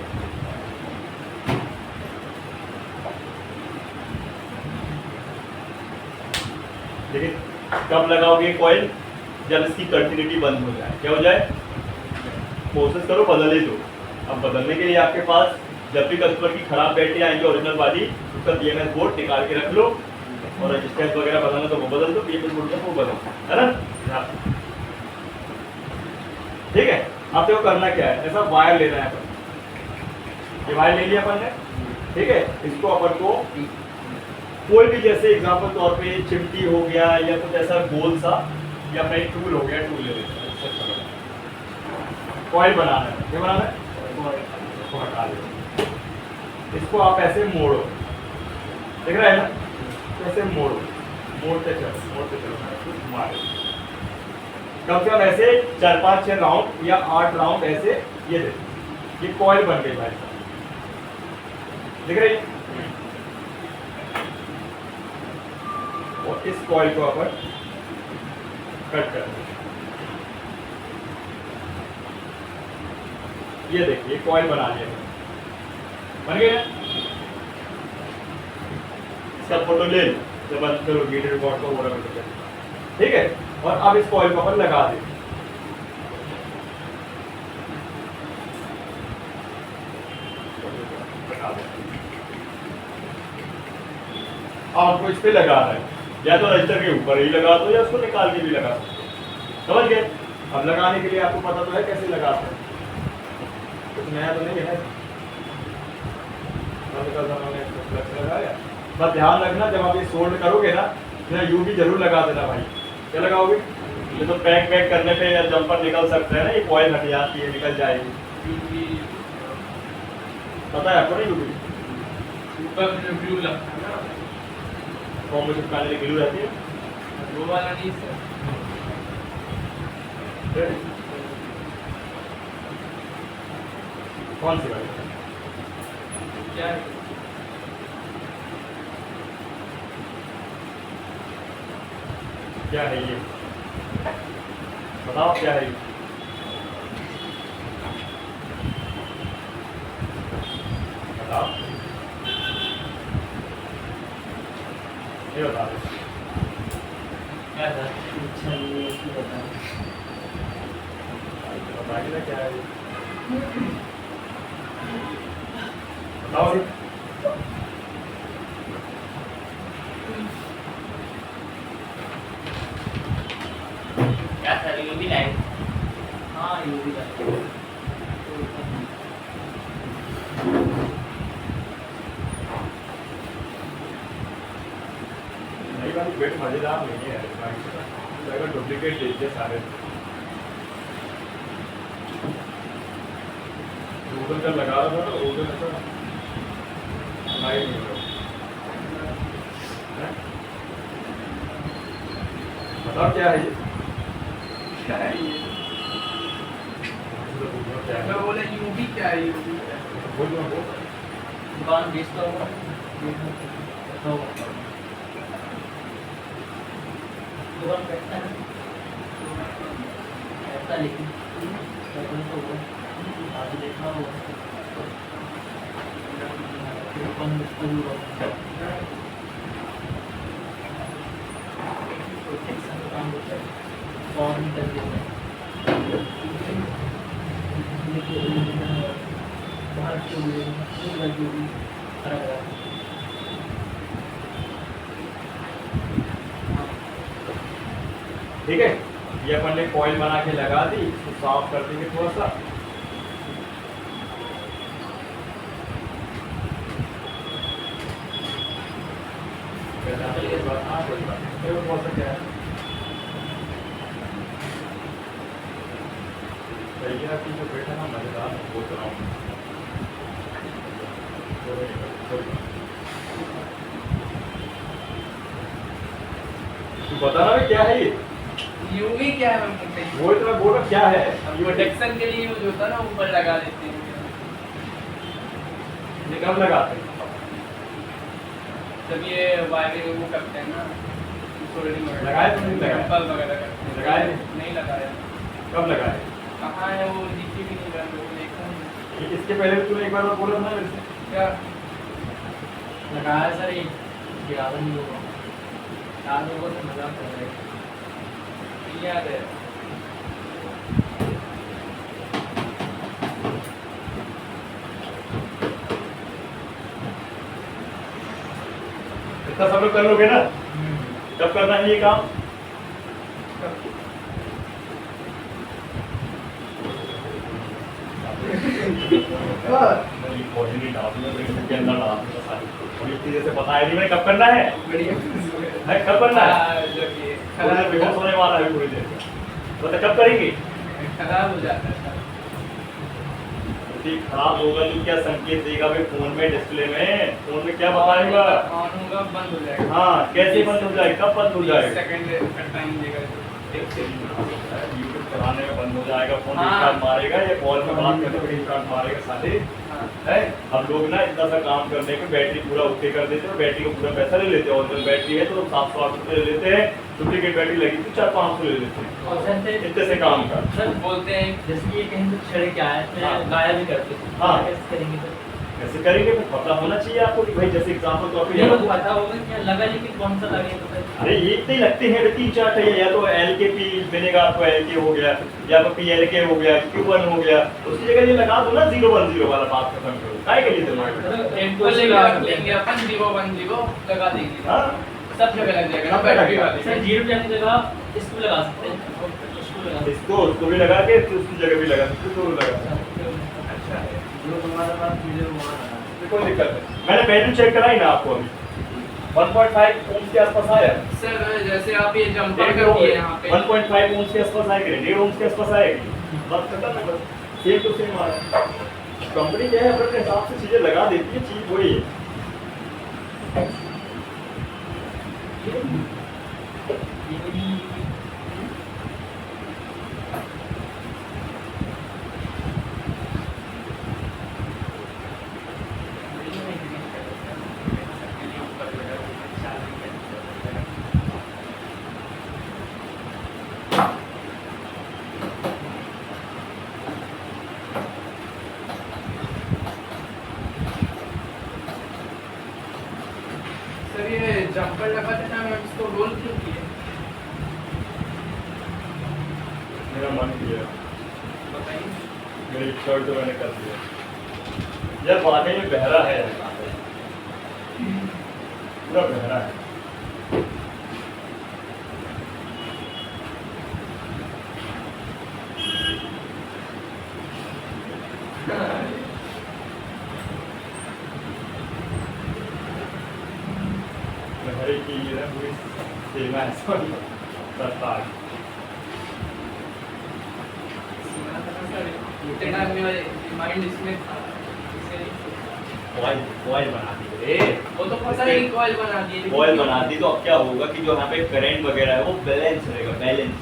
[SPEAKER 1] लेकिन कब लगाओगे कॉइल? जब इसकी कंटिन्यूटी बंद हो जाए। क्या हो जाए? कोशिश करो बदल ही दो। अब बदलने के लिए आपके पास जब भी कस्टमर की खराब बैटरी आएंगी ओरिजिनल वाली, उसका BMS बोर्ड निकाल के रख लो, और रजिस्टेंस वगैरह बदलना तो वो बदल दो, BMS बोर्ड का वो बदल, है ना? ठीक है। अब देखो करना क्या है, ऐसा वायर लेना है अपन, ये वायर ले लिया अपन ने, ठीक है। इसको अपन को कोई भी, जैसे एग्जांपल तौर पे चिमटी हो गया या कुछ ऐसा गोल सा, या अपना एक टूल हो गया, टूल ले लेते हैं। कॉइल बनाना है, क्या बनाना है? इसको हटा लो, इसको आप ऐसे मोड़ो, देख रहे हैं ना? ऐसे मोड़ो, मोड़ते चलो, मारो। कम से कम ऐसे 4, 5, 6 राउंड या 8 राउंड ऐसे, ये देखो, ये कॉइल बन गई भाई साहब, देख रहे हैं? और इस कॉइल को अपन कट कर दें। ये देखिए कॉइल बना लिया, बन गया। इसका फोटो ले लो, जब बंद करो वीडियो रिकॉर्ड को, बोला ठीक है। और अब इस कॉइल को अपन लगा दें। आपको इस पे लगाना है, या तो रजिस्टर के ऊपर ही लगा दो या उसको निकाल के भी लगा दो, समझ गए? अब लगाने के लिए आपको पता तो है कैसे लगाते हैं, कुछ नया तो नहीं है। लगाया, बस ध्यान रखना जब आप ये सोल्ड करोगे ना, यू भी जरूर लगा देना भाई। क्या लगाओगे? ये तो पैक करने पे या जंपर निकल सकते हैं ना, ये कॉइल हट जाती है, निकल जाएगी। पता है आपको? नहीं
[SPEAKER 3] ऊपर में ब्लू लगता है ना,
[SPEAKER 1] कौन मुझे चिपकाने की ग्लू रहती है,
[SPEAKER 3] वो वाला नहीं सर।
[SPEAKER 1] कौन सी वाली?
[SPEAKER 3] क्या है?
[SPEAKER 1] क्या है ये? बताओ क्या है ये? बताओ, ये बता दो।
[SPEAKER 4] क्या था?
[SPEAKER 2] अच्छा ये बता।
[SPEAKER 1] बताइए ना क्या है ये? बताओ जी।
[SPEAKER 4] क्या सर यूवी लाइन?
[SPEAKER 2] हाँ ये भी बता।
[SPEAKER 1] नई वाली बेट मजेदार नहीं है, अगर डुप्लीकेट लीजिए सारे, गूगल का लगा रहा था तो गूगल ऐसा नहीं मिल रहा है। बताओ क्या है ये?
[SPEAKER 3] क्या है ये?
[SPEAKER 1] क्या है?
[SPEAKER 3] मैं बोला यूवी क्या है? यूवी क्या है?
[SPEAKER 1] बोल दो, बोल।
[SPEAKER 2] दुकान बेचता होगा, दुकान बैठता है, बैठता लेकिन आगे देखना होगा, दुकान बेचता भी होगा, काम होता है, और निकल देता है, बाहर क्यों लगी
[SPEAKER 1] ठीक है, ये अपन ने कॉइल बना के लगा दी, इसको साफ कर देंगे थोड़ा सा। हाँ, कोई बात नहीं, वो थोड़ा सा क्या है, भैया की जो बेटा ना मजेदार, मैं सोच रहा हूँ तू बता रहा है क्या है ये?
[SPEAKER 3] यूवी क्या है मैम पूछते हैं।
[SPEAKER 1] वो इतना बोल रहा क्या है?
[SPEAKER 3] अब प्रोटेक्शन के लिए यूज होता है ना, ऊपर लगा देते हैं
[SPEAKER 1] ये कब लगाते हैं?
[SPEAKER 3] जब ये वायरिंग वो करते हैं ना, सोल्डरिंग वगैरह।
[SPEAKER 1] लगाए तो नहीं लगाए?
[SPEAKER 3] टेम्पल वगैरह करते हैं।
[SPEAKER 1] लगाए?
[SPEAKER 3] नहीं लगाया।
[SPEAKER 1] कब लगाए?
[SPEAKER 3] कहाँ है वो, नीचे भी नहीं कर रहे, देखा नहीं।
[SPEAKER 1] इसके पहले भी तूने एक बार और बोला था ना मेरे से?
[SPEAKER 3] क्या
[SPEAKER 2] लगाया सर, एक याद नहीं होगा, याद होगा तो मजाक कर रहे हैं।
[SPEAKER 3] याद है?
[SPEAKER 1] इतना सब लोग कर लोगे ना? कब करना है ये काम? जैसे बताया नहीं मैंने कब करना है? कब करना है?
[SPEAKER 3] जब ये
[SPEAKER 1] थोड़ी देर बेहोश होने वाला है थोड़ी देर में। बता कब करेंगे?
[SPEAKER 3] खराब हो जाता है।
[SPEAKER 1] ठीक खराब होगा तो क्या संकेत देगा भाई फोन में, डिस्प्ले में? फोन में क्या बताएगा?
[SPEAKER 3] ऑन होगा, बंद हो जाएगा।
[SPEAKER 1] हाँ, कैसे बंद हो जाएगा? कब बंद हो जाएगा?
[SPEAKER 3] सेकंड का टाइम देगा।
[SPEAKER 1] यूट्यूब चलाने में बंद हो जाएगा, फोन
[SPEAKER 3] हाँ।
[SPEAKER 1] रिस्टार्ट मारेगा, या कॉल में बात करते हुए रिस्टार्ट मारेगा साले।
[SPEAKER 3] हाँ।
[SPEAKER 1] है अब लोग ना इतना सा काम करने पे बैटरी पूरा ओके कर देते हैं, बैटरी को पूरा पैसा ले लेते हैं। ओरिजिनल बैटरी है तो 700-800 रुपये ले लेते हैं, डुप्लीकेट बैटरी लगी तो 400-500 ले लेते हैं।
[SPEAKER 2] और सर
[SPEAKER 1] इतने से काम कर।
[SPEAKER 2] सर
[SPEAKER 3] बोलते हैं
[SPEAKER 2] जैसे ये कहीं से छड़े के आए
[SPEAKER 1] हाँ।
[SPEAKER 2] फिर गायब भी करते हैं,
[SPEAKER 1] हाँ।
[SPEAKER 2] कैसे करेंगे सर?
[SPEAKER 1] कैसे करेंगे? तो पता होना चाहिए आपको कि भाई जैसे एग्जाम्पल तो
[SPEAKER 2] ये लोग
[SPEAKER 1] आपको
[SPEAKER 2] पता होगा क्या लगा, लेकिन कौन सा लगे तो सर?
[SPEAKER 1] अरे ये इतने ही लगते हैं, 3-4 है, या तो LKP मिलेगा आपको, LK हो गया, या तो PLK हो गया, Q1 हो गया, उसकी जगह ये लगा दो ना 010 वाला, बात खत्म करो। काय के लिए दिमाग में?
[SPEAKER 2] मतलब एक
[SPEAKER 3] वो
[SPEAKER 2] को
[SPEAKER 3] लेके
[SPEAKER 2] लगा
[SPEAKER 3] रख लेंगे अपन, 010 लगा देंगे।
[SPEAKER 1] हाँ,
[SPEAKER 3] सब जगह लग जाएगा ना,
[SPEAKER 1] सब
[SPEAKER 3] बैटरी
[SPEAKER 1] जगह।
[SPEAKER 3] वाले।
[SPEAKER 2] सर 0 जाने की जगह इसको लगा सकते हैं, इसको लगा सकते
[SPEAKER 1] इसको उसको भी लगा के फिर उसकी जगह भी लगा सकते, दोनों लगा सकते।
[SPEAKER 2] हैं।
[SPEAKER 1] अच्छा है,
[SPEAKER 2] जो तुम्हारे पास वीडियो वहाँ लगा।
[SPEAKER 1] कोई दिक्कत नहीं। मैंने वैल्यू चेक कराई ना आपको अभी, 1.5 ओम्स के आसपास आया।
[SPEAKER 3] सर जैसे आप ये जंपर कर दिए यहाँ पे,
[SPEAKER 1] 1.5 ओम्स के आसपास आएगा, 1.5 ओम्स के आसपास आएगी। बात खत्म है बस, सेम टू सेम आ रहा है। कंपनी क्या है अपने हिसाब से चीजें लगा देती है, चीज वही है।
[SPEAKER 3] सर ये जंपर लगाते टाइम इसको रोल क्यों किए?
[SPEAKER 1] मेरा मन किया,
[SPEAKER 3] बताइए।
[SPEAKER 1] मेरी शर्ट तो मैंने कर दिया। यार वाकई में बहरा है, पूरा बहरा है। बहरे की ये ना पूरी सेवा है, सॉरी सस्ता है।
[SPEAKER 3] इतने टाइम में माइंड इसमें था, इससे
[SPEAKER 1] कॉइल बना दी रे,
[SPEAKER 3] वो तो पता ही कॉइल बना दिए, लेकिन
[SPEAKER 1] कॉइल
[SPEAKER 3] क्यों?
[SPEAKER 1] बना दी तो अब क्या होगा कि जो यहाँ पे करंट वगैरह है वो बैलेंस रहेगा, बैलेंस।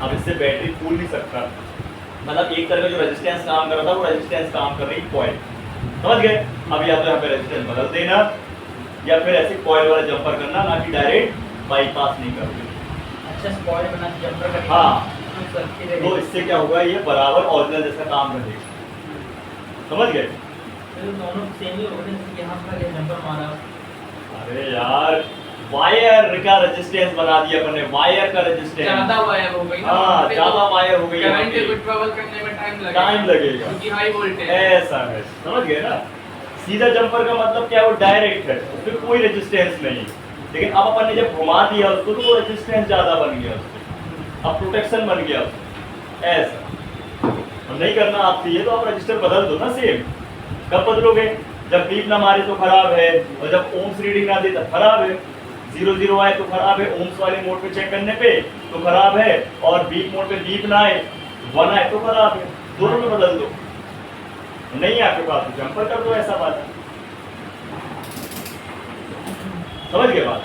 [SPEAKER 1] अब इससे बैटरी फूल नहीं सकता, मतलब एक तरह का जो रेजिस्टेंस काम कर रहा था वो रेजिस्टेंस काम कर रही कॉइल, समझ गए? अब या तो यहाँ पे रेजिस्टेंस बदल देना, या फिर ऐसे कॉइल वाला जंपर करना, ना कि डायरेक्ट बाईपास नहीं करना।
[SPEAKER 2] अच्छा स्पॉइल बना के जंपर करेंगे।
[SPEAKER 1] हाँ।
[SPEAKER 2] तो सर
[SPEAKER 1] तो इससे क्या होगा, ये बराबर ओरिजिनल जैसा काम करेगा, समझ गए?
[SPEAKER 2] फिर दोनों सेम ही होगा, जैसे यहाँ पर ये जंपर मारा।
[SPEAKER 1] अरे यार वायर का रेजिस्टेंस बना दिया अपने, वायर का रेजिस्टेंस
[SPEAKER 3] ज्यादा वायर हो गई ना,
[SPEAKER 1] हाँ,
[SPEAKER 3] वहाँ पे
[SPEAKER 1] ज्यादा
[SPEAKER 3] तो
[SPEAKER 1] वायर हो गई यहाँ
[SPEAKER 3] करंट
[SPEAKER 1] पे।
[SPEAKER 3] को ट्रैवल करने में
[SPEAKER 1] टाइम लगेगा,
[SPEAKER 3] क्योंकि हाई वोल्टेज है।
[SPEAKER 1] ऐसा है, समझ गए ना? सीधा जंपर का मतलब क्या है, वो डायरेक्ट है, उसमें कोई रेजिस्टेंस नहीं है। लेकिन अब अपन ने जब घुमा दिया उसको तो वो रेजिस्टेंस ज्यादा बन गया उससे, अब प्रोटेक्शन बन गया उससे। ऐसा और नहीं करना आपसे ये, तो आप रजिस्टर बदल दो ना सेम। कब बदलोगे? जब बीप ना मारे तो खराब है, और जब ओम्स रीडिंग ना दे तो खराब है। 0-0 आए तो खराब है, ओम्स वाले मोड पे चेक करने पे तो खराब है, और बीप मोड पे बीप ना आए, 1 आए तो खराब है। दोनों में बदल दो। नहीं है आपके पास तो जंपर कर दो, ऐसा बात है। समझ गए बात?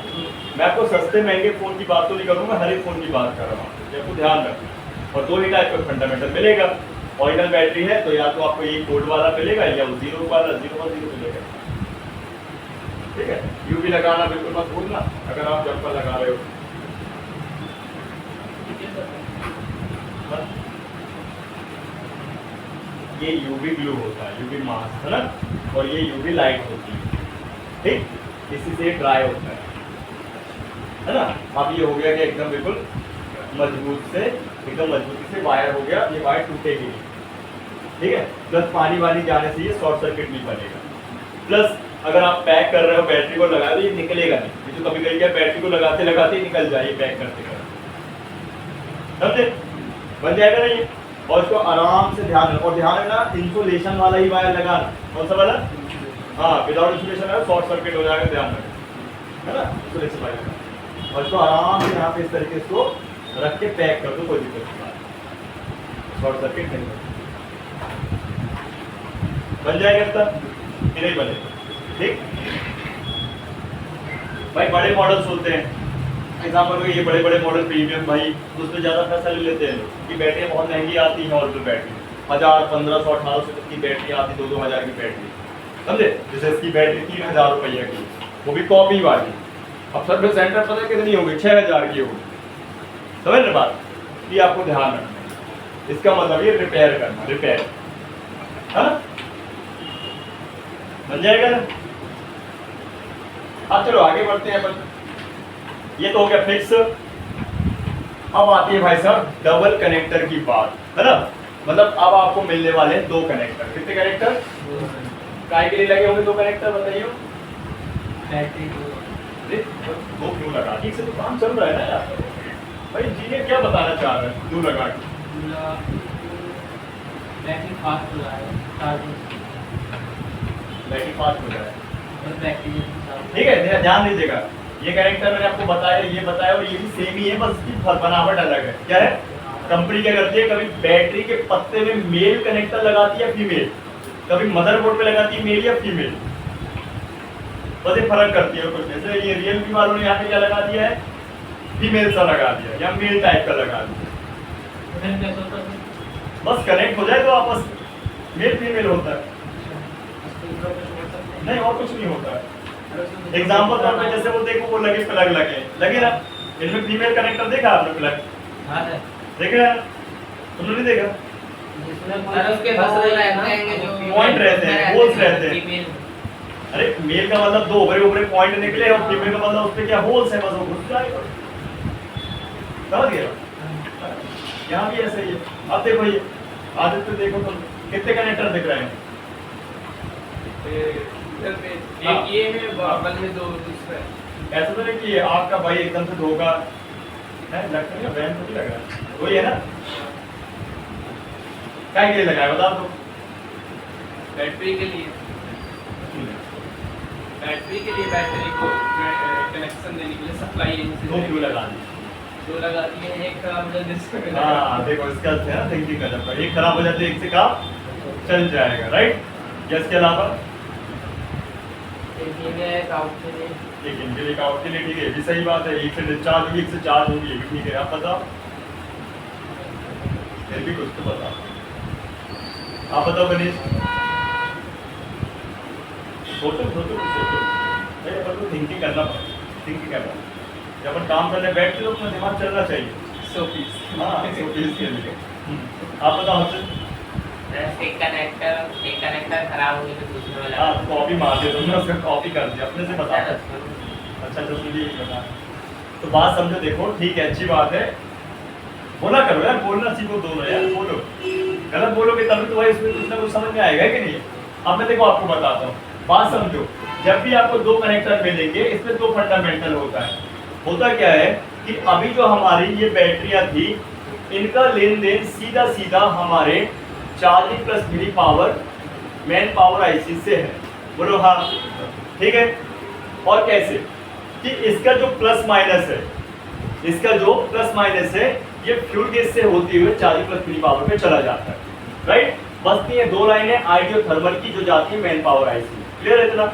[SPEAKER 1] मैं आपको सस्ते महंगे फोन की बात तो नहीं करूँगा, हर एक फोन की बात कर रहा हूँ, ये आपको ध्यान रखना। और दो ही टाइप का फंडामेंटल मिलेगा, ओरिजिनल बैटरी है तो या तो आपको ये कोड वाला मिलेगा या वो 0 वाला 0 मिलेगा। ठीक है, यूवी लगाना बिल्कुल मत भूलना अगर आप जंपर लगा रहे हो। हाँ? ये यूवी ग्लू होता है, यूवी मास्क है ना, और ये यूवी लाइट होती है। ठीक, इसी से ड्राई होता है ना। अब ये हो गया कि एकदम बिल्कुल मजबूत से, एकदम मजबूती से वायर हो गया, ये वायर टूटेगी नहीं। ठीक है, प्लस पानी वानी जाने से ये शॉर्ट सर्किट नहीं बनेगा। प्लस अगर आप पैक कर रहे हो बैटरी को लगा दो, ये निकलेगा नहीं। ये तो कभी कभी क्या बैटरी को लगाते लगाते ही निकल जाए, पैक करते करते, समझे? बन जाएगा ना ये। और इसको आराम से ध्यान रखो, और ध्यान रखना इंसुलेशन वाला ही वायर लगाना। कौन सा वाला? हाँ, विदाउट इंसुलेशन है शॉर्ट सर्किट हो जाएगा, ध्यान रखना, है ना, इंसुलेशन वायर। और इसको आराम से यहाँ पे इस तरीके से रख के पैक कर दो, कोई दिक्कत नहीं, शॉर्ट सर्किट नहीं बन जाएगा इतना कि नहीं बनेगा। ठीक भाई, बड़े मॉडल्स होते हैं, एग्जाम्पल ये बड़े बड़े मॉडल प्रीमियम भाई, उसमें ज़्यादा पैसा ले लेते हैं लोग कि बैटरियाँ बहुत महंगी आती हैं। ऑरिजिनल बैटरी 1000, 1500, 1800 तक की बैटरी आती, 2-2 हज़ार की बैटरी, समझे? जैसे इसकी बैटरी 3000 रुपये की, वो भी कॉपी वाली। अब सर्विस सेंटर पता कितनी होगी? 6000 की होगी। समझ रहे बात? ये आपको ध्यान रखना है। इसका मतलब ये रिपेयर करना, रिपेयर, है ना, बन जाएगा ना। अब चलो आगे बढ़ते हैं अपन। ये तो हो गया फिक्स। अब आती है भाई साहब डबल कनेक्टर की बात, है ना। मतलब अब आपको मिलने वाले हैं 2 कनेक्टर। कितने कनेक्टर काय के लिए लगे होंगे? 2 कनेक्टर बताइए।
[SPEAKER 2] बैटरी
[SPEAKER 1] दो क्यों लगा? ठीक से तो काम चल रहा है ना यार। भाई इंजीनियर क्या बताना चाह रहे हैं? 2 लगा के
[SPEAKER 2] बैटरी फास्ट हो रहा है, चार्जिंग
[SPEAKER 1] बैटरी फास्ट हो जाए।
[SPEAKER 2] और बैटरी
[SPEAKER 1] ठीक है, ध्यान दीजिएगा। ये कनेक्टर मैंने आपको बताया, ये बताया, और ये भी सेम ही है, बस इसकी बनावट अलग है। क्या है? कंपनी क्या करती है, कभी बैटरी के पत्ते में मेल कनेक्टर लगाती है, फीमेल, कभी मदरबोर्ड पे लगाती है मेल या फीमेल, बस ये फर्क करती है कुछ। जैसे ये रियलमी वालों ने यहाँ पे क्या लगा दिया है, फीमेल सा लगा दिया या मेल टाइप का लगा दिया। बस कनेक्ट हो जाए तो आपस मेल फीमेल होता है, नहीं और कुछ नहीं होता है। एग्जाम्पल तौर पर जैसे वो देखो, वो लगे प्लग लगे ना, इनमें फीमेल कनेक्टर देखा आपने? प्लग देखा है? तुमने नहीं देखा?
[SPEAKER 4] उसके
[SPEAKER 1] पॉइंट रहते हैं, होल्स रहते हैं। अरे मेल का मतलब 2 ऊपरे पॉइंट निकले, और फीमेल का मतलब उसपे क्या होल्स है, बस वो घुस जाएगा। समझ गए? यहाँ भी ऐसे ही है। अब देखो ये आदित्य, देखो तुम कितने कनेक्टर दिख रहे हैं?
[SPEAKER 3] एक ये है, बगल में 2 दूसरा है।
[SPEAKER 1] ऐसा तो नहीं कि आपका भाई एकदम से धोखा है, लगता है वैन तो नहीं लग रहा है, वही है ना। क्या के लिए लगाया बता दो?
[SPEAKER 3] बैटरी के लिए, बैटरी को कनेक्शन देने के लिए सप्लाई इनसे
[SPEAKER 1] 2 क्यों लगा दी?
[SPEAKER 3] 2 लगा दिए, एक खराब हो जाए जिसका
[SPEAKER 1] हाँ देखो, इसका है ना थिंकिंग का, जब एक खराब हो जाते एक से काम चल जाएगा, राइट? या इसके अलावा
[SPEAKER 2] एक आउट के लिए,
[SPEAKER 1] एक इनके लिए आउट के लिए, ठीक है, ये भी सही बात है। एक से डिस्चार्ज होगी, एक से चार्ज होगी, ये भी ठीक है। आप बताओ, फिर भी कुछ तो बताओ, आप बताओ गणेश। सोचो नहीं, अपन को थिंकिंग करना पड़ेगा, थिंकिंग करना। जब अपन काम करने बैठते तो अपना दिमाग चलना चाहिए।
[SPEAKER 3] 100 पीस।
[SPEAKER 1] हाँ, 100 पीस के लिए। आप बताओ हमसे।
[SPEAKER 4] एक कनेक्टर खराब हो गया तो दूसरे वाला
[SPEAKER 1] हाँ, कॉपी मार दिया तुमने, उसका कॉपी कर दिया, अपने से बता। अच्छा तो मुझे यही बता। तो बात समझो, देखो ठीक है, अच्छी बात है, बोला करो यार, बोलना सीखो दोनों यार, बोलो। गलत बोलोगे तभी तो भाई इसमें कुछ ना कुछ समझ में आएगा कि नहीं। अब मैं देखो आपको बताता हूँ, बात समझो। जब भी आपको 2 कनेक्टर मिलेंगे, इसमें 2 फंडामेंटल होता है। होता क्या है कि अभी जो हमारी ये बैटरियाँ थी, इनका लेन देन सीधा सीधा हमारे चार्जिंग प्लस मिली पावर मेन पावर आईसी से है। बोलो हाँ, ठीक है। और कैसे कि इसका जो प्लस माइनस है, इसका जो प्लस माइनस है, ये फ्यूल गेज से होते हुए चार्जिंग प्लस मिली पावर पे चला जाता है, राइट? बस ये 2 लाइनें आइडियो थर्मल की जो जाती है मेन पावर आईसी। क्लियर है इतना?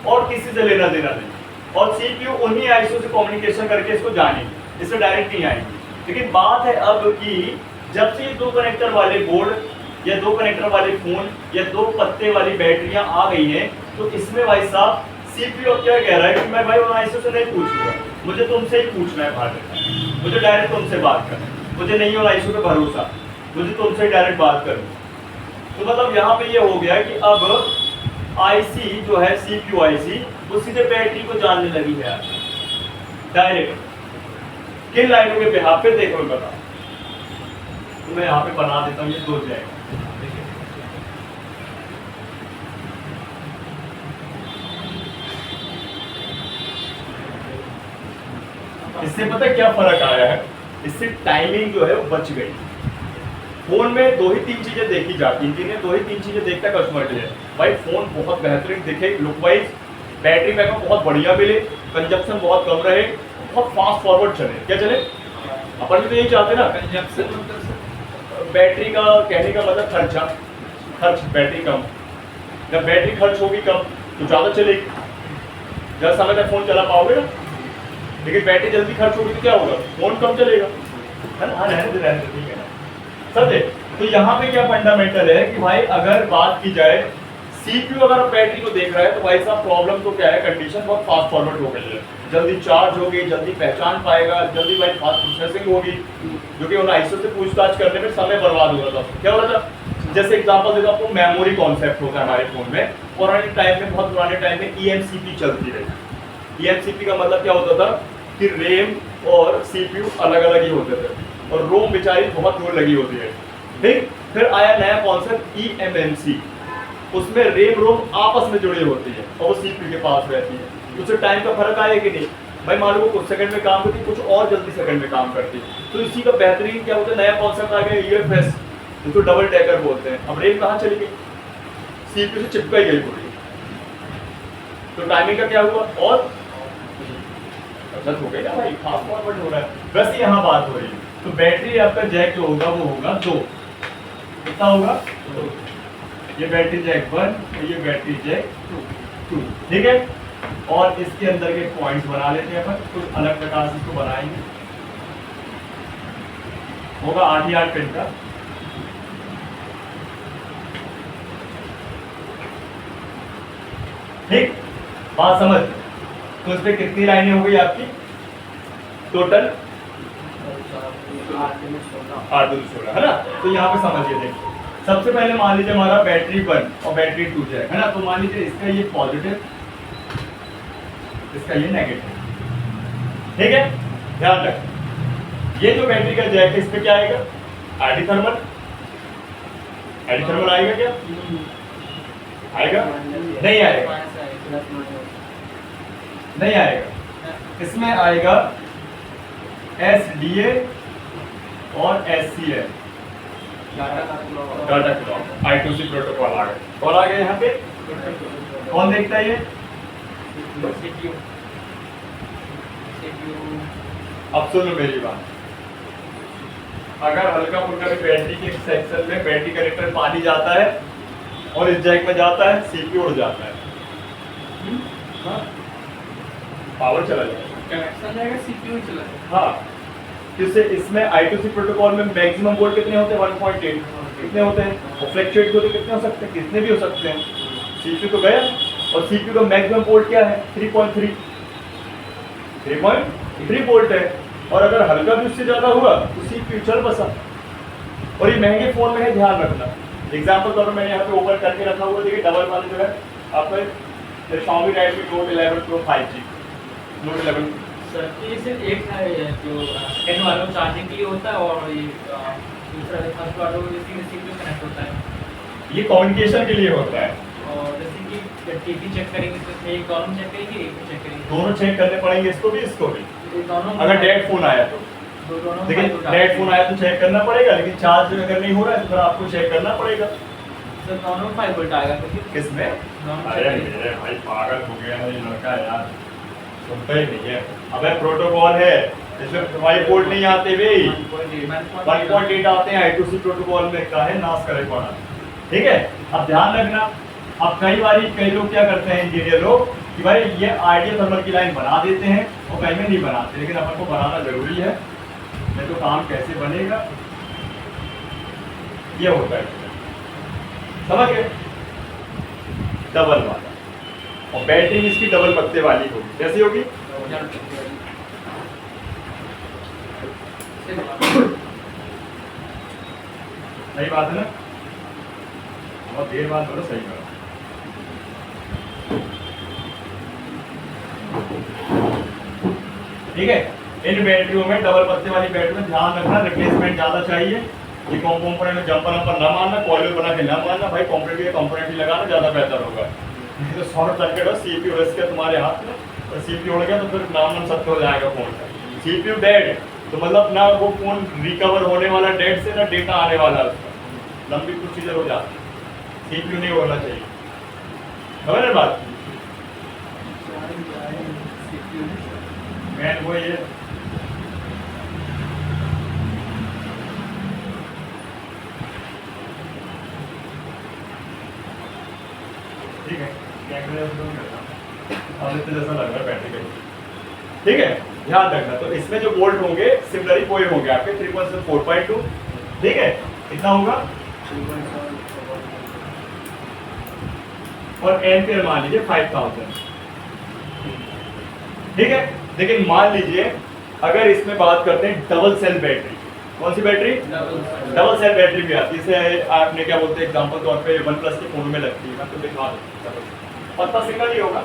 [SPEAKER 1] और किसी से लेना देना नहीं, और सीपीयू उन्हीं आईसी से कम्युनिकेशन करके इसको जानेंगे, इससे डायरेक्ट नहीं आएंगे। लेकिन बात है अब कि जब से ये 2 कनेक्टर वाले बोर्ड या 2 कनेक्टर वाले फोन या 2 पत्ते वाली बैटरियां आ गई हैं, तो इसमें भाई साहब सीपीयू अब क्या कह रहा है कि मैं भाई उन आईसी से नहीं पूछूंगा, मुझे तुमसे ही पूछना है भाई, मुझे डायरेक्ट तुमसे बात करना है, मुझे नहीं उन आईसी पे भरोसा, मुझे तुमसे डायरेक्ट बात करनी। तो मतलब यहाँ पे ये हो गया कि अब आईसी जो है सीपीयू आईसी वो सीधे बैटरी को जानने लगी है डायरेक्ट। किन लाइनों के बिहाफ पे देखो मैं बता, तो मैं यहाँ पे बना देता हूँ ये 2 जैक। इससे पता क्या फर्क आया है, इससे टाइमिंग जो है वो बच गई। फोन में 2 ही 3 चीजें देखी जाती हैं, जिन्हें 2 ही 3 चीजें देखता है कस्टमर के लिए, भाई फोन बहुत बेहतरीन दिखे लुक वाइज, बैटरी बैकअप बहुत बढ़िया मिले, कंजप्शन बहुत कम रहे, बहुत फास्ट फॉरवर्ड चले। क्या चले? अपन भी तो यही चाहते हैं ना।
[SPEAKER 3] कंजप्शन मतलब
[SPEAKER 1] बैटरी का कहने का मतलब खर्च बैटरी कम, जब बैटरी खर्च होगी कम तो ज़्यादा चलेगी, ज़्यादा समय तक फ़ोन चला पाओगे ना। लेकिन बैटरी जल्दी खर्च होगी तो क्या होगा, फ़ोन कम चलेगा, है ना। हाँ रहने दे ठीक है ना, समझे। तो यहाँ पे क्या फंडामेंटल है कि भाई अगर बात की जाए सीपीयू अगर बैटरी को देख रहा है तो भाई साहब प्रॉब्लम तो क्या है, कंडीशन बहुत फास्ट फॉरवर्ड हो गई है, जल्दी चार्ज होगी, जल्दी पहचान पाएगा, जल्दी भाई फास्ट प्रोसेसिंग होगी, जो कि उन आईसी से पूछताछ करने में समय बर्बाद हो रहा था। क्या हो रहा था, जैसे एग्जांपल देता हूँ आपको, मेमोरी कॉन्सेप्ट होता है हमारे फोन में। पुराने टाइम में, बहुत पुराने टाइम में ईएमसीपी चलती रही। ईएमसीपी का मतलब क्या होता था कि रैम और सीपीयू अलग अलग ही होते थे और रोम बेचारी बहुत दूर लगी होती है, ठीक। फिर आया नया कॉन्सेप्ट ईएमएमसी, उसमें रैम रोम आपस में जुड़ी होती है और वो सीपीयू के पास रहती है। उससे टाइम का फर्क आया कि नहीं भाई, मान लो कुछ सेकंड में काम करती है, कुछ और जल्दी सेकंड में काम करती है। तो इसी का बेहतरीन क्या होता है, नया कॉन्सेप्ट आ गया यूएफएस, जिसको डबल डेकर बोलते हैं। अब रैम कहाँ चली गई, सीपीयू से चिपकाई गई पूरी, तो टाइमिंग का क्या हुआ और गलत हो गई ना भाई, फास्ट फॉरवर्ड हो रहा है। वैसे यहाँ बात हो रही है, तो बैटरी आपका जैक जो होगा वो होगा 2, कितना होगा 2। ये बैटरी जैक 1 और ये बैटरी जैक 2, ठीक है। और इसके अंदर के पॉइंट्स बना लेते हैं अपन, कुछ अलग प्रकार से इसको बनाएंगे। होगा 8 ही 8 पिन का, ठीक। बात समझ, तो इस पे कितनी लाइनें हो गई आपकी टोटल, 8 2 16, है ना। तो यहाँ पे समझिए, देखिए सबसे पहले मान लीजिए हमारा बैटरी 1 और बैटरी 2 जैक है ना। तो मान लीजिए इसका ये पॉजिटिव, इसका ये नेगेटिव, ठीक है। ध्यान रखें, ये जो बैटरी का जैक है इस पे क्या आएगा, एडी थर्मल आएगा क्या, आएगा नहीं आएगा, नहीं आएगा। इसमें आएगा SDA और SCA, data clock, I2C protocol आ गया। और आ गया यहाँ पे कौन देखता है ये, अब सुनो मेरी बात, अगर हल्का फुल्का भी बैटरी के सेक्शन में बैटरी कनेक्टर पानी जाता है और इस जैक में जाता है, सीपीयू उड़ जाता है, पावर चला जाएगा,
[SPEAKER 3] कनेक्शन जाएगा, सीपीयू चला जाएगा।
[SPEAKER 1] हाँ, किससे, इसमें I2C प्रोटोकॉल में मैक्सिमम वोल्ट कितने होते हैं, 1.8 कितने होते हैं, और फ्लक्चुएट होते कितने हो सकते हैं, कितने भी हो सकते हैं। सीपीयू तो गया, और सीपीयू का मैक्सिमम वोल्ट क्या है, 3.3 वोल्ट है। और अगर हल्का भी उससे ज़्यादा हुआ तो सीपीयू चल बसा। और ये महंगे फ़ोन में है, ध्यान रखना। एग्जाम्पल तौर पर मैंने यहाँ पे ओपन करके रखा हुआ, देखिए डबल वाले जो है आपका Xiaomi Redmi Note 11 Pro 5G, Note 11।
[SPEAKER 2] Sir ये सिर्फ एक है जो 10 वालों चार्जिंग के लिए होता है, और ये दूसरा फर्स्ट वालों इसी में कनेक्ट होता है,
[SPEAKER 1] ये कम्युनिकेशन के लिए होता है।
[SPEAKER 2] और जैसे कि टीवी चेक करेंगे तो एक दोनों चेक करेंगे, एक भी चेक करेंगे,
[SPEAKER 1] दोनों चेक करने पड़ेंगे, इसको भी इसको भी।
[SPEAKER 2] दोनों
[SPEAKER 1] अगर डेड फोन आया तो
[SPEAKER 2] दोनों
[SPEAKER 1] देखिए, डेड फोन आया तो चेक करना पड़ेगा, लेकिन चार्ज अगर नहीं हो रहा है तो फिर आपको चेक करना पड़ेगा।
[SPEAKER 2] सर दोनों 5 वोल्ट आएगा क्योंकि
[SPEAKER 1] किसमें,
[SPEAKER 2] दोनों
[SPEAKER 1] अरे मेरे भाई पागल हो गया है ये लड़का यार, सुनता ही नहीं है। अबे प्रोटोकॉल है, इसमें 5 वोल्ट नहीं आते भाई, 1.8 आते हैं I2C प्रोटोकॉल में, काहे नाश करे पड़ा, ठीक है। अब ध्यान रखना, अब कई लोग क्या करते हैं इंजीनियर लोग कि भाई ये आइडियल थर्मल की लाइन बना देते हैं और कहीं में नहीं बनाते, लेकिन अपन को बनाना जरूरी है, नहीं तो काम कैसे बनेगा। ये होता है, समझ गए, डबल वाला। और बैटरी इसकी डबल पत्ते वाली होगी, कैसी होगी? सही बात है ना, बहुत देर बाद बोलो सही करो। ठीक है, इन बैटरियों में डबल पत्ते वाली बैटरी में ध्यान रखना, रिप्लेसमेंट ज्यादा चाहिए। ये कंपोनेंट में जंपर वंपर ना मारना, कॉइल बना के ना मारना भाई, कंपोनेंट ही लगाना ज्यादा बेहतर होगा। नहीं तो शॉर्ट सर्किट हो, सीपीयू रिस्क है तुम्हारे हाथ में, और सीपीयू उड़ गया तो फिर नाम सत्य हो जाएगा फोन का। सीपीयू डेड तो मतलब ना वो फोन रिकवर होने वाला डेड से, ना डेटा आने वाला उसका, लंबी प्रोसीजर हो जाती है। सीपीयू नहीं होना चाहिए, समझ रहे बात? मैन वो ये ठीक है, अब इतना जैसा लग रहा है बैटरी का। ठीक है, ध्यान रखना। तो इसमें जो वोल्ट होंगे सिमिलरली कोई होंगे आपके 3.7 4.2, ठीक है, कितना होगा? और एम्पियर मान लीजिए 5000, ठीक है। लेकिन मान लीजिए अगर इसमें बात करते हैं डबल सेल बैटरी, कौन सी बैटरी? डबल सेल बैटरी भी आती है। इसे आपने क्या बोलते हैं एग्जांपल तौर पे OnePlus के फोन में लगती है, मैं तो दिखा दूं, पत्ता सिंगल ही होगा।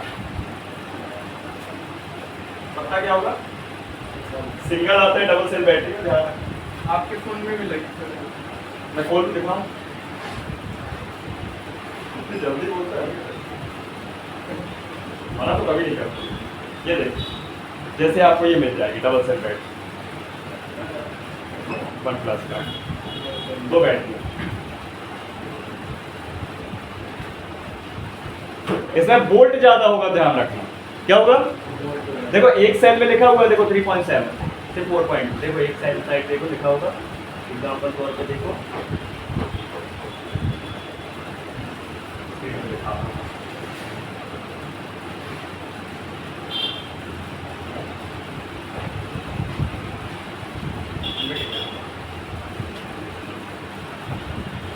[SPEAKER 1] पत्ता क्या होगा? सिंगल आता है डबल सेल बैटरी में, ध्यान रखना।
[SPEAKER 3] आपके फोन में भी लगी है।
[SPEAKER 1] मैं खोल के दिखाऊं? इतनी जल्दी बोलता है, मना तो कभी नहीं करता। ये देखिए, जैसे आपको ये मिल जाएगी डबल सेल बैटरी OnePlus का, 2 बैटरी। इसमें वोल्ट ज्यादा होगा, ध्यान रखना। क्या होगा? देखो एक सेल में लिखा हुआ है, देखो 3.7 से 4. देखो एक सेल साइड देखो लिखा होगा, एग्जांपल तौर पे देखो,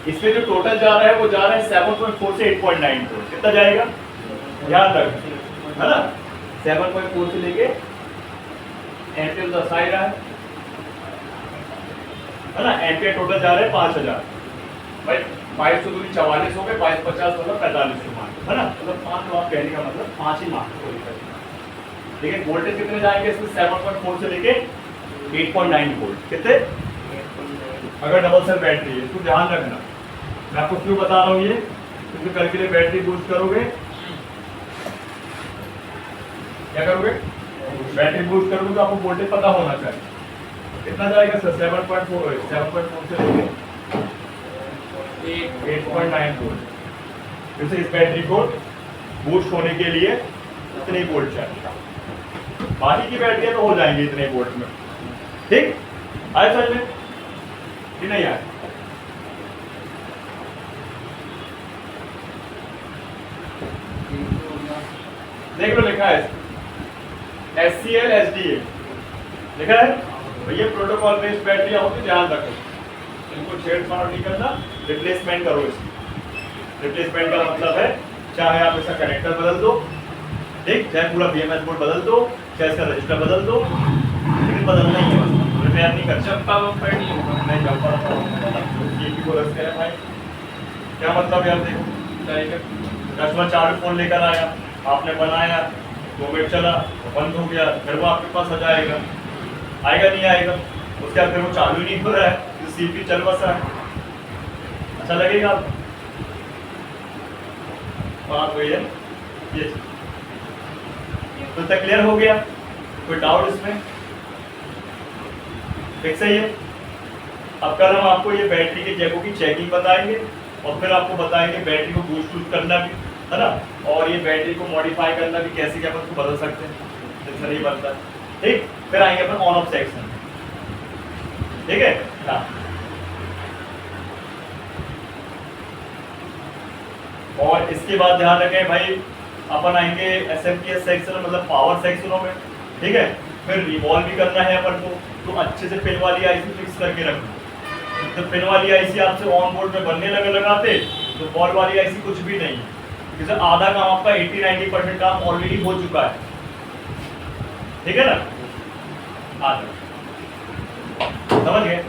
[SPEAKER 1] इसमें जो टोटल जा रहा है वो जा रहा है 7.4 से 8.9 को, कितना जाएगा? ध्यान रख, है ना, 7.4 से लेके एम्पियर दर्शा ही रहा है ना। एम्पियर टोटल जा रहे हैं 5000 भाई, 22 दूरी 44 हो गए, 22 मतलब 45 मान, है ना, मतलब 5 तो आप कहने का मतलब 5 ही मान। लेकिन वोल्टेज कितने जाएंगे इसमें? 7.4 से लेके 8.9 वोल्ट, कितने? अगर डबल सेल बैटरी है तो ध्यान रखना, मैं आपको क्यों बता रहा हूँ ये, क्योंकि कल के लिए बैटरी बूस्ट करोगे, क्या करोगे? बैटरी बूस्ट करोगे तो आपको वोल्टेज पता होना चाहिए, कितना जाएगा सर? 7.4 से लेके 8.9 वोल्ट। जैसे इस बैटरी को बूस्ट होने के लिए इतने वोल्ट चाहिए, बाकी की बैटरियां तो हो जाएंगी इतने वोल्ट में। ठीक, आए समझ में कि नहीं आए? देख लो, लिखा है SCL SDA लिखा है, तो ये प्रोटोकॉल बेस्ड बैटरी होती, ध्यान रखो, इनको छेड़छाड़ नहीं करना, रिप्लेसमेंट करो इसकी। रिप्लेसमेंट का मतलब है चाहे आप इसका कनेक्टर बदल दो, ठीक, चाहे पूरा BMS बोर्ड बदल दो, चाहे इसका रजिस्टर बदल दो, लेकिन बदलना ही है, रिपेयर नहीं कर
[SPEAKER 3] चप्पा वप्पा नहीं होगा।
[SPEAKER 1] नहीं जब को रख भाई, क्या मतलब यार? देखो कस्टमर चालू फोन लेकर आया, आपने बनाया, 2 मिनट चला, बंद हो गया, फिर वो आपके पास आ जाएगा, आएगा नहीं आएगा? उसके बाद फिर वो चालू ही नहीं हो रहा है, तो CPU चल बस रहा है, अच्छा लगेगा आपको? बात वही है ये, तो तक क्लियर हो गया? कोई डाउट इसमें? ठीक सही है। अब कल हम आपको ये बैटरी के जैकों की चेकिंग बताएंगे, और फिर आपको बताएंगे बैटरी को बूस्ट करना भी, है ना, और ये बैटरी को मॉडिफाई करना भी, कैसे क्या उसको बदल सकते हैं जिससे नहीं बनता है। ठीक, फिर आएंगे अपन ऑन ऑफ सेक्शन, ठीक है। हाँ, और इसके बाद ध्यान रखें भाई, अपन आएंगे SMPS सेक्शन मतलब पावर सेक्शनों में, ठीक है। फिर रिवॉल्व भी करना है अपन को, तो अच्छे से पिन वाली आईसी फिक्स करके रखना। तो पिन वाली आईसी आपसे ऑन बोर्ड में बनने लगाते तो बॉल वाली आईसी कुछ भी नहीं है, क्योंकि आधा काम आपका 80-90% काम ऑलरेडी हो चुका है, ठीक है ना, आधा समझ गए।